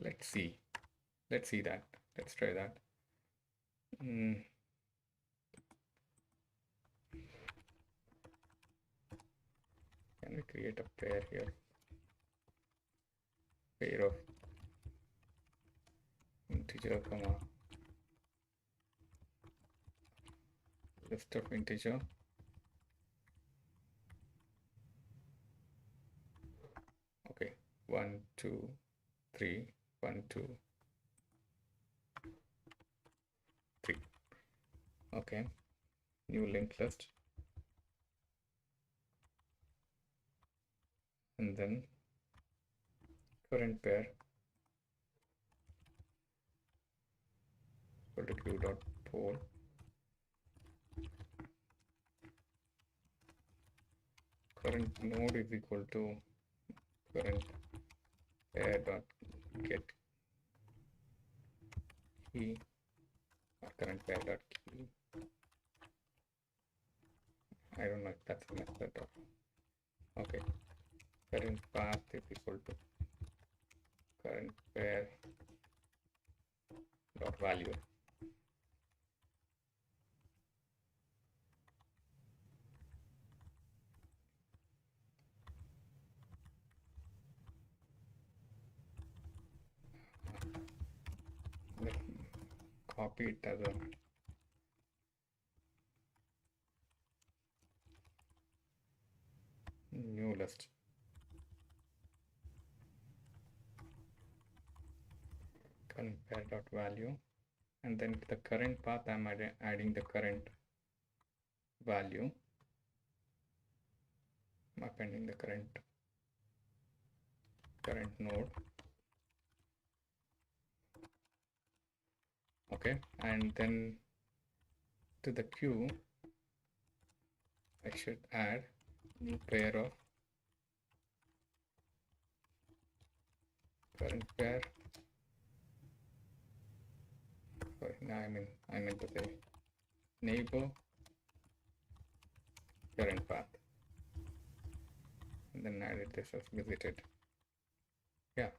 Let's see that. Let's try that. Can we create a pair here? Pair of integer comma list of integer. Okay, 1, 2, 3, 1, 2, 3. Okay, new linked list. and then current pair equal to q dot poll current node is equal to current pair dot get key or current pair dot key. I don't know if that's a method or okay. Current path is equal to current pair dot value. Let's copy it as a new list. Current pair dot value, and then the current path I'm adding the current value, appending the current node. Okay, and then to the queue I should add new pair of current pair. Sorry, no, I meant to say neighbor current path, and then added this as visited. Yeah,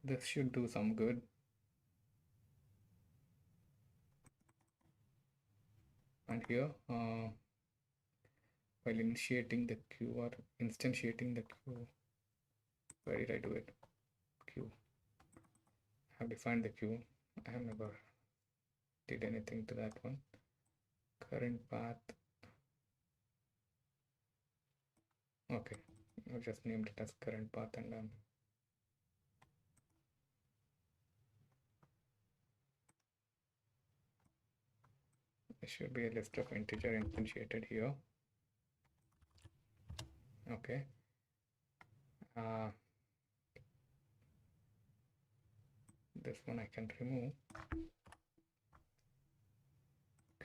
this should do some good. And here while initiating the queue or instantiating the queue, where did I do it? Queue. I have defined the queue. I have never did anything to that one. Current path. Okay, I just named it as current path, and there should be a list of integer instantiated here. Okay. This one I can remove.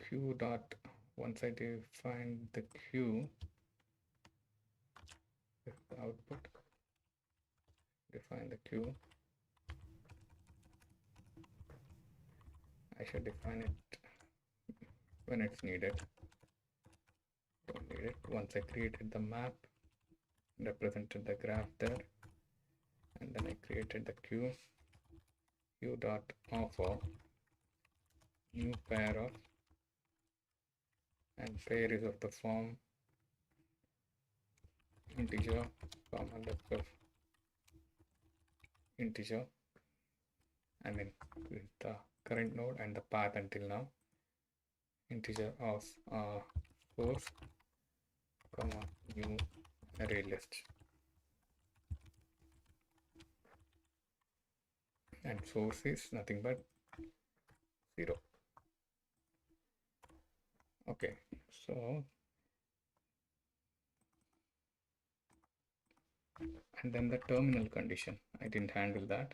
Q dot, once I define the queue, this is the output, define the queue. I should define it when it's needed. Don't need it. Once I created the map, represented the graph there, and then I created the queue. Q dot offer new pair of, and pair is of the form integer from underscore integer, and then with the current node and the path until now, integer of source comma new array list, and source is nothing but 0. Okay, so and then the terminal condition, I didn't handle that.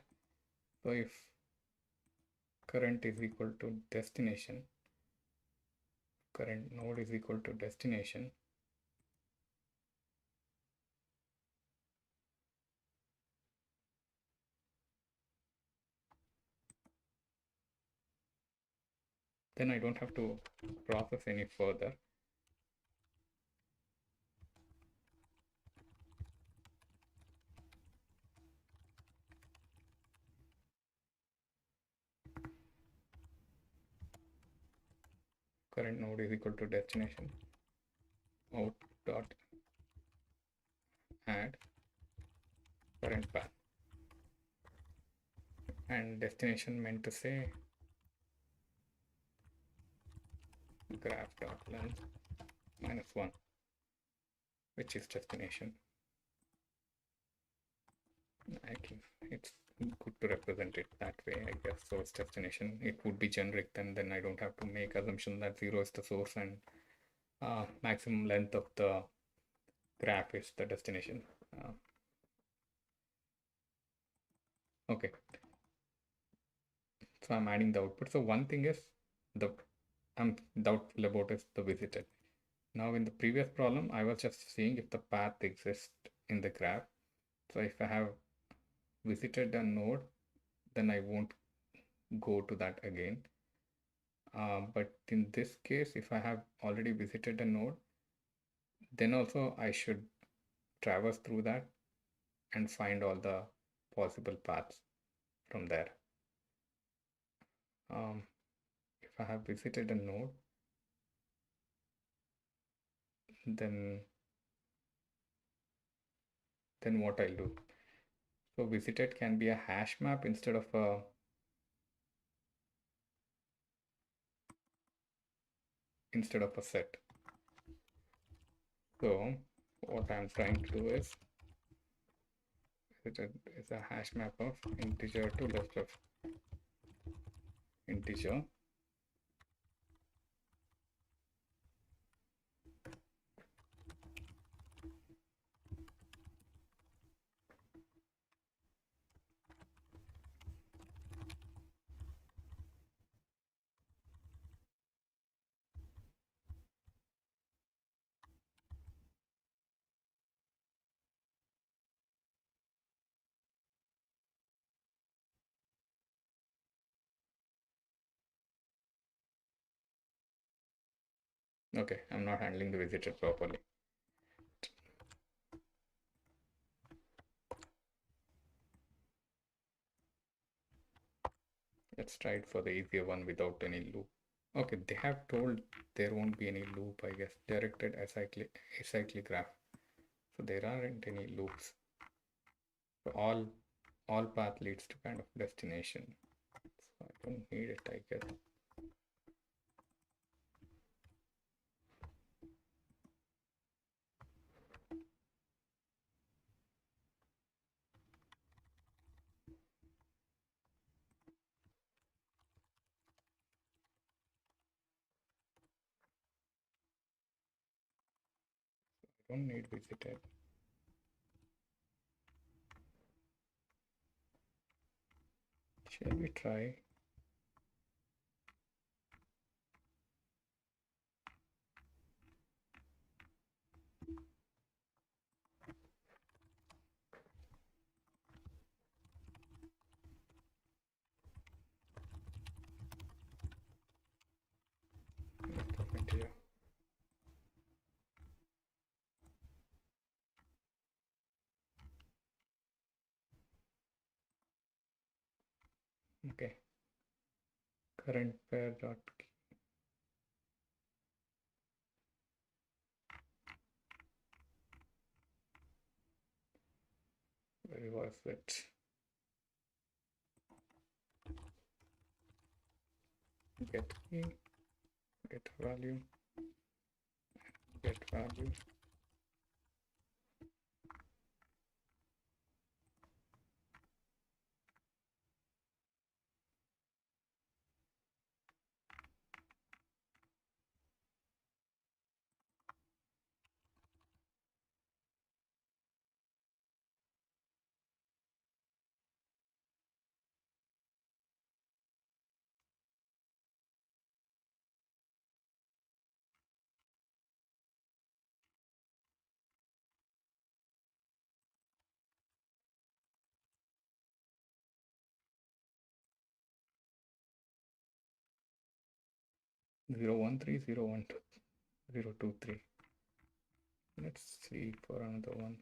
So if current is equal to destination, current node is equal to destination, then I don't have to process any further. Current node is equal to destination out dot add current path, and destination meant to say graph dot length -1, which is destination. It's good to represent it that way, I guess. So it's destination. It would be generic, then I don't have to make assumption that 0 is the source and maximum length of the graph is the destination. Okay, so I'm adding the output. So one thing is the I'm doubtful about is the visited. Now in the previous problem, I was just seeing if the path exists in the graph. So if I have visited a node, then I won't go to that again. But in this case, if I have already visited a node, then also I should traverse through that and find all the possible paths from there. If I have visited a node, then what I'll do. So visited can be a hash map instead of a set. So what I'm trying to do is visited is a hash map of integer to left of integer. Okay, I'm not handling the visited properly. Let's try it for the easier one without any loop. Okay, they have told there won't be any loop, I guess. Directed acyclic graph. So there aren't any loops. So all path leads to kind of destination. So I don't need it, I guess. I don't need visited. Shall we try? Okay. Current pair dot key. Where was it? Get key, get value, get value. Zero 1 3 0 1 2 0 2 3. Let's see for another one.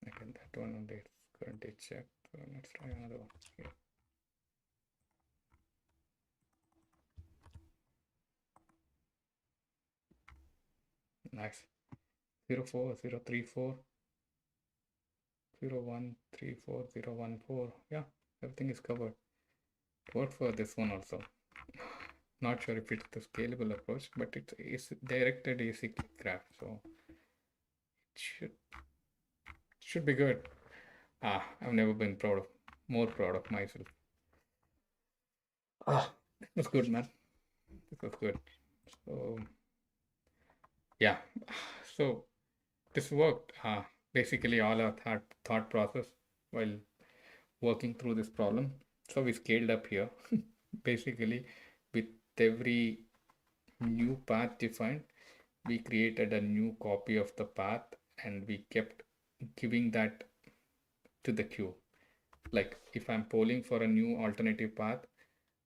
Again, that one only it's currently checked. So let's try another one here. Nice. 0 4 0 3 4 0 1 3 4 0 1 4. Yeah, everything is covered. It worked for this one also. Not sure if it's the scalable approach, but it's directed acyclic graph, so it should be good. I've never been more proud of myself. This was good, man. This was good. So yeah, so this worked. Basically, all our thought process while working through this problem. So we scaled up here. Basically, with every new path defined, we created a new copy of the path and we kept giving that to the queue. Like if I'm polling for a new alternative path,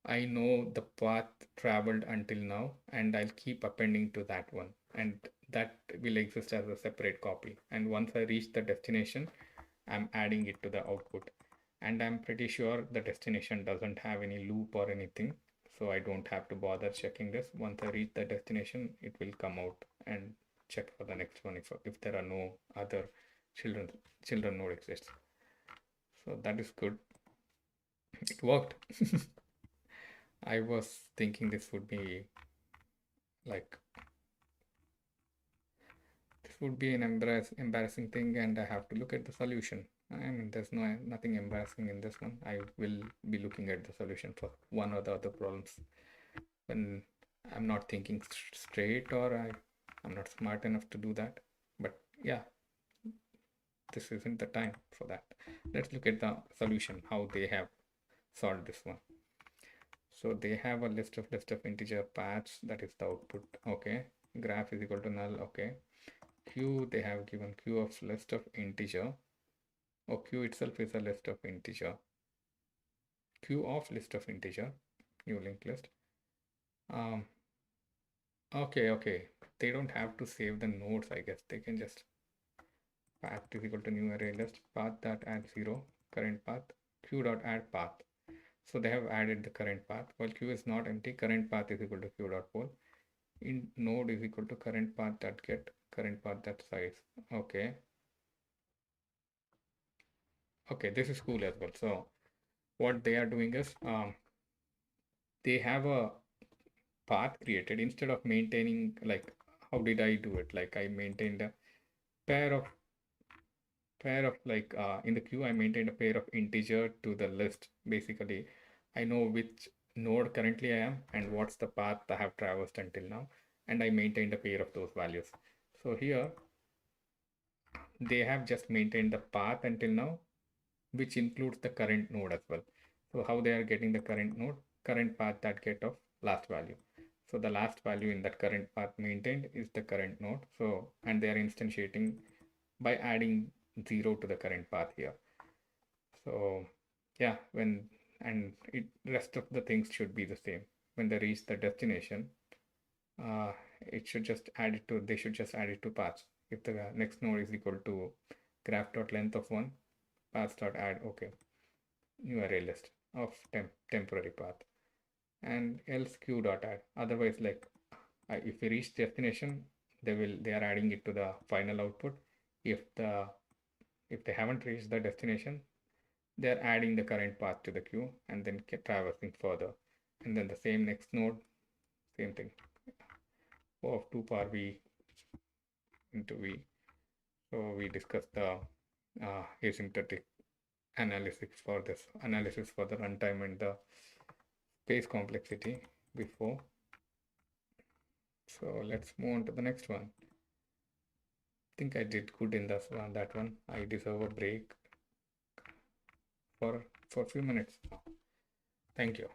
I know the path traveled until now and I'll keep appending to that one, and that will exist as a separate copy. And once I reach the destination, I'm adding it to the output. And I'm pretty sure the destination doesn't have any loop or anything, so I don't have to bother checking this. Once I reach the destination, it will come out and check for the next one if there are no other children node exists. So that is good. It worked. I was thinking this would be like this would be an embarrassing thing, and I have to look at the solution. I mean, there's nothing embarrassing in this one. I will be looking at the solution for one or the other problems when I'm not thinking straight, or I'm not smart enough to do that. But yeah, this isn't the time for that. Let's look at the solution, how they have solved this one. So they have a list of integer paths, that is the output. Okay, graph is equal to null. Okay, q, they have given q of list of integer, or q itself is a list of integer, q of list of integer, new linked list. Okay, they don't have to save the nodes, I guess. They can just path is equal to new array list, path that add 0, current path, q dot add path. So they have added the current path. While q is not empty, current path is equal to q dot poll. In node is equal to current path that get, current path that size. Okay. Okay, this is cool as well. So what they are doing is they have a path created instead of maintaining, like, how did I do it? Like I maintained a pair of like in the queue I maintained a pair of integer to the list. Basically, I know which node currently I am and what's the path I have traversed until now, and I maintained a pair of those values. So here they have just maintained the path until now, which includes the current node as well. So how they are getting the current node? Current path that get of last value. So the last value in that current path maintained is the current node. So, and they are instantiating by adding 0 to the current path here. So yeah, rest of the things should be the same. When they reach the destination, it should just add it to, they should just add it to paths. If the next node is equal to graph.length of 1, paths.add, okay, new array list of temporary path, and else q.add. Otherwise, like if we reach destination, they are adding it to the final output. If they haven't reached the destination, they are adding the current path to the queue and then traversing further. And then the same next node, same thing. O of 2 power v into v. So we discussed the asymptotic analysis for the runtime and the space complexity before. So let's move on to the next one. I think I did good in that one. I deserve a break for a few minutes. Thank you.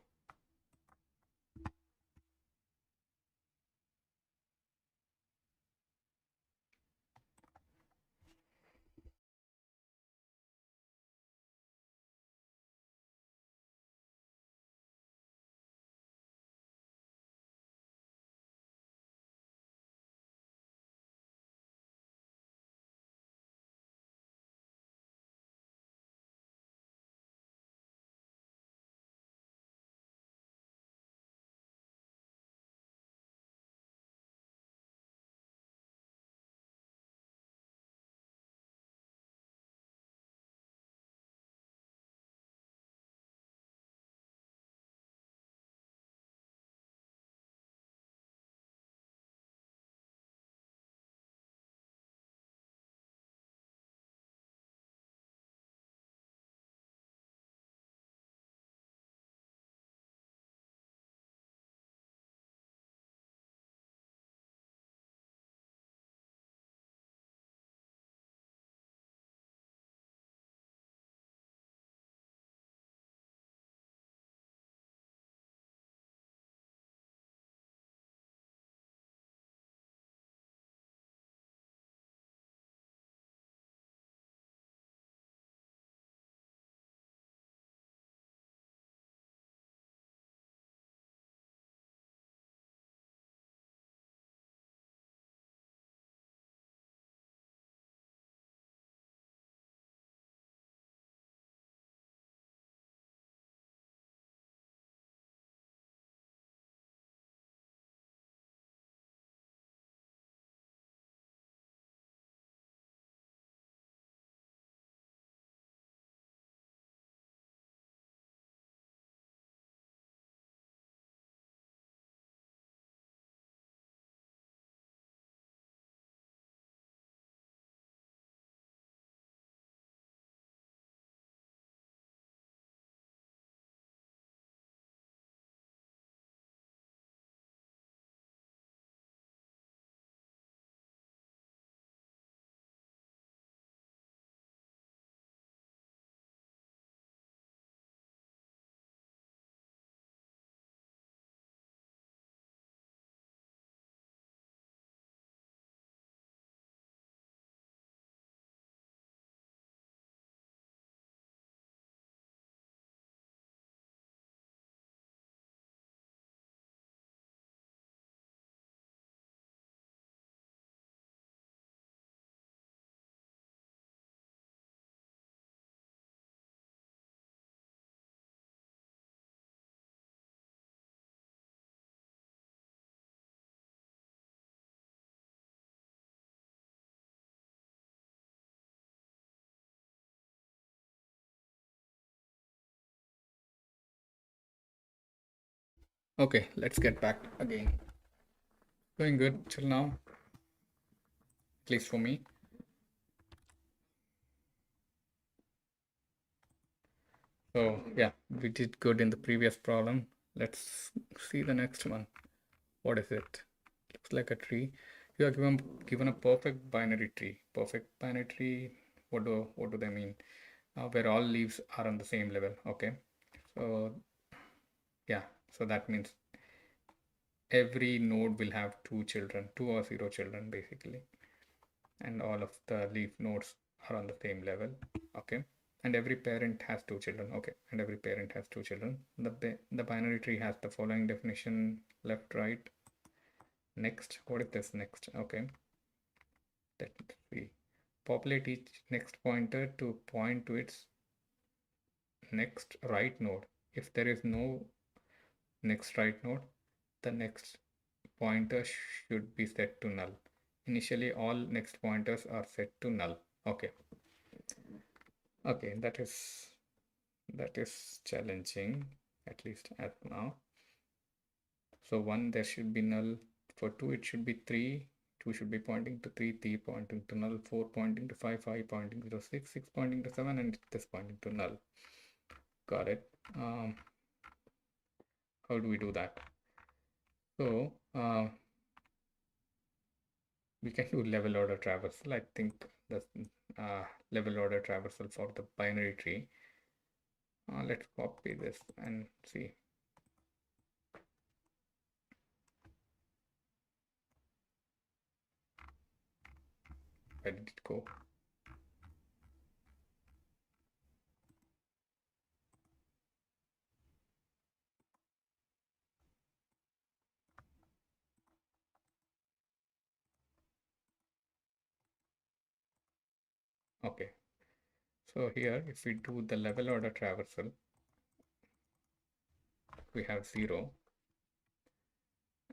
Okay, let's get back again. Going good till now, at least for me. So yeah, we did good in the previous problem. Let's see the next one. What is it? Looks like a tree. You are given a perfect binary tree. Perfect binary tree. What do they mean? Where all leaves are on the same level. Okay. So yeah. So that means every node will have two children, two or zero children basically, and all of the leaf nodes are on the same level. Okay. And every parent has two children. Okay. And every parent has two children. The binary tree has the following definition: left, right. Next. What is this next? Okay. Let us see. Populate each next pointer to point to its next right node. If there is no next right node, the next pointer should be set to null. Initially, all next pointers are set to null. Okay. Okay, that is challenging, at least as now. So 1, there should be null. For 2, it should be 3. 2 should be pointing to 3, 3 pointing to null, 4 pointing to 5, 5 pointing to 6, 6 pointing to 7, and this pointing to null. Got it. How do we do that? So we can do level order traversal. I think the level order traversal for the binary tree. Let's copy this and see. Where did it go? Okay. So here, if we do the level order traversal, we have 0,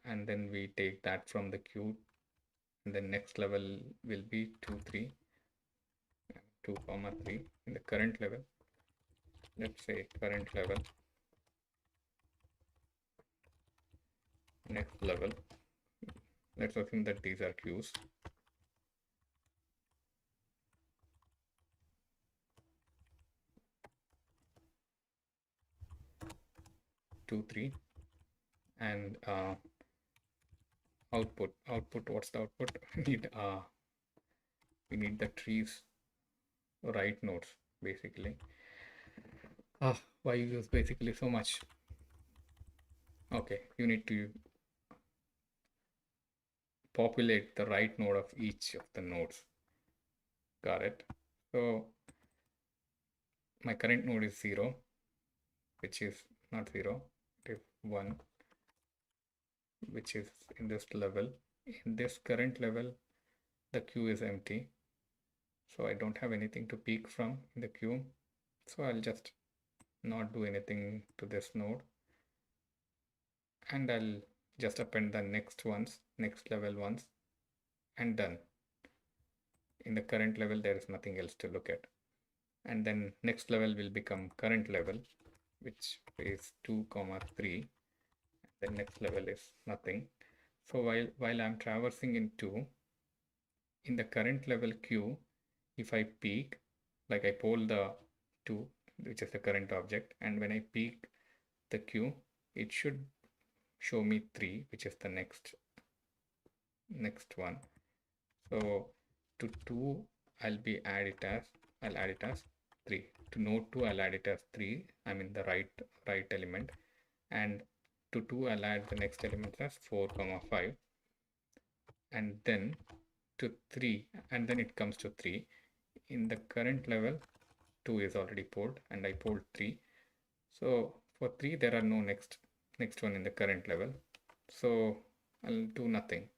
and then we take that from the queue, and the next level will be 2, 3, 2, 3. In the current level, let's say current level, next level. Let's assume that these are queues. 2, 3, and output. What's the output? We need the trees right nodes basically. Why you use basically so much? Okay, you need to populate the right node of each of the nodes. Got it. So my current node is 0, which is not 0, it is 1, which is in this level. In this current level, the queue is empty, so I don't have anything to peek from in the queue. So I'll just not do anything to this node, and I'll just append the next level ones, and done. In the current level, there is nothing else to look at. And then next level will become current level, which is 2, 3. The next level is nothing. So while I'm traversing in 2, in the current level queue, if I peek, like I poll the 2, which is the current object, and when I peek the queue, it should show me 3, which is the next one. So to 2, I'll add it as 3. To node 2, I'll add it as 3. I mean the right element. And to 2, I'll add the next element as 4, 5. And then to 3, and then it comes to 3. In the current level, 2 is already polled, and I polled 3. So for 3, there are no next one in the current level. So I'll do nothing.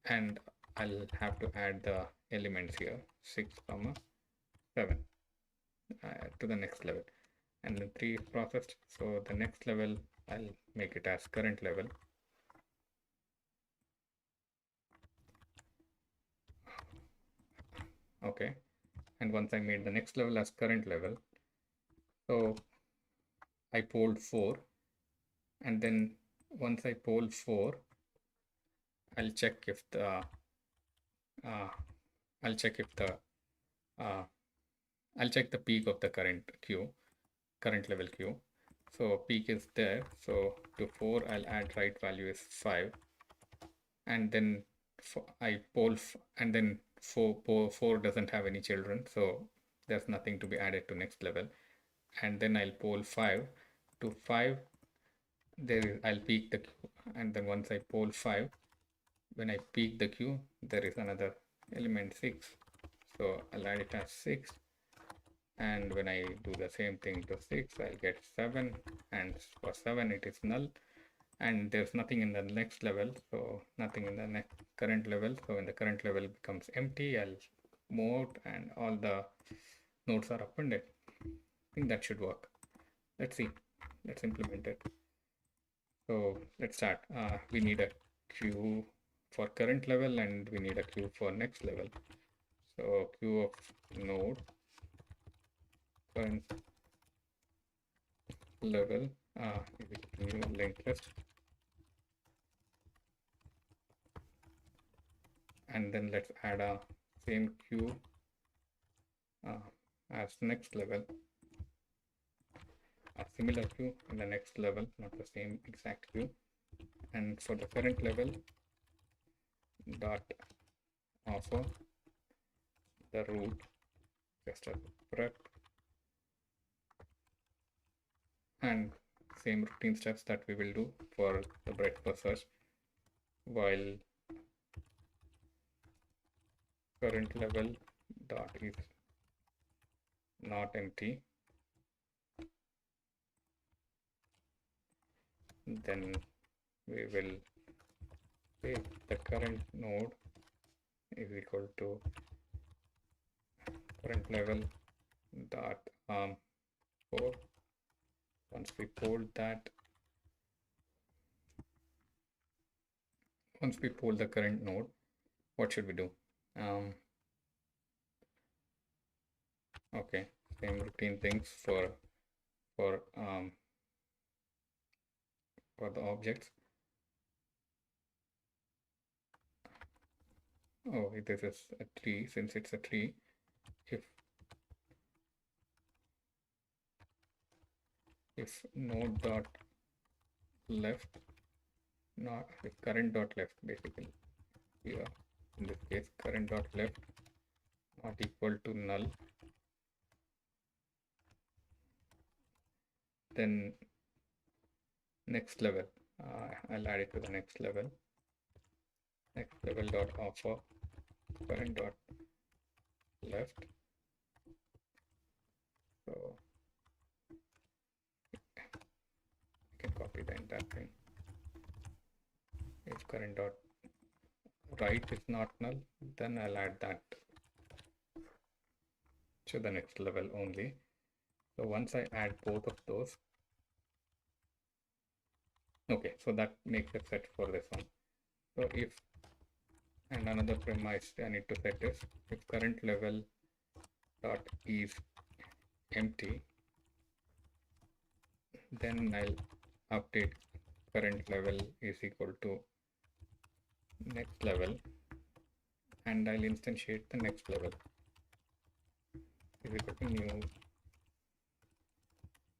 And I'll have to add the elements here, 6, 7 to the next level. And then 3 is processed. So the next level, I'll make it as current level. Okay. And once I made the next level as current level, so I polled 4, and then once I poll 4, I'll check if the I'll check if the I'll check the peak of the current level queue. So peak is there. So to 4, I'll add right value is 5, and then I poll and then 4 doesn't have any children, so there's nothing to be added to next level. And then I'll poll 5 to 5. I'll peak the queue, and then once I poll 5, when I peak the queue, there is another element 6, so I'll add it as 6. And when I do the same thing to 6, I'll get 7, and for 7 it is null, and there's nothing in the next level, so nothing in the next current level. So when the current level becomes empty, I'll move out and all the nodes are appended. I think that should work. Let's see. Let's implement it. So let's start. We need a queue for current level and we need a queue for next level. So queue of node current level is new linked list, and then let's add a same queue as next level, a similar queue in the next level, not the same exact queue. And for the current level dot offer the root just a prep, and same routine steps that we will do for the breadth first search. While current level dot is not empty, then we will say the current node is equal to current level dot 4. Once we poll the current node, what should we do? Okay, same routine things for the objects. Oh, this is a tree. Since it's a tree, if node dot left, not if current dot left, basically here in this case current dot left not equal to null, then next level, I'll add it to the next level dot offer current dot left. So I can copy the entire thing. If current dot right is not null, then I'll add that to the next level only. So once I add both of those, okay, so that makes a set for this one. So if, and another premise I need to set is if current level dot is empty, then I'll update current level is equal to next level, and I'll instantiate the next level is equal to new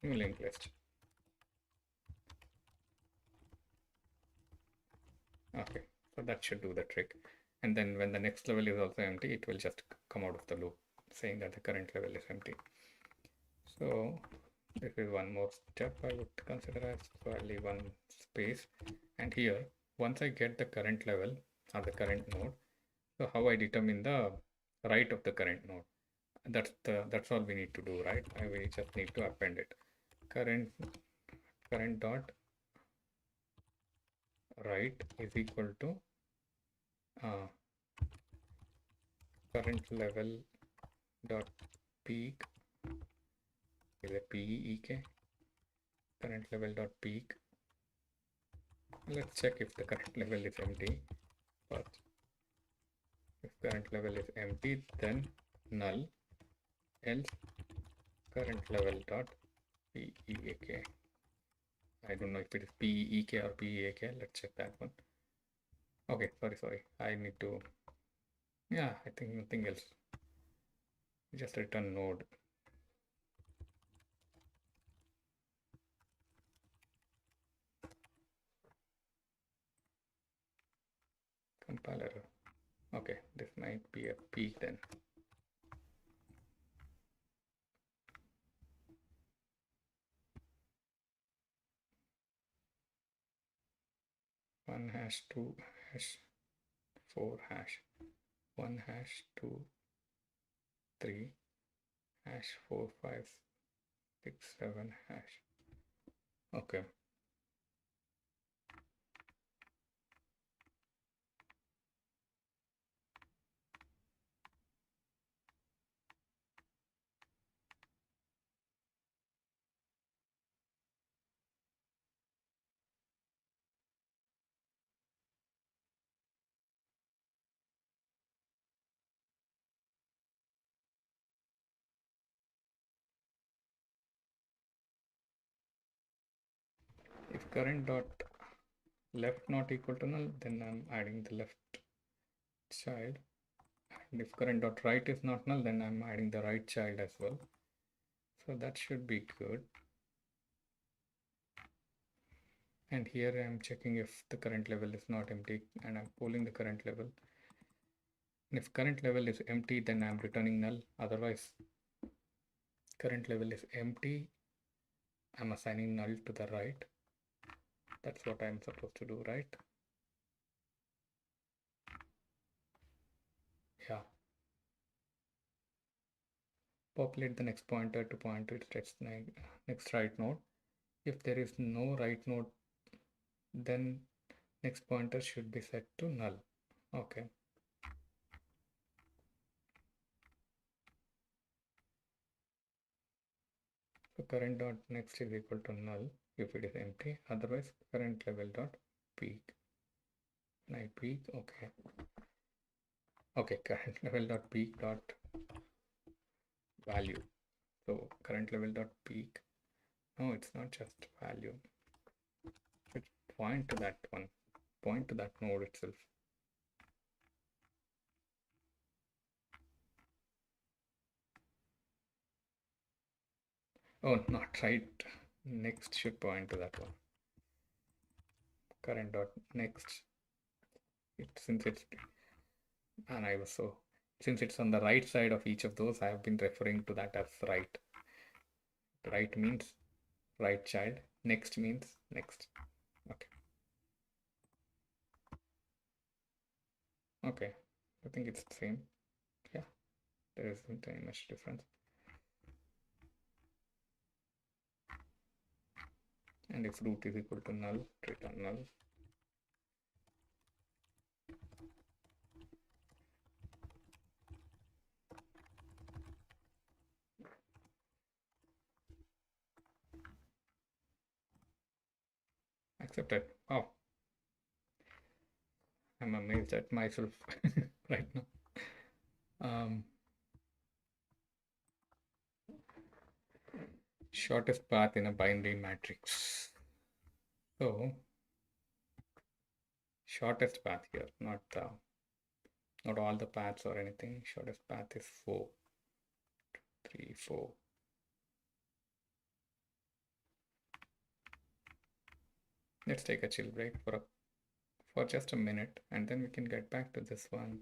linked list. Okay, so that should do the trick. And then when the next level is also empty, it will just come out of the loop saying that the current level is empty. So this is one more step I would consider as, so I'll leave one space. And here, once I get the current level or the current node, so how I determine the right of the current node, that's all we need to do, right? We just need to append it. Current dot right is equal to current level dot peak is a peek, current level dot peak. Let's check if the current level is empty first. If current level is empty, then null, else current level dot peek. I don't know if it is PEK or PEAK. Let's check that one. Okay, sorry. I need to, yeah, I think nothing else. Just return node. Compiler. Okay, this might be a peak then. One hash, two hash, four hash, one hash, two, three hash, four, five, six, seven hash. Okay. If current dot left not equal to null, then I'm adding the left child. And if current dot right is not null, then I'm adding the right child as well. So that should be good. And here I'm checking if the current level is not empty, and I'm polling the current level. And if current level is empty, then I'm returning null. Otherwise, current level is empty, I'm assigning null to the right. That's what I'm supposed to do, right? Yeah. Populate the next pointer to point to its next right node. If there is no right node, then next pointer should be set to null. Okay. So current dot next is equal to null if it is empty. Otherwise, current level dot peak. And I peak. Okay. Okay. Current level dot peak dot value. So current level dot peak. No, it's not just value. It point to that one. Point to that node itself. Oh, not right. Next should point to that one. Current dot next. Since it's, and I was so, since it's on the right side of each of those, I have been referring to that as right. Right means right child. Next means next. Okay. Okay. I think it's the same. Yeah. There isn't any much difference. And if root is equal to null, return null. Accepted. Oh, I'm amazed at myself right now. Shortest path in a binary matrix. So shortest path here, not all the paths or anything. Shortest path is 4, 3, 4. Let's take a chill break for just a minute, and then we can get back to this one.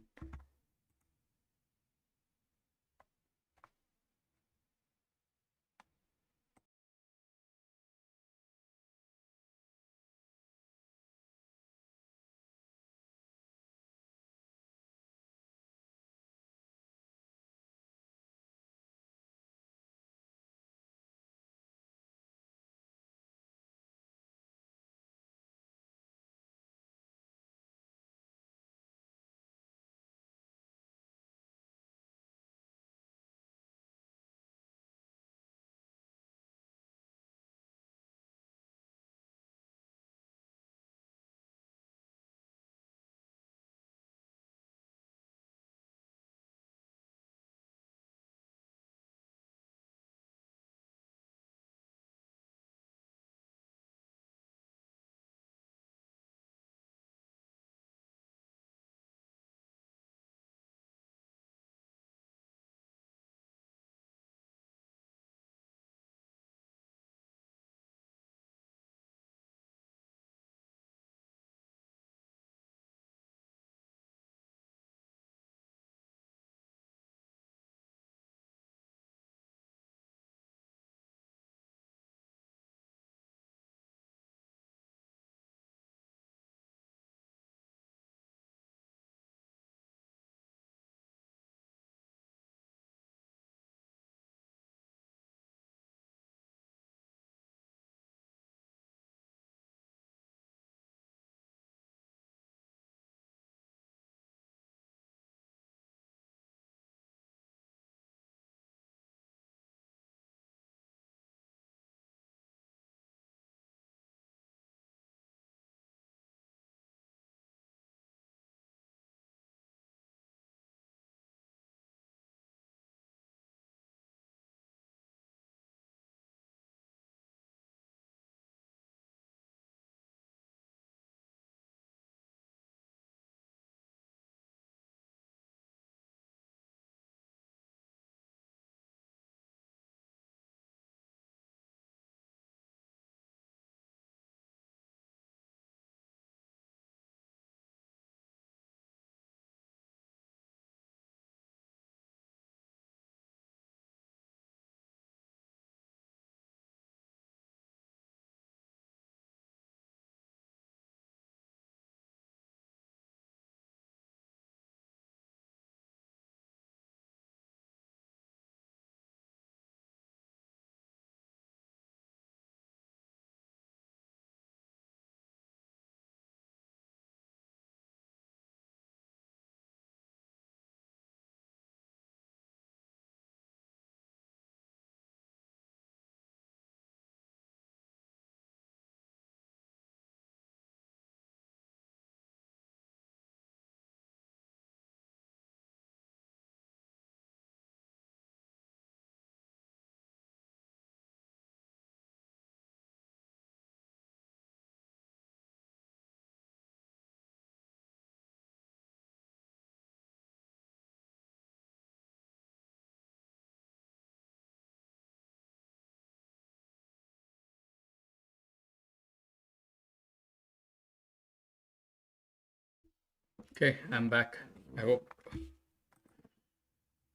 Okay, I'm back. I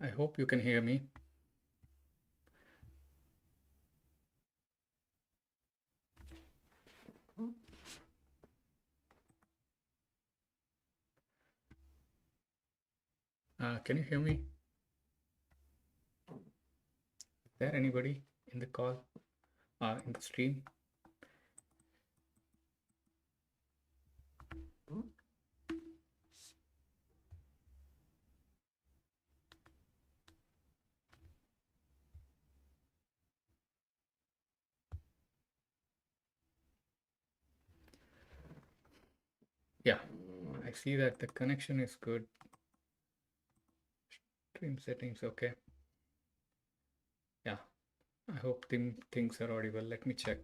hope you can hear me. Can you hear me? Is there anybody in the call? In the stream? Yeah, I see that the connection is good. Stream settings, okay. Yeah, I hope things are audible. Let me check.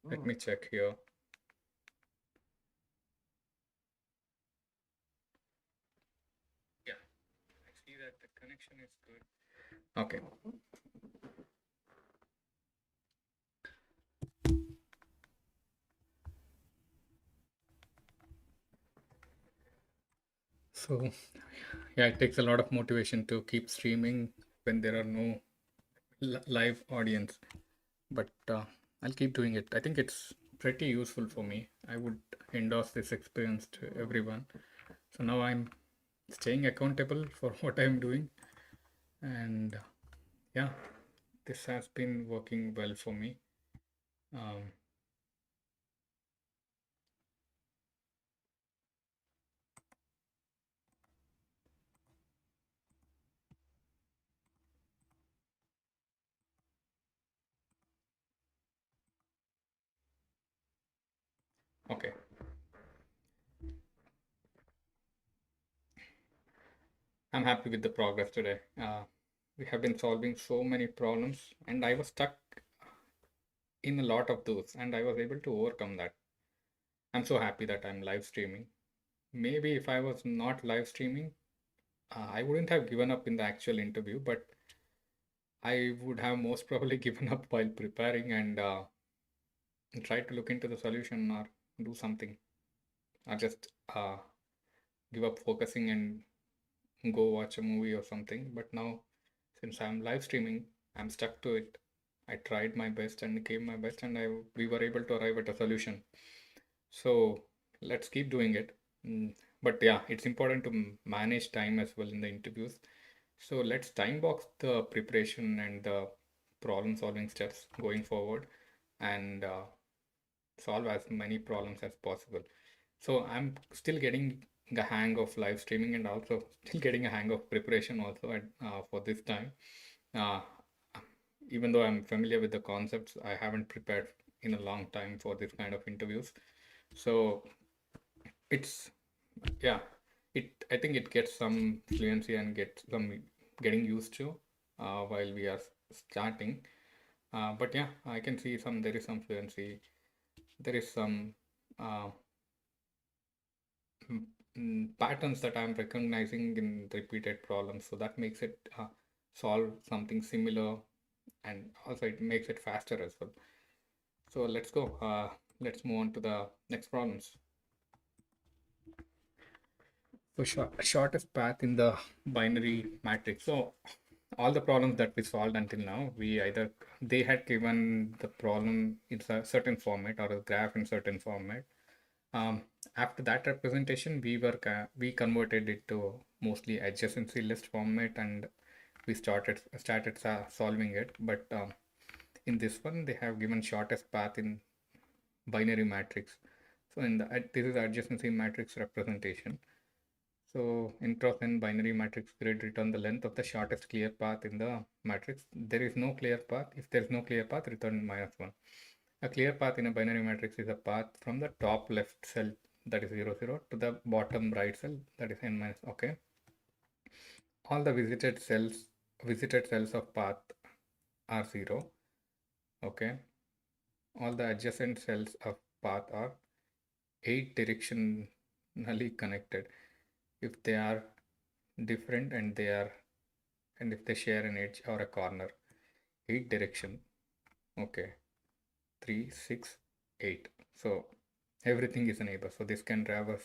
Let me check here. Yeah, I see that the connection is good. Okay. So, yeah, it takes a lot of motivation to keep streaming when there are no live audience. But I'll keep doing it. I think it's pretty useful for me. I would endorse this experience to everyone. So now I'm staying accountable for what I'm doing. And yeah, this has been working well for me. Um, okay. I'm happy with the progress today. We have been solving so many problems, and I was stuck in a lot of those, and I was able to overcome that. I'm so happy that I'm live streaming. Maybe if I was not live streaming, I wouldn't have given up in the actual interview, but I would have most probably given up while preparing and tried to look into the solution or do something, or just give up focusing and go watch a movie or something. But now, since I'm live streaming, I'm stuck to it. I tried my best and gave my best, and we were able to arrive at a solution. So let's keep doing it. But yeah, it's important to manage time as well in the interviews. So let's time box the preparation and the problem solving steps going forward and solve as many problems as possible. So I'm still getting the hang of live streaming and also still getting a hang of preparation also for this time. Uh, Even though I'm familiar with the concepts, I haven't prepared in a long time for this kind of interviews. So it's yeah, I think it gets some fluency and get some getting used to while we are starting. But yeah, I can see there is some fluency. There is some uh, patterns that I'm recognizing in repeated problems. So that makes it solve something similar, and also it makes it faster as well. So let's go. Let's move on to the next problems. So shortest path in the binary matrix. So all the problems that we solved until now, they had given the problem in a certain format or a graph in certain format. Um, After that representation, we converted it to mostly adjacency list format, and we started solving it. But in this one, they have given shortest path in binary matrix. So this is adjacency matrix representation. So in cross n binary matrix grid, return the length of the shortest clear path in the matrix. There is no clear path. If there is no clear path, return -1. A clear path in a binary matrix is a path from the top left cell, that is 0, 0, to the bottom right cell, that is n minus. Okay. All the visited cells of path are 0. Okay. All the adjacent cells of path are 8 directionally connected if they are different and if they share an edge or a corner. 8 direction. Okay. 3, 6, 8. So everything is a neighbor. So this can traverse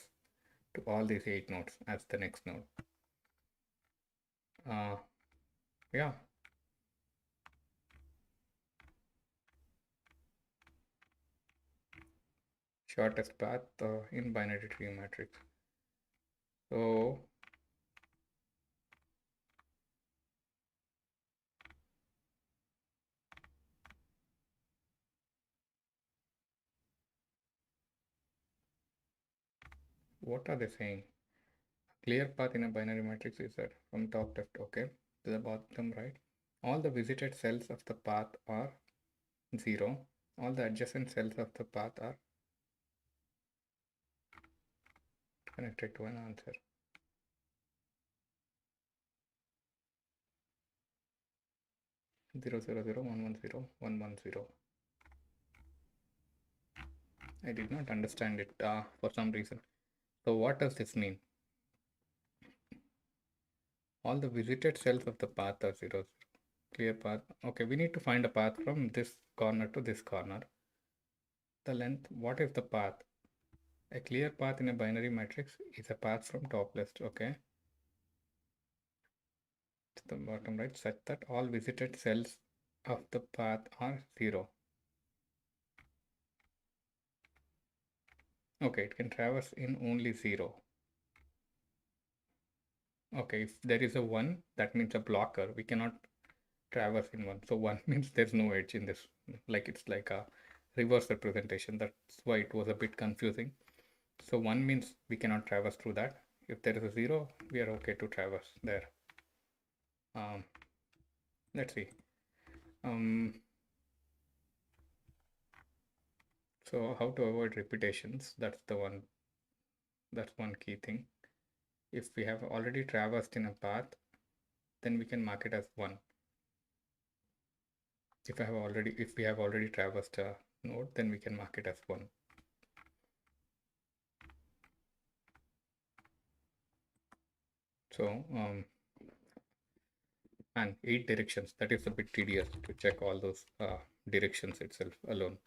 to all these 8 nodes as the next node. Yeah. Shortest path in binary tree matrix. So what are they saying? Clear path in a binary matrix is that from top left, okay, to the bottom right. All the visited cells of the path are 0. All the adjacent cells of the path are connected to an answer. 0, 0, 0, 1, 1, 0, 1, 1, 0. I did not understand it for some reason. So what does this mean? All the visited cells of the path are 0, 0. Clear path. Okay, we need to find a path from this corner to this corner. The length, what is the path? A clear path in a binary matrix is a path from top left, okay, to the bottom right, such that all visited cells of the path are 0. Okay, it can traverse in only 0. Okay, if there is a 1, that means a blocker. We cannot traverse in 1. So 1 means there's no edge in this. Like it's like a reverse representation. That's why it was a bit confusing. So 1 means we cannot traverse through that. If there is a 0, we are okay to traverse there. Let's see. So how to avoid repetitions? That's one key thing. If we have already traversed in a path, then we can mark it as 1. If we have already traversed a node, then we can mark it as 1. So and 8 directions, that is a bit tedious to check all those directions itself alone.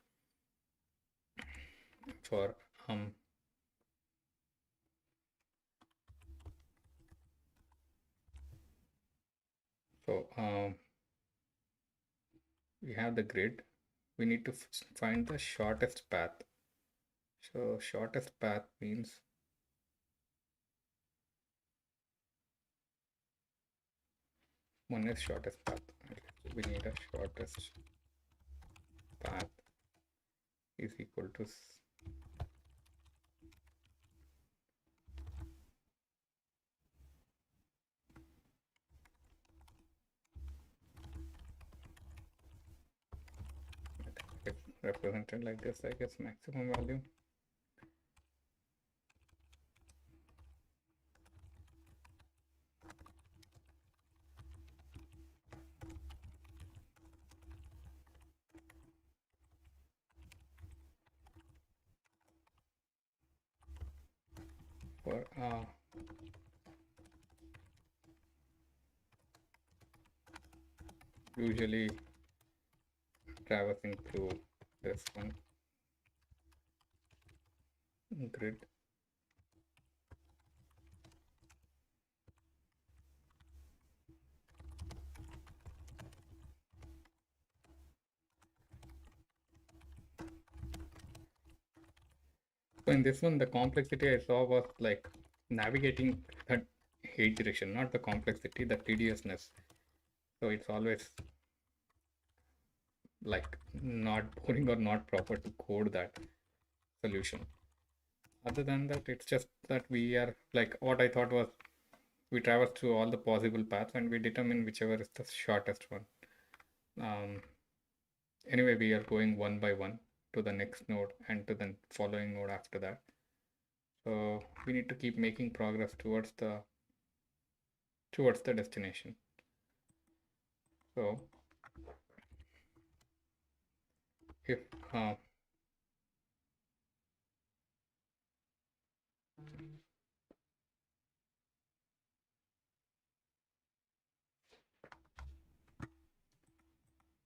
For we have the grid. We need to find the shortest path. So shortest path means one is shortest path. We need a shortest path is equal to it's represented like this, I guess, maximum value. For usually traversing through this one grid. So in this one, the complexity I saw was like navigating that 8 direction, not the complexity, the tediousness. So it's always like not boring or not proper to code that solution. Other than that, it's just that we are like, what I thought was we traverse through all the possible paths and we determine whichever is the shortest one. Anyway, we are going one by one to the next node and to the following node after that. So we need to keep making progress towards the destination. So if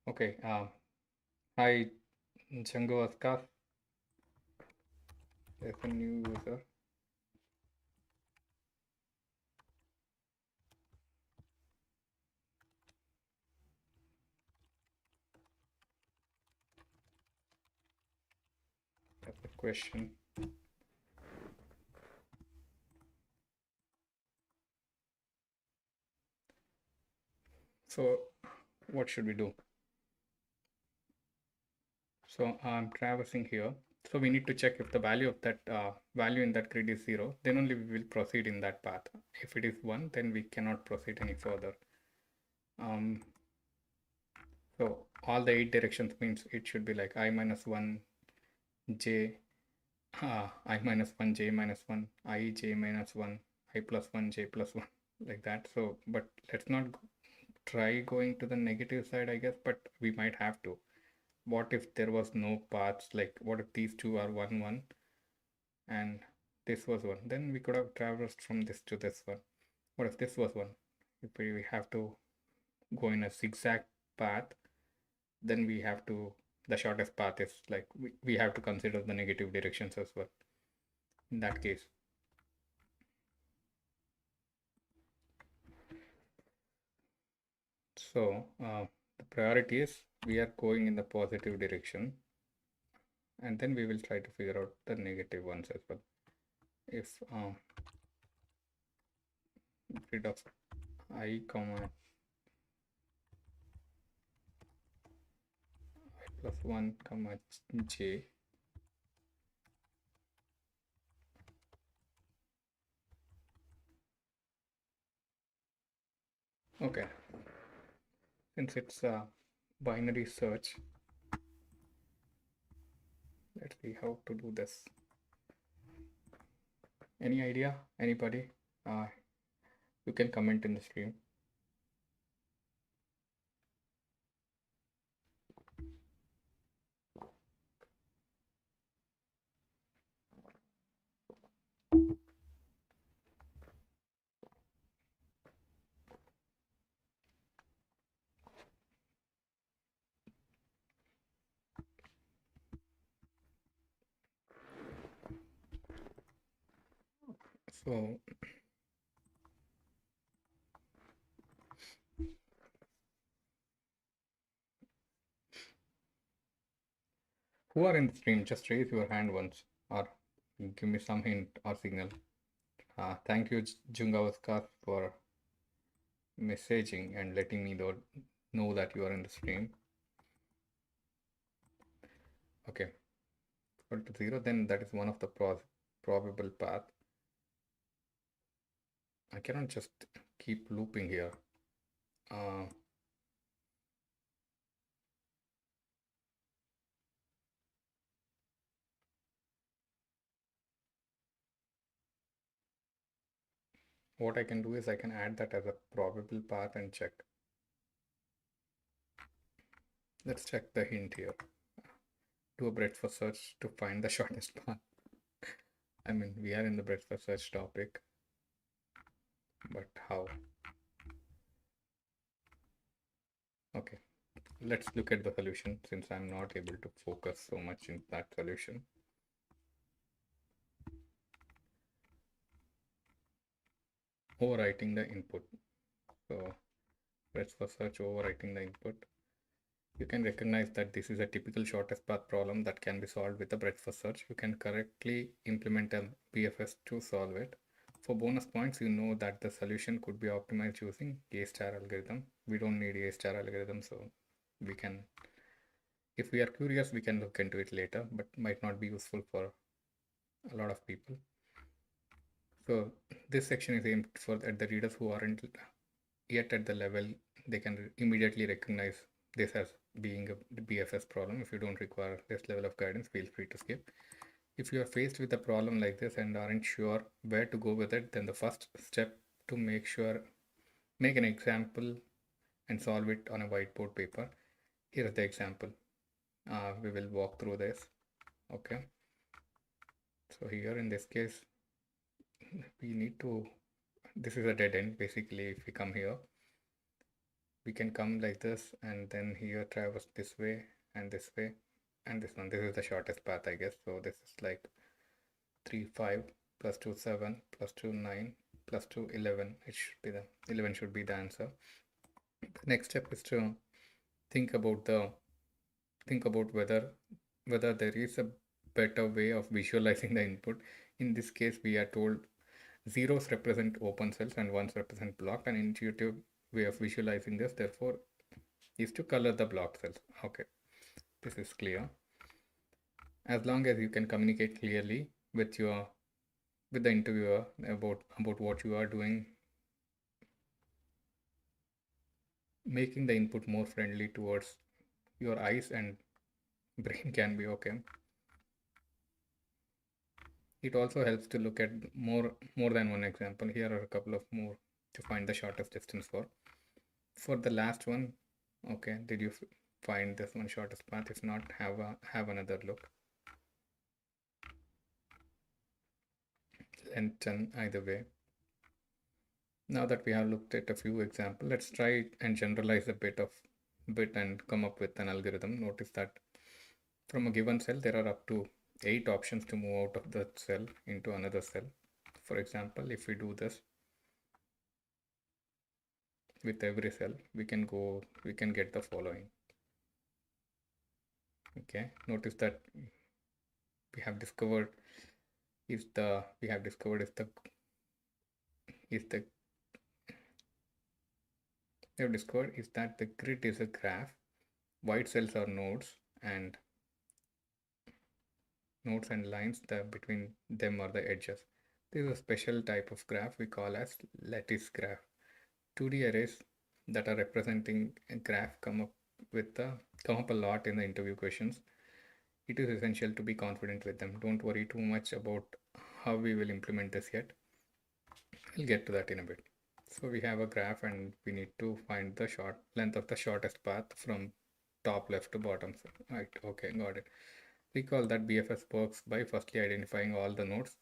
okay, hi Django Askaf, there's a new user. question. So what should we do? So I'm traversing here. So we need to check if the value of that value in that grid is 0, then only we will proceed in that path. If it is 1, then we cannot proceed any further. So all the 8 directions means it should be like I minus 1 j, I minus 1 j minus 1, I j minus 1, I plus 1 j plus 1, like that. So but let's not try going to the negative side, I guess, but we might have to. What if there was no paths? Like what if these two are 1 1 and this was 1? Then we could have traversed from this to this one. What if this was 1? If we have to go in a zigzag path, then we have to, the shortest path is like we have to consider the negative directions as well in that case. So the priority is we are going in the positive direction, and then we will try to figure out the negative ones as well. If grid of I comma I plus 1 comma j, okay, since it's a binary search, let's see how to do this. Any idea? Anybody? You can comment in the stream. So who are in the stream, just raise your hand once or give me some hint or signal. Thank you, Jungavaskar, for messaging and letting me know that you are in the stream. Okay, equal to 0, then that is one of the probable path. I cannot just keep looping here. What I can do is I can add that as a probable path and check. Let's check the hint here. Do a breadth first search to find the shortest path. I mean, we are in the breadth first search topic, but how? Okay, let's look at the solution since I'm not able to focus so much in that solution. Overwriting the input. So breadth first search, overwriting the input. You can recognize that this is a typical shortest path problem that can be solved with a breadth first search. You can correctly implement a BFS to solve it. For bonus points, you know that the solution could be optimized using A-star algorithm. We don't need A-star algorithm, so we can, if we are curious, we can look into it later, but might not be useful for a lot of people. So this section is aimed for at the readers who aren't yet at the level they can immediately recognize this as being a BFS problem. If you don't require this level of guidance, feel free to skip. If you are faced with a problem like this and aren't sure where to go with it, then the first step to make an example and solve it on a whiteboard paper. Here is the example. We will walk through this. Okay. So here in this case, we need to, this is a dead end. Basically, if we come here, we can come like this and then here traverse this way and this way and this one. This is the shortest path, I guess. So this is like 3 5 plus 2 7 plus 2 9 plus 2 11. It should be the 11 should be the answer. The next step is to think about whether there is a better way of visualizing the input. In this case, we are told zeros represent open cells and ones represent blocked. An intuitive way of visualizing this, therefore, is to color the blocked cells. Okay, this is clear. As long as you can communicate clearly with the interviewer about what you are doing, making the input more friendly towards your eyes and brain can be okay. It also helps to look at more than one example. Here are a couple of more to find the shortest distance for the last one. Okay, did you find this one shortest path? If not, have another look. And 10 either way. Now that we have looked at a few examples, let's try and generalize a bit and come up with an algorithm. Notice that from a given cell, there are up to 8 options to move out of the cell into another cell. For example, if we do this with every cell, we can get the following. Okay, notice that we have discovered is the grid is a graph. White cells are nodes and lines that between them are the edges. This is a special type of graph we call as lattice graph. 2D arrays that are representing a graph come up a lot in the interview questions. It is essential to be confident with them. Don't worry too much about how we will implement this yet. We'll get to that in a bit. So we have a graph and we need to find the length of the shortest path from top left to bottom. Right, okay, got it. Recall that BFS works by firstly identifying all the nodes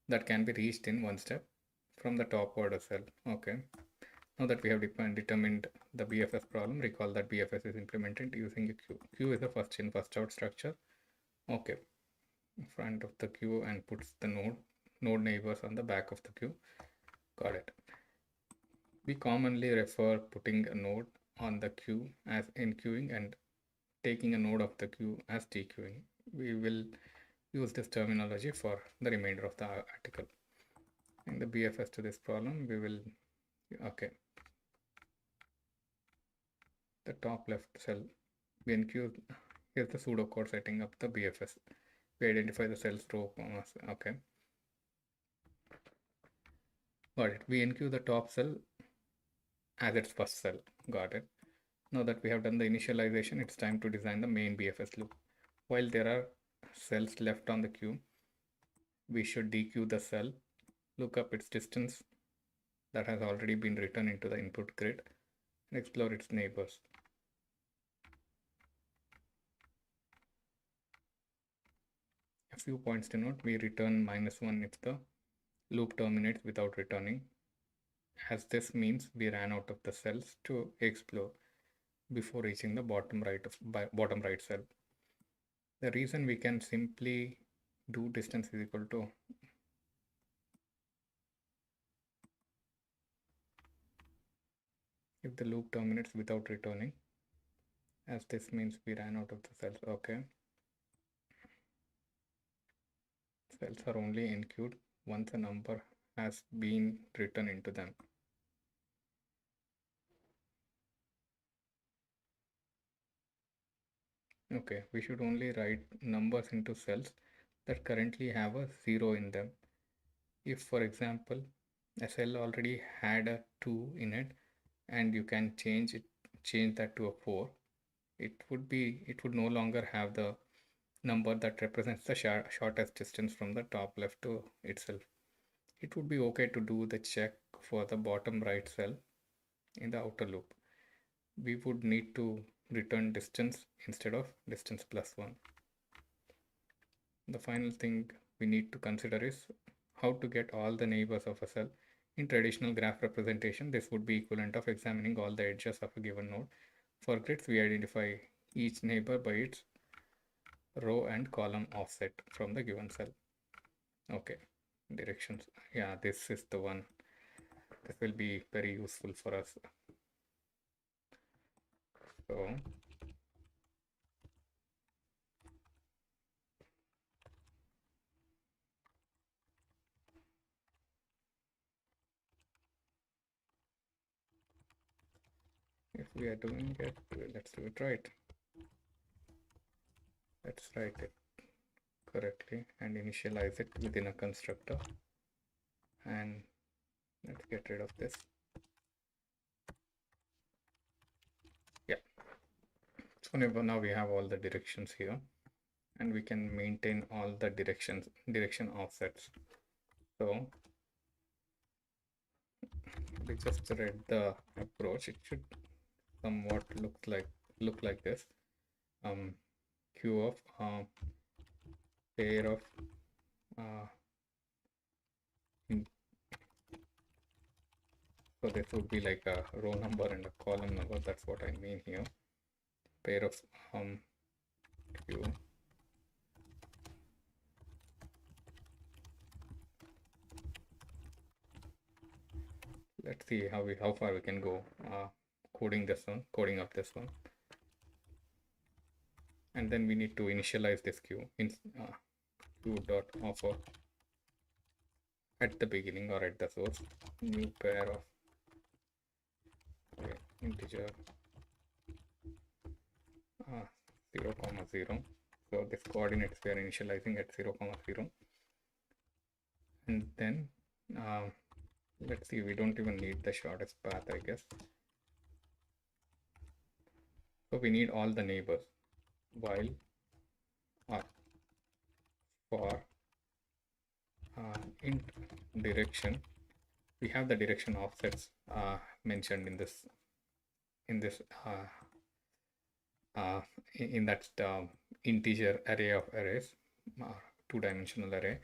that can be reached in one step from the top order cell. Okay. Now that we have determined the BFS problem, recall that BFS is implemented using a queue. Queue is a first in, first out structure. Okay. In front of the queue and puts the node neighbors on the back of the queue. Got it. We commonly refer putting a node on the queue as enqueuing and taking a node of the queue as dequeuing. We will use this terminology for the remainder of the article. In the BFS to this problem, we will, okay, the top left cell, we enqueue, here's the pseudocode setting up the BFS. We identify the cells row commas, okay. Got it. We enqueue the top cell as its first cell. Got it. Now that we have done the initialization, it's time to design the main BFS loop. While there are cells left on the queue, we should dequeue the cell, look up its distance that has already been written into the input grid, and explore its neighbors. A few points to note: we return -1 if the loop terminates without returning, as this means we ran out of the cells to explore before reaching the bottom right cell. The reason we can simply do distance is equal to if the loop terminates without returning, as this means we ran out of the cells. Okay. Cells are only enqueued once a number has been written into them. Okay, we should only write numbers into cells that currently have a 0 in them. If, for example, a cell already had a 2 in it and you can change that to a 4, it would no longer have the number that represents the shortest distance from the top left to itself. It would be okay to do the check for the bottom right cell in the outer loop. We would need to return distance instead of distance +1. The final thing we need to consider is how to get all the neighbors of a cell. In traditional graph representation, this would be equivalent of examining all the edges of a given node. For grids, we identify each neighbor by its row and column offset from the given cell. Okay, directions. Yeah, this is the one. This will be very useful for us. So If we are doing it, let's do it right. Let's write it correctly and initialize it within a constructor. And let's get rid of this. Yeah. So now we have all the directions here, and we can maintain all the direction offsets. So we just read the approach. It should somewhat look like this. Q of pair of so this would be like a row number and a column number. That's what I mean here. Pair of Q let's see how far we can go coding up this one, and then we need to initialize this queue in queue dot offer at the beginning or at the source. New pair of integer 0, 0. So this coordinates we are initializing at 0, 0, and then let's see, we don't even need the shortest path, I guess. So we need all the neighbors while for int direction. We have the direction offsets mentioned in that integer array of arrays, two-dimensional array.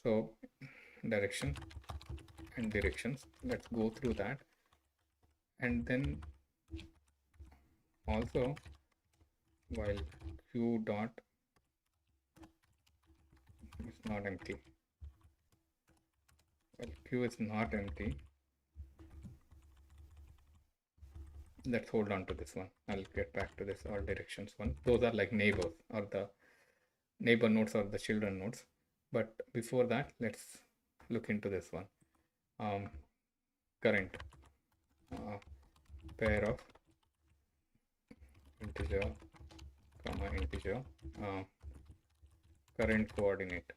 So direction and directions, let's go through that, and then also while q dot is not empty, well, q is not empty, let's hold on to this one. I'll get back to this all directions one. Those are like neighbors or the neighbor nodes or the children nodes. But before that, let's look into this one. Current pair of integer comma integer current coordinate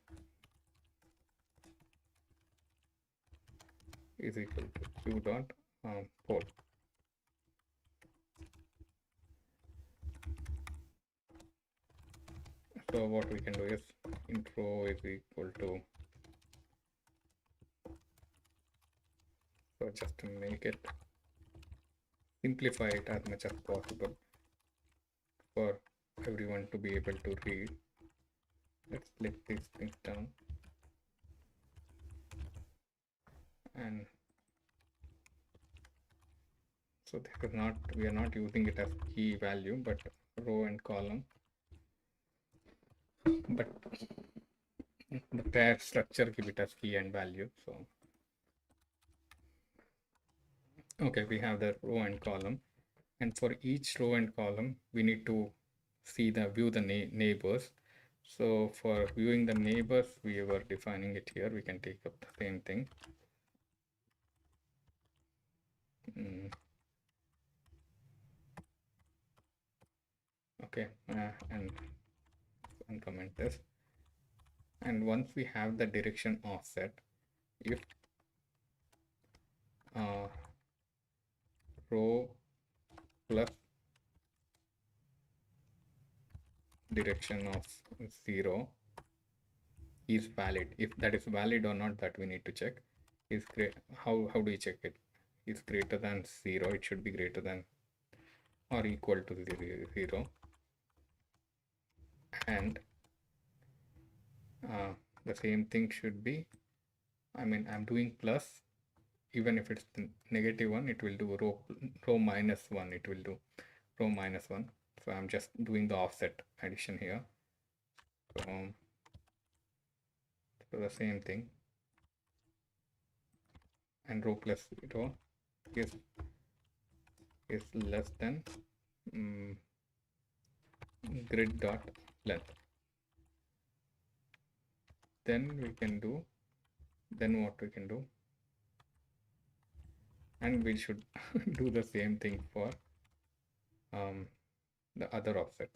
is equal to q dot pole. So what we can do is intro is equal to, so just to make it simplify it as much as possible for everyone to be able to read, let's split these things down, and so this is not, we are not using it as key value but row and column, but the pair structure give it as key and value. So okay, we have the row and column, and for each row and column we need to view the neighbors. So for viewing the neighbors, we were defining it here. We can take up the same thing. Okay, and uncomment this. And once we have the direction offset, if row plus direction of 0 is valid, if that is valid or not, that we need to check. Is great. How do we check it? Is greater than 0, it should be greater than or equal to 0, and the same thing should be, I mean, I'm doing plus, even if it's -1, it will do row minus 1, it will do row minus 1. So I'm just doing the offset addition here. So the same thing, and row plus 0 is less than grid dot length. Then what we can do, and we should do the same thing for the other offset,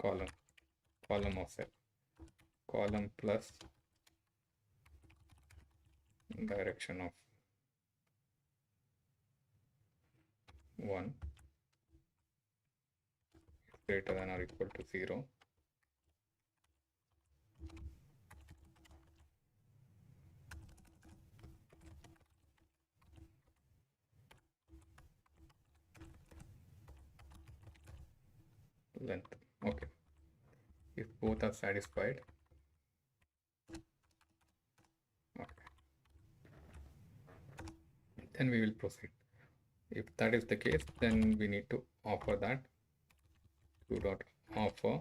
column offset, column plus direction of 1 is greater than or equal to 0. Length. Okay. If both are satisfied, okay, then we will proceed. If that is the case, then we need to offer that q dot offer,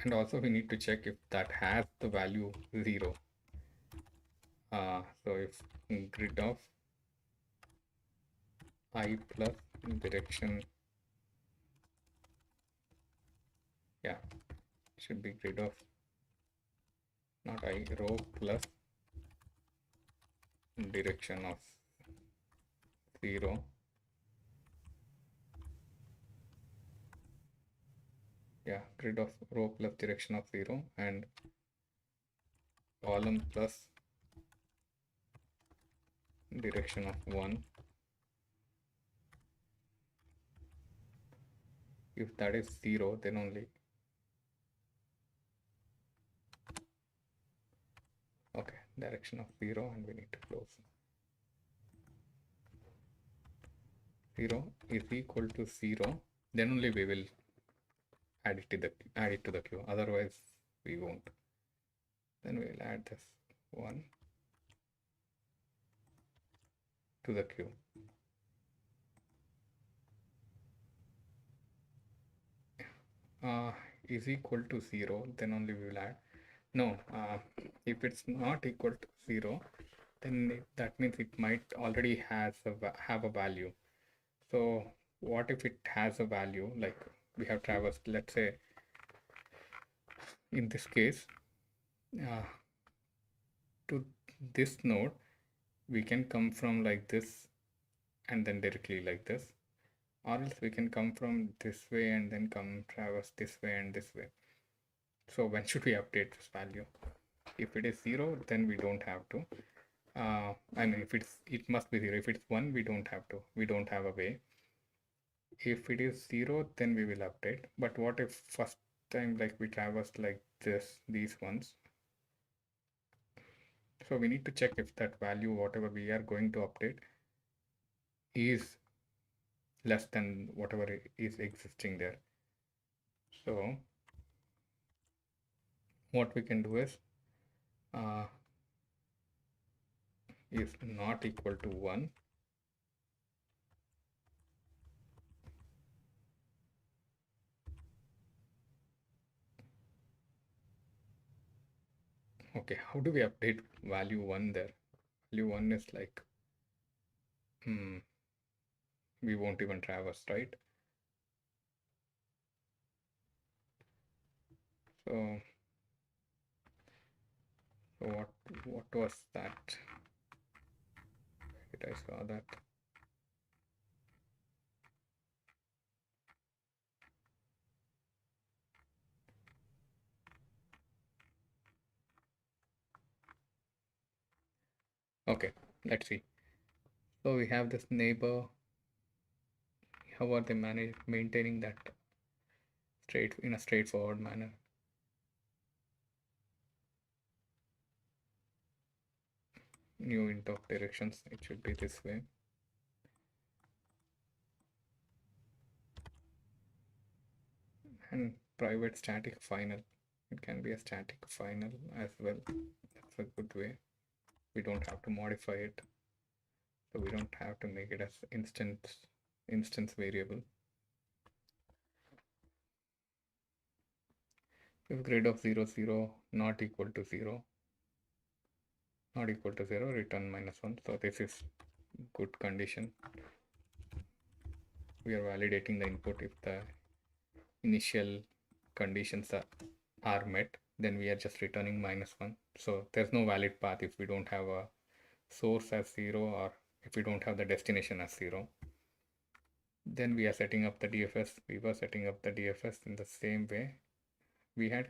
and also we need to check if that has the value 0. So if grid of I plus direction, yeah, should be grid of not I, row plus direction of 0. Yeah, grid of row plus direction of 0 and column plus direction of 1. If that is 0, then only, okay, direction of 0, and we need to close. 0 is equal to 0, then only we will add it to the queue. Otherwise, we won't. Then we will add this 1 to the queue. Is equal to 0, then only we will add. No, if it's not equal to 0, then that means it might already have a value. So what if it has a value, like we have traversed, let's say in this case, to this node, we can come from like this and then directly like this, or else we can come from this way and then come traverse this way and this way. So when should we update this value? If it is 0, then we don't have to. I mean, if it must be 0. If it's 1, we don't have to. We don't have a way. If it is 0, then we will update. But what if first time like we traversed like this, these ones? So we need to check if that value, whatever we are going to update, is less than whatever is existing there. So what we can do is not equal to 1. Okay, how do we update value 1 there? Value 1 is like, we won't even traverse, right? So what was that? Did I saw that? Okay, let's see. So we have this neighbor. How are they maintaining that in a straightforward manner? New int of directions, it should be this way. And private static final. It can be a static final as well. That's a good way. We don't have to modify it. So we don't have to make it as instance variable. If grid of 0, 0 not equal to 0, return -1. So this is good condition. We are validating the input. If the initial conditions are met, then we are just returning -1. So there's no valid path if we don't have a source as 0, or if we don't have the destination as 0. Then we are setting up the DFS. We were setting up the DFS in the same way we had.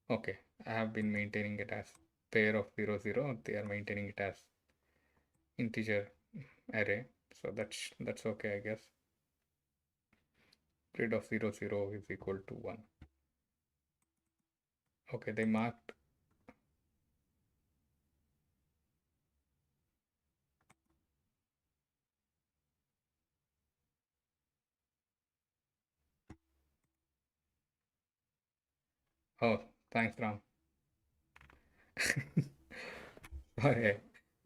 Okay, I have been maintaining it as pair of 0 0. They are maintaining it as integer array. So that's okay, I guess. Grid of 0 0 is equal to 1. Okay, they marked. Oh, thanks, Ram. Okay,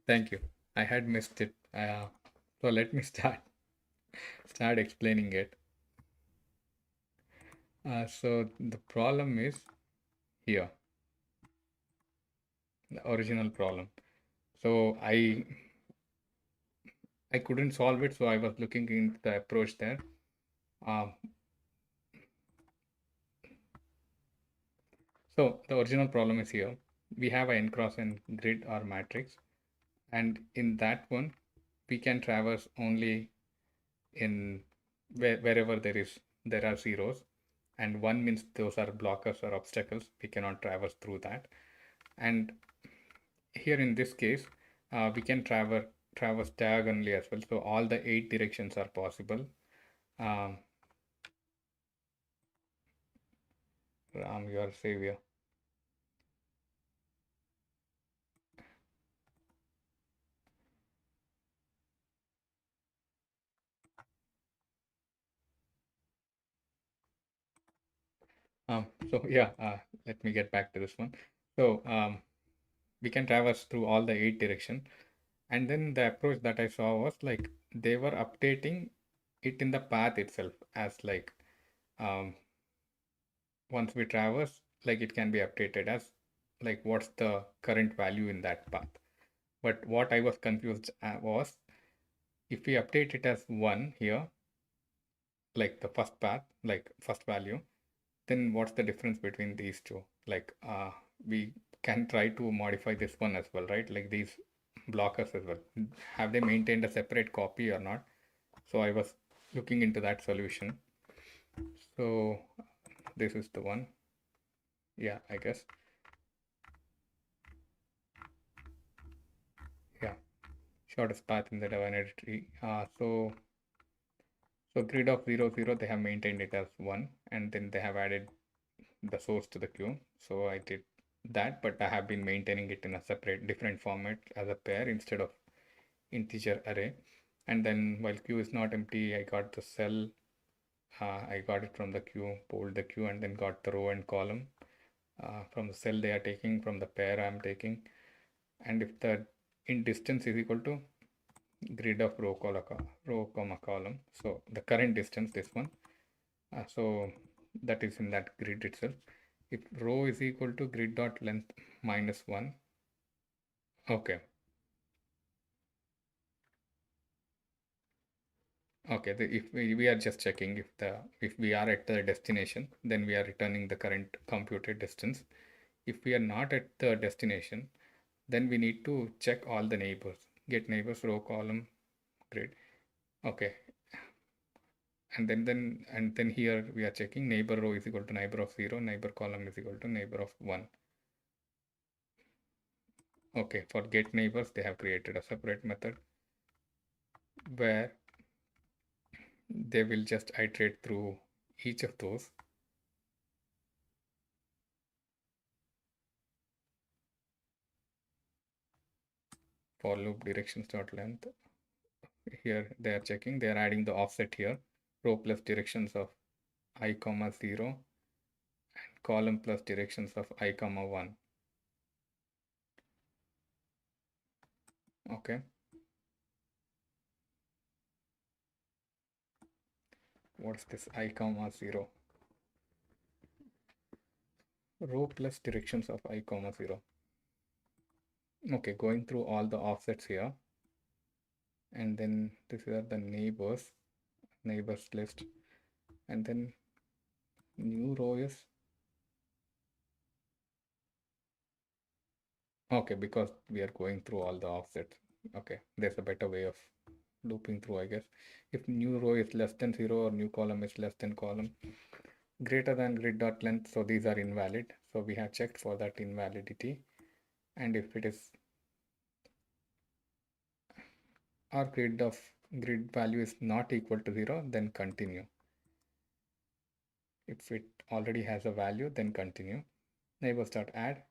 thank you. I had missed it. So let me start explaining it. So the problem is here, the original problem. So I couldn't solve it, so I was looking into the approach there. Um, so the original problem is here. We have a n cross n grid or matrix, and in that one, we can traverse only in wherever there are zeros, and one means those are blockers or obstacles. We cannot traverse through that. And here in this case, we can traverse diagonally as well. So all the 8 directions are possible. Um, Ram, your savior. So yeah, let me get back to this one. So we can traverse through all the 8 direction, and then the approach that I saw was like they were updating it in the path itself as like um, once we traverse, like it can be updated as like what's the current value in that path. But what I was confused was if we update it as 1 here, like the first path, like first value, then what's the difference between these two? Like we can try to modify this one as well, right? Like these blockers as well. Have they maintained a separate copy or not? So I was looking into that solution. So this is the one. Yeah, I guess. Yeah, shortest path in the binary tree. So grid of 0 0, they have maintained it as 1, and then they have added the source to the queue. So I did that, but I have been maintaining it in a separate different format as a pair instead of integer array. And then while queue is not empty, I got the cell. I got it from the queue, pulled the queue, and then got the row and column from the cell they are taking, from the pair I am taking. And if the in distance is equal to grid of row comma column, so the current distance, this one, so that is in that grid itself. If row is equal to grid dot length minus 1, okay, okay, if we are just checking if we are at the destination, then we are returning the current computed distance. If we are not at the destination, then we need to check all the neighbors, get neighbors, row, column, grid. Okay, and then here we are checking neighbor row is equal to neighbor of 0, neighbor column is equal to neighbor of 1. Okay, for get neighbors, they have created a separate method where they will just iterate through each of those. For loop directions dot length. Here they are checking, they are adding the offset here, row plus directions of I comma 0 and column plus directions of I comma 1. Okay. What's this I comma 0? Row plus directions of I comma 0. Okay, going through all the offsets here. And then these are the neighbors list. And then new row is okay, because we are going through all the offsets. Okay, there's a better way of looping through, I guess. If new row is less than 0 or new column is less than column, greater than grid.length, so these are invalid. So we have checked for that invalidity. And if it is our grid value is not equal to 0, then continue. If it already has a value, then continue. Neighbors.add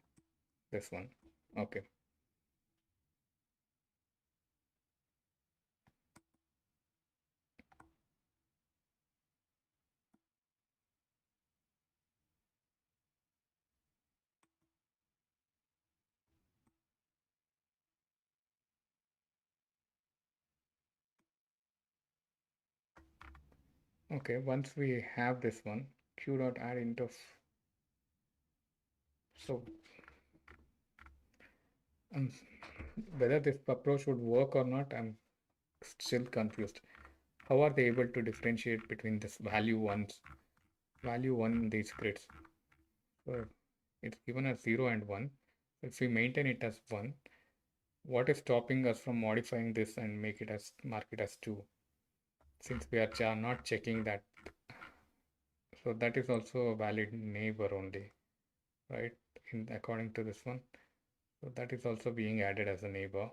this one. Okay. Okay, once we have this one, q.add int of, so whether this approach would work or not, I'm still confused. How are they able to differentiate between this value one in these grids? So it's given as 0 and 1. If we maintain it as 1, what is stopping us from modifying this and mark it as 2? Since we are not checking that, so that is also a valid neighbor only, right? According to this one, so that is also being added as a neighbor.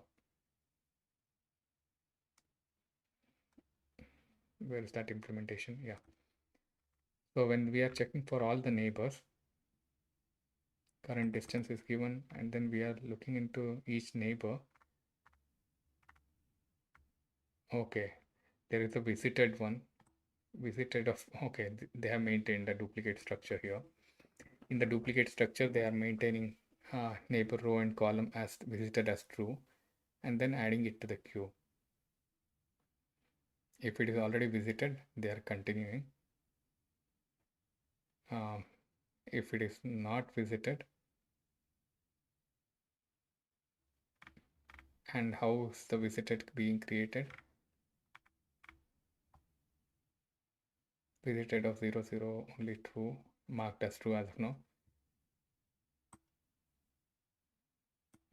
Where is that implementation? Yeah. So when we are checking for all the neighbors, current distance is given, and then we are looking into each neighbor. Okay, there is a visited one. Okay, they have maintained a duplicate structure here. In the duplicate structure, they are maintaining neighbor row and column as visited as true, and then adding it to the queue. If it is already visited, they are continuing. If it is not visited, and how is the visited being created? Visited of 0, 0, only true, marked as true as of now.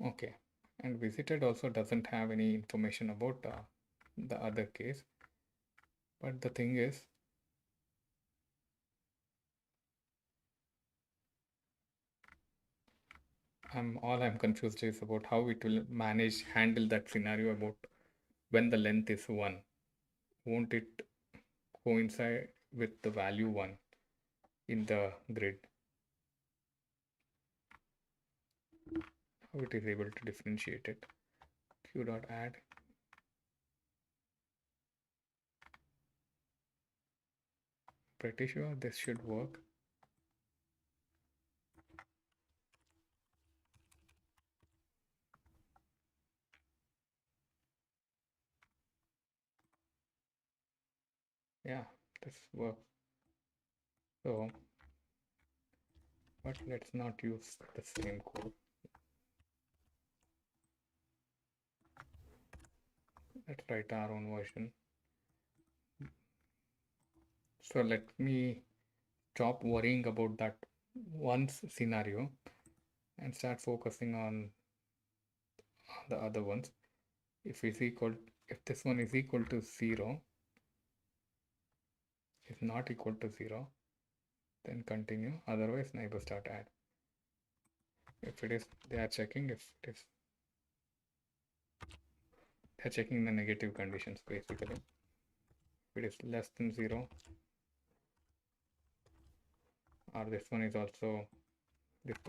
Okay, and visited also doesn't have any information about the other case. But the thing is, all I'm confused is about how it will handle that scenario about when the length is 1. Won't it coincide with the value 1 in the grid? How it is able to differentiate it? Q.add. Pretty sure this should work. Yeah, this works. So, but let's not use the same code. Let's write our own version. So let me stop worrying about that once scenario and start focusing on the other ones. If this one is equal to 0, is not equal to 0, then continue. Otherwise, neighbors.add. If it is, they are checking if it is. They are checking the negative conditions basically. If it is less than 0, or this one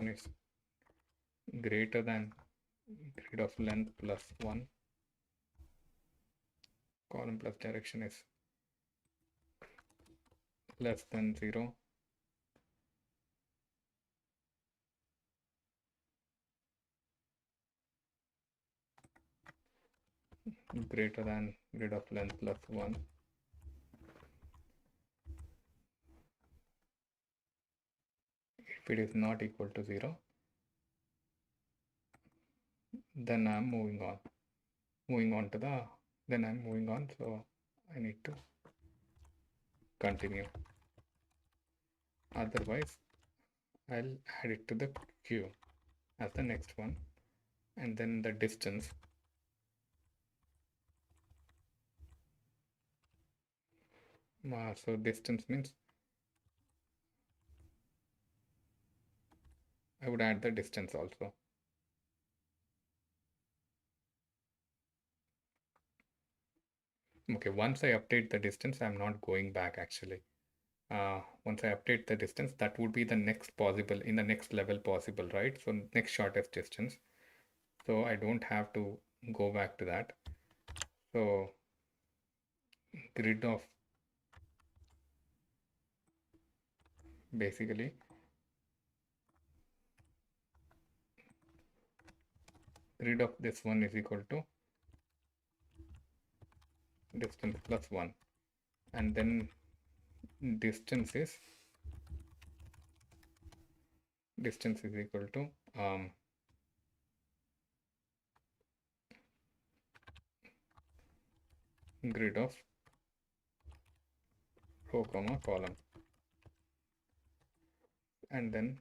is greater than grid of length plus 1, column plus direction is less than 0, greater than grid of length plus 1. If it is not equal to 0, then I'm moving on. Then I'm moving on, so I need to continue. Otherwise, I'll add it to the queue as the next one, and then the distance So distance means I would add the distance also. Okay, once I update the distance, I'm not going back actually. Once I update the distance, that would be the next possible, in the next level possible, right? So next shortest distance. So I don't have to go back to that. So grid of, basically grid of this one is equal to distance plus 1, and then distance is equal to grid of row comma column, and then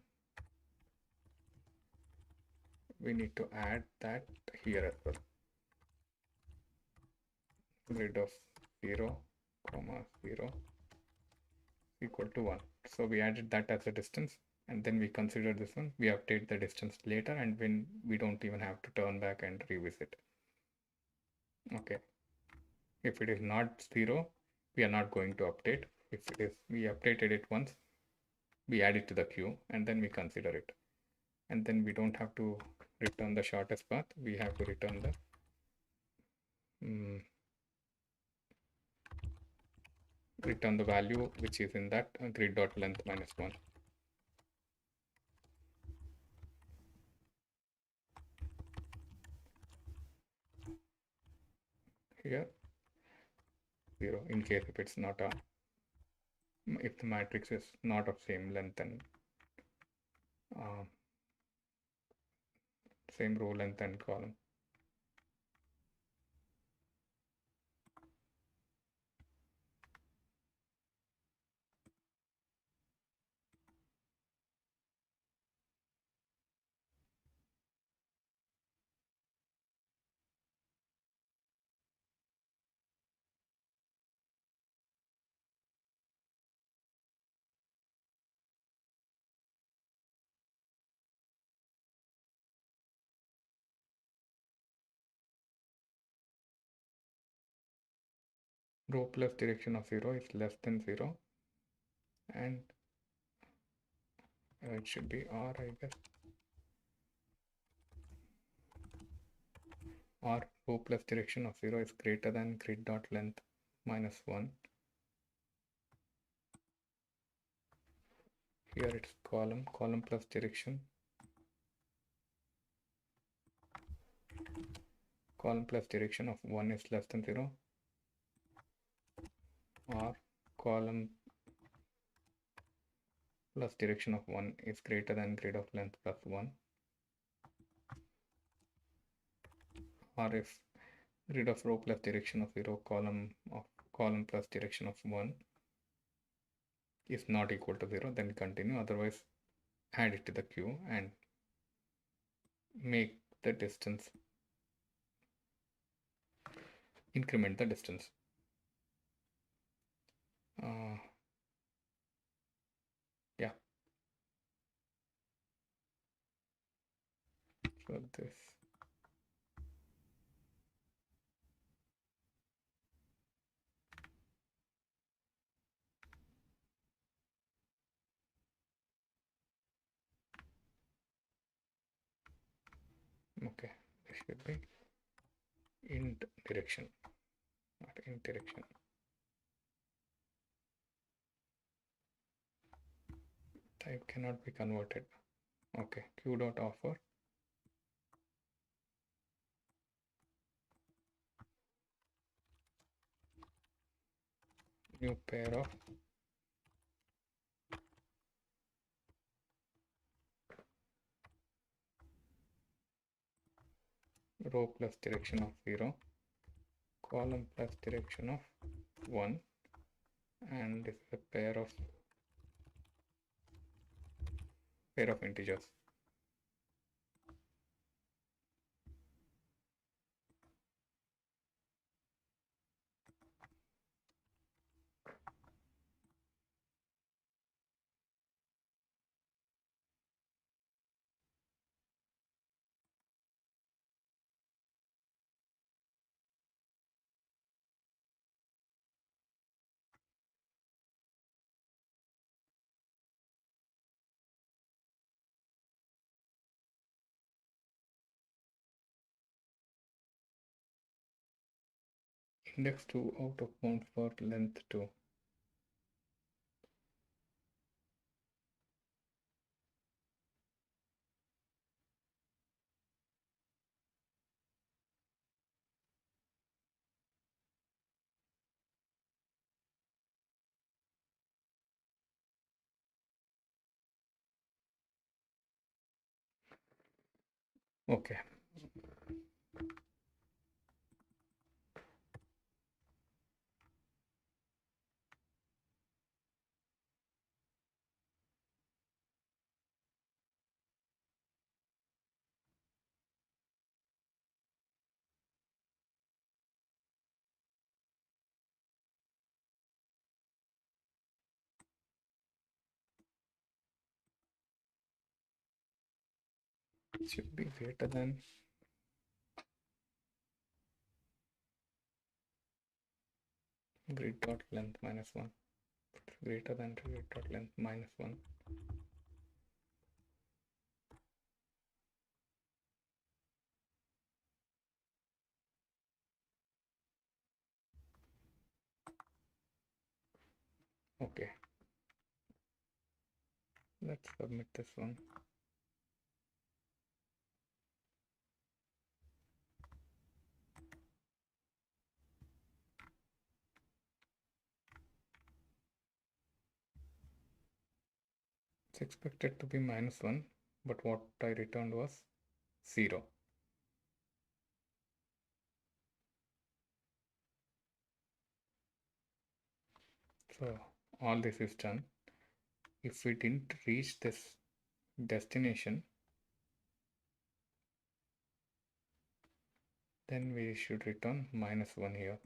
we need to add that here as well. Grid of 0 comma 0 equal to 1. So we added that as a distance, and then we consider this one. We update the distance later, and when we don't even have to turn back and revisit. Okay. If it is not 0, we are not going to update. If it is, we updated it once, we add it to the queue, and then we consider it. And then we don't have to return the shortest path. We have to return the value which is in that grid.length minus 1. Here 0 in case if it's not a, if the matrix is not of same length and same row length and column. Row plus direction of 0 is less than 0, and it should be R, I guess. Or row plus direction of 0 is greater than grid.length minus 1. Here it's column plus direction. Column plus direction of 1 is less than 0. Or column plus direction of 1 is greater than grid of length plus 1. Or if grid of row plus direction of 0, column plus direction of 1 is not equal to 0, then continue. Otherwise, add it to the queue and make the distance, increment the distance. Yeah. So this. Okay, this should be int direction, not int direction. Type cannot be converted. Okay, q.offer new pair of row plus direction of 0, column plus direction of 1, and this is a pair of integers. index 2 out of bounds for length 2. Okay. It should be greater than grid dot length minus 1. Greater than grid dot length minus 1. Okay. Let's submit this one. It's expected to be minus 1, but what I returned was 0. So all this is done. If we didn't reach this destination, then we should return minus 1 here.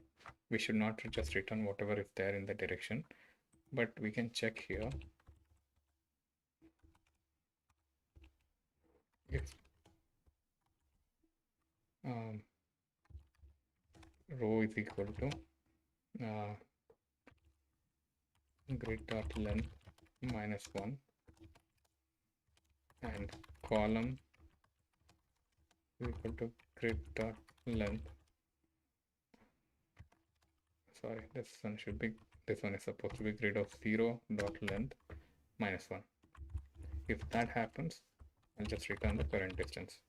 We should not just return whatever is there in the direction, but we can check here if row is equal to grid dot length minus 1 and column is equal to grid dot length. Sorry, this one is supposed to be grid of 0 dot length minus 1. If that happens, I'll just return the current distance.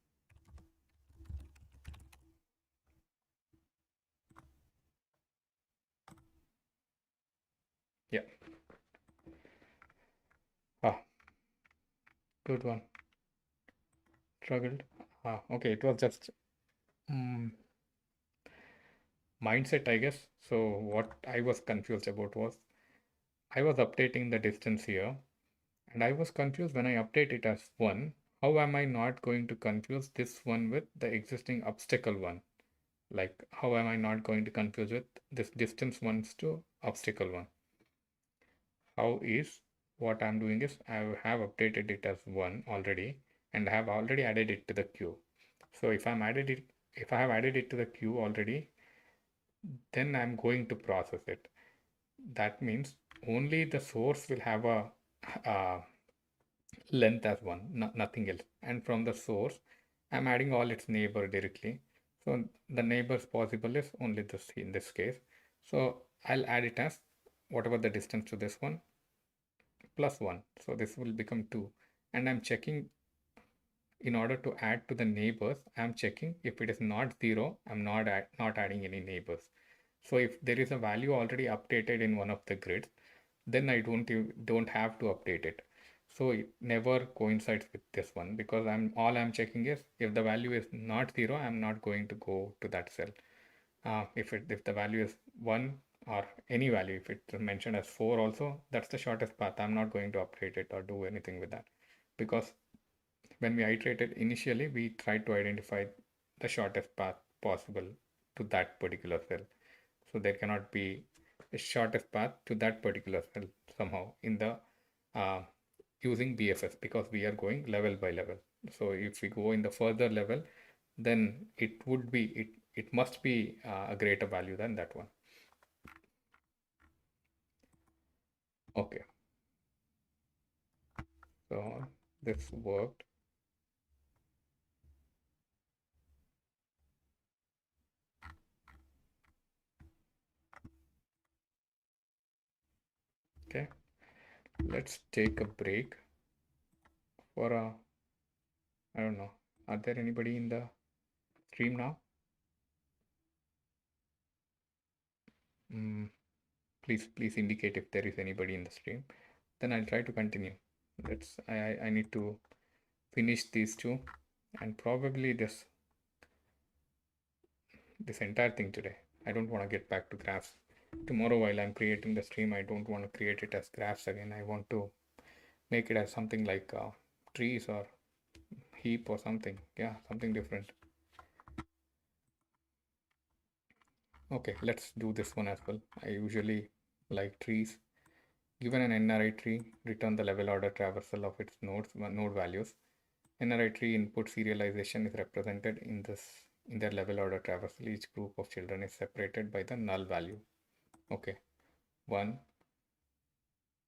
Yeah. Good one. Struggled. Okay, it was just mindset, I guess. So what I was confused about was I was updating the distance here, and I was confused when I update it as 1. How am I not going to confuse this one with the existing obstacle one? Like, how am I not going to confuse with this distance ones to obstacle one? How is what I'm doing is I have updated it as 1 already, and I have already added it to the queue. So if I have added it to the queue already, then I'm going to process it. That means only the source will have a length as 1, nothing else. And from the source, I'm adding all its neighbor directly. So the neighbors possible is only this in this case. So I'll add it as whatever the distance to this one plus 1. So this will become 2. And I'm checking in order to add to the neighbors, I'm checking if it is not 0, I'm not adding any neighbors. So if there is a value already updated in one of the grids, then I don't have to update it. So it never coincides with this one because I'm checking is if the value is not 0, I'm not going to go to that cell. If the value is 1 or any value, if it's mentioned as 4 also, that's the shortest path. I'm not going to update it or do anything with that because when we iterated initially, we tried to identify the shortest path possible to that particular cell. So there cannot be a shortest path to that particular cell somehow in the uh, using BFS because we are going level by level. So if we go in the further level, then it must be a greater value than that one. Okay. So this worked. let's take a break for a, I don't know, are there anybody in the stream now? Please indicate if there is anybody in the stream. Then I'll try to continue. I need to finish these two and probably this entire thing today. I don't want to get back to graphs. Tomorrow while I'm creating the stream, I don't want to create it as graphs again. I want to make it as something like trees or heap or something. Yeah, something different. Okay, let's do this one as well. I usually like trees. Given an NRI tree, return the level order traversal of its node values. NRI tree input serialization is represented in their level order traversal. Each group of children is separated by the null value. Okay, 1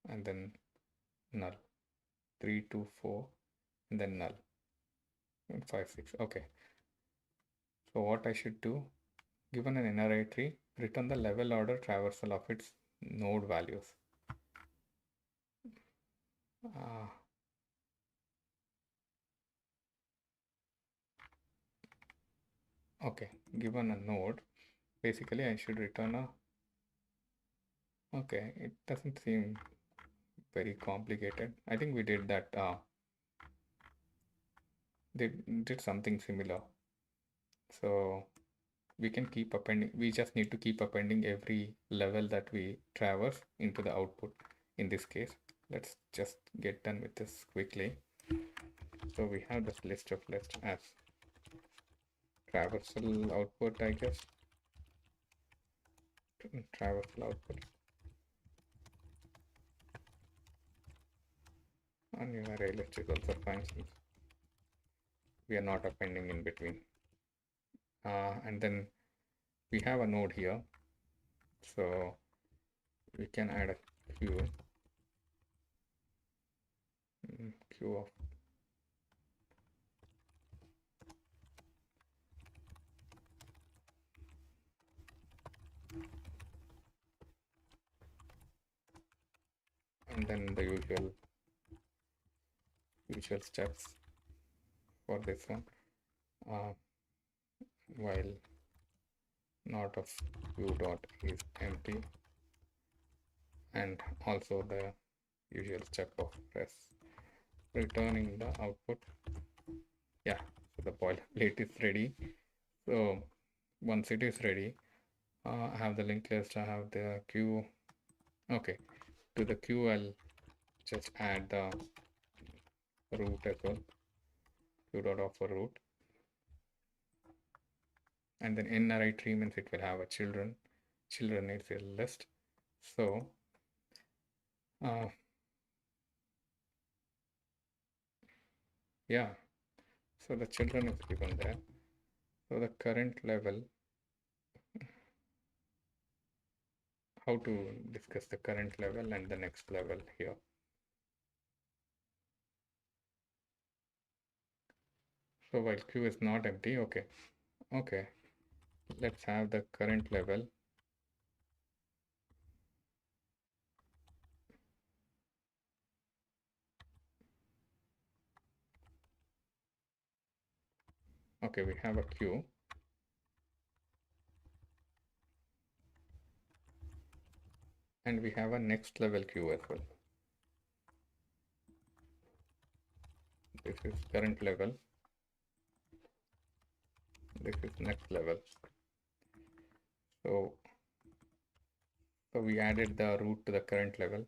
and then null, 3, 2, 4 and then null, and 5, 6. Okay, so what I should do, given an NRI tree, return the level order traversal of its node values. Okay, given a node, basically I should return a, okay, it doesn't seem very complicated. I think we did that, they did something similar. So we can keep appending, we just need to keep appending every level that we traverse into the output. In this case, let's just get done with this quickly. So we have this list of lists as traversal output, I guess. Traversal output. And your array list is also fine since we are not appending in between. And then we have a node here. So we can add a queue. Queue of and then the usual steps for this one, while not of queue dot is empty, and also the usual step of returning the output. Yeah, so the boilerplate is ready. So once it is ready, I have the linked list, I have the queue. Okay, to the queue I'll just add the root as well, queue dot offer root, and then NRI tree means it will have a children is a list. So yeah, so the children is given there. So the current level, how to discuss the current level and the next level here. So while queue is not empty, okay, let's have the current level. Okay, we have a queue. And we have a next level queue as well. This is current level. This is next level. So we added the root to the current level.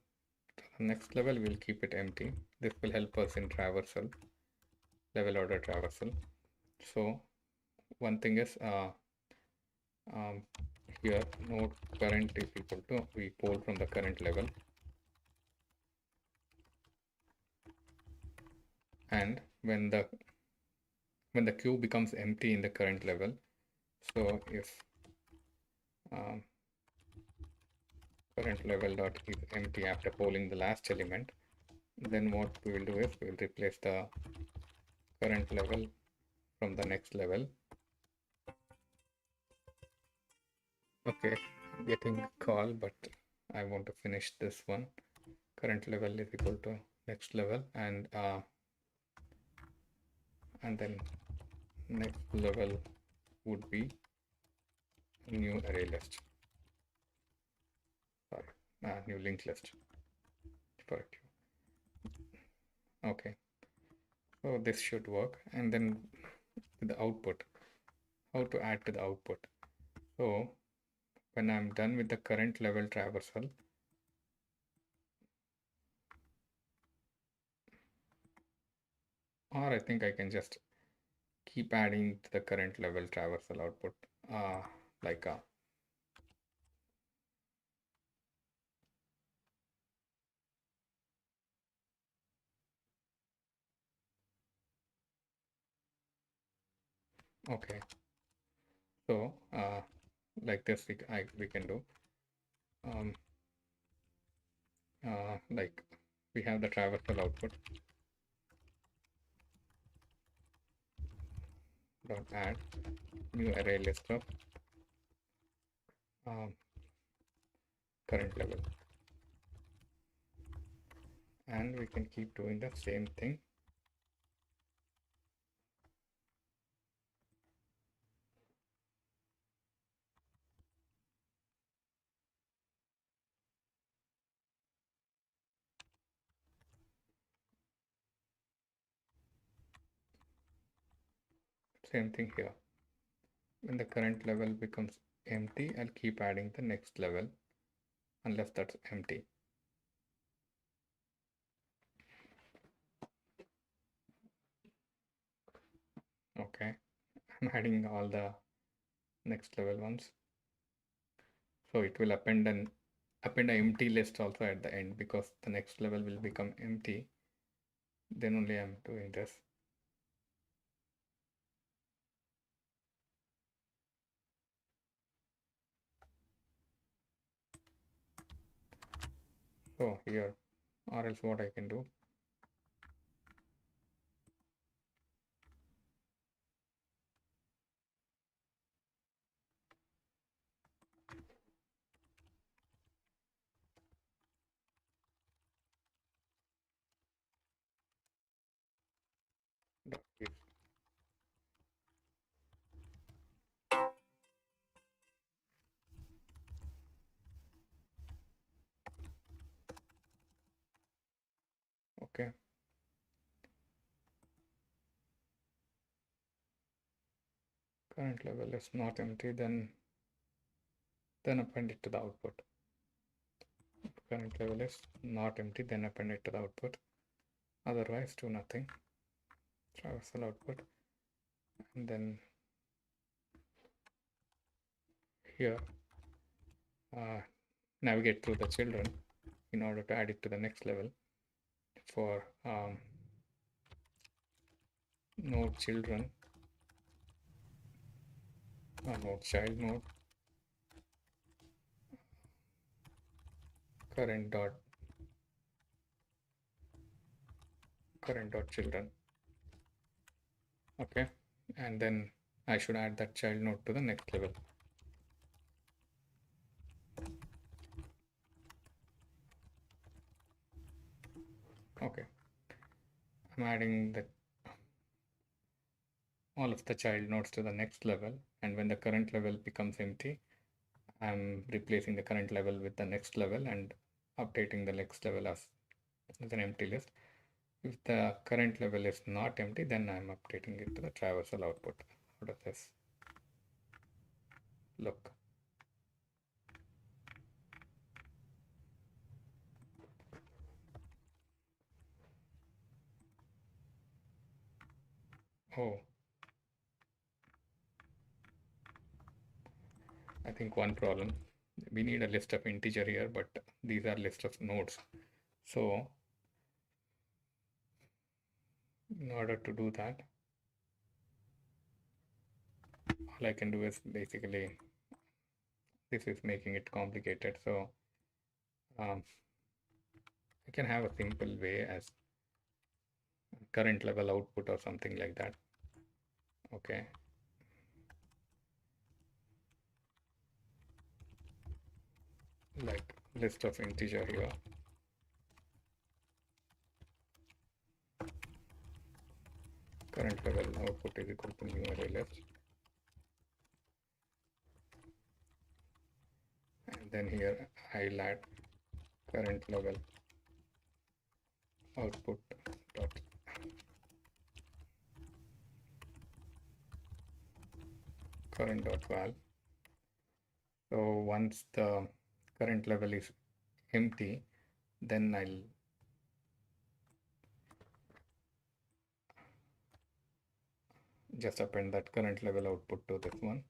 The next level we'll keep it empty. This will help us in traversal, level order traversal. So one thing is here node current is equal to, we pull from the current level, and when the queue becomes empty in the current level, so if current level dot is empty after polling the last element, then what we will do is we will replace the current level from the next level. Okay, I'm getting a call, but I want to finish this one. current level is equal to next level, and then next level would be new array list, sorry, new linked list for it. Okay, so this should work. And then the output, how to add to the output. So when I'm done with the current level traversal, or I think I can just keep adding to the current level traversal output, like okay, so like this we can do, like we have the traversal output dot add new array list of current level, and we can keep doing the same thing. Same thing here. When the current level becomes empty, I'll keep adding the next level unless that's empty. Okay, I'm adding all the next level ones. So it will append an empty list also at the end, because the next level will become empty. Then only I'm doing this. So here, or else what I can do, okay, current level is not empty, then append it to the output. Current level is not empty, then append it to the output. Otherwise do nothing. Traversal output, and then here navigate through the children in order to add it to the next level. For node children, node child node, current dot children. Okay, and then I should add that child node to the next level. Okay, I'm adding the all of the child nodes to the next level, and when the current level becomes empty, I'm replacing the current level with the next level and updating the next level as an empty list. If the current level is not empty, then I'm updating it to the traversal output. How does this look? Oh, I think one problem, we need a list of integer here, but these are list of nodes. So in order to do that, all I can do is basically, this is making it complicated. So I can have a simple way as current level output or something like that. Okay. Like list of integer here. current level output is equal to new array list. And then here I'll add current level output dot current dot val. So once the current level is empty, then I'll just append that current level output to this one.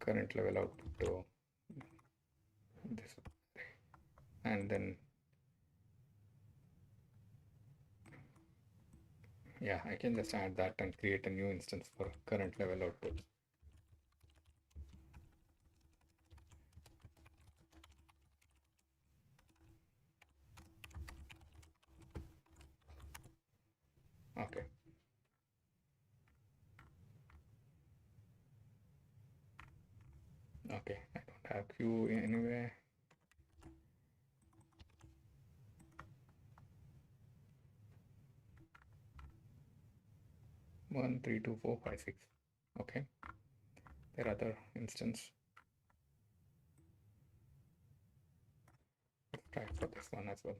Current level output to this, and then yeah, I can just add that and create a new instance for current level output. Okay. Okay, I don't have queue anyway. One, three, two, four, five, six. Okay. There are other instance. Let's try for this one as well.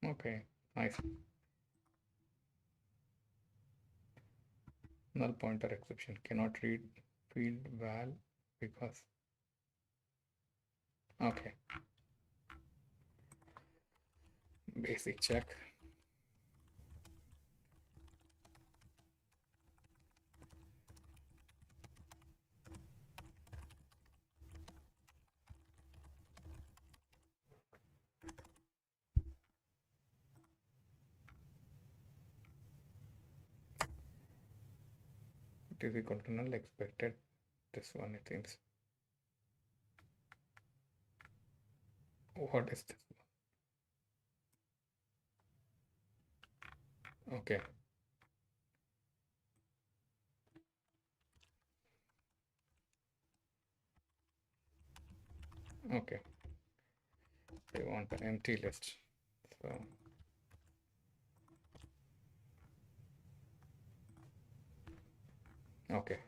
Okay, nice. Null pointer exception. Cannot read field val because. Okay. Basic check. It is equal to null expected. This one it seems. What is this one? Okay. Okay. They want an empty list. So okay.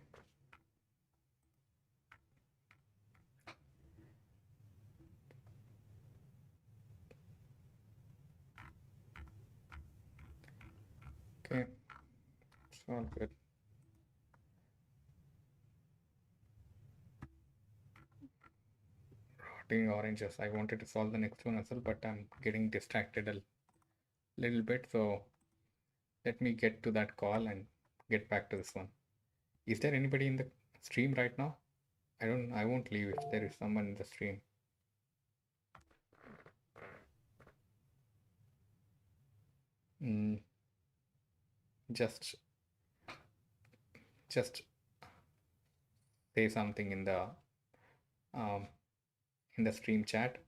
Okay. It's all good. Rotting oranges. I wanted to solve the next one as well, but I'm getting distracted a little bit. So let me get to that call and get back to this one. Is there anybody in the stream right now? I won't leave if there is someone in the stream. Just say something in the stream chat.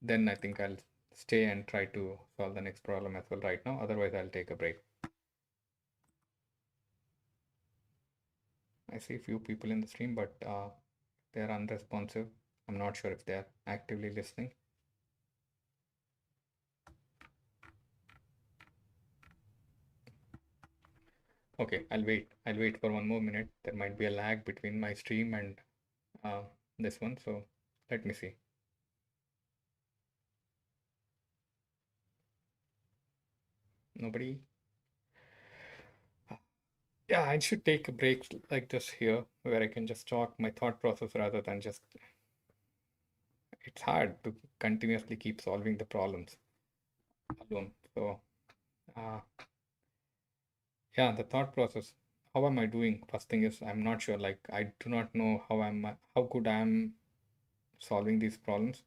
Then I think I'll stay and try to solve the next problem as well right now. Otherwise, I'll take a break. I see a few people in the stream, but they're unresponsive. I'm not sure if they're actively listening. Okay, I'll wait. I'll wait for one more minute. There might be a lag between my stream and this one. So let me see. Nobody? Yeah, I should take a break like this here where I can just talk my thought process rather than just. It's hard to continuously keep solving the problems alone. So, yeah, the thought process. How am I doing? First thing is I'm not sure. Like I do not know how good I am solving these problems.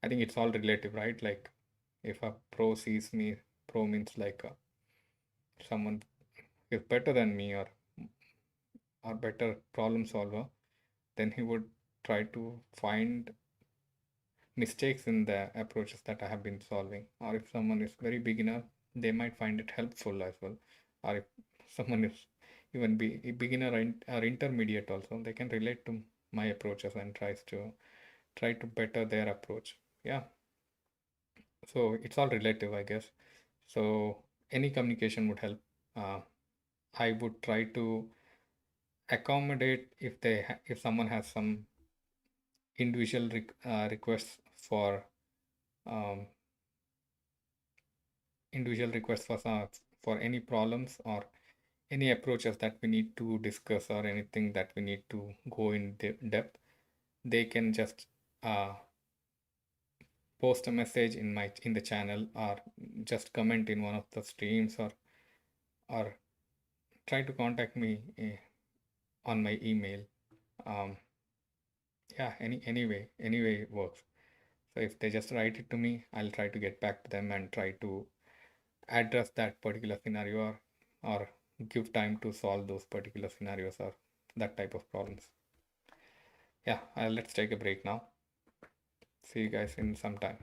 I think it's all relative, right? Like if a pro sees me, pro means like someone is better than me or better problem solver, then he would try to find mistakes in the approaches that I have been solving. Or if someone is very beginner, they might find it helpful as well. Or if someone is even be a beginner or intermediate also, they can relate to my approaches and try to better their approach. Yeah. So it's all relative, I guess. So any communication would help. Uh, I would try to accommodate if if someone has some individual requests for um, for any problems or any approaches that we need to discuss or anything that we need to go in depth. They can just uh, post a message in the channel, or just comment in one of the streams, or try to contact me on my email. um, yeah, anyway works. So if they just write it to me, I'll try to get back to them and try to address that particular scenario, or give time to solve those particular scenarios or that type of problems. Yeah, let's take a break now. See you guys in some time.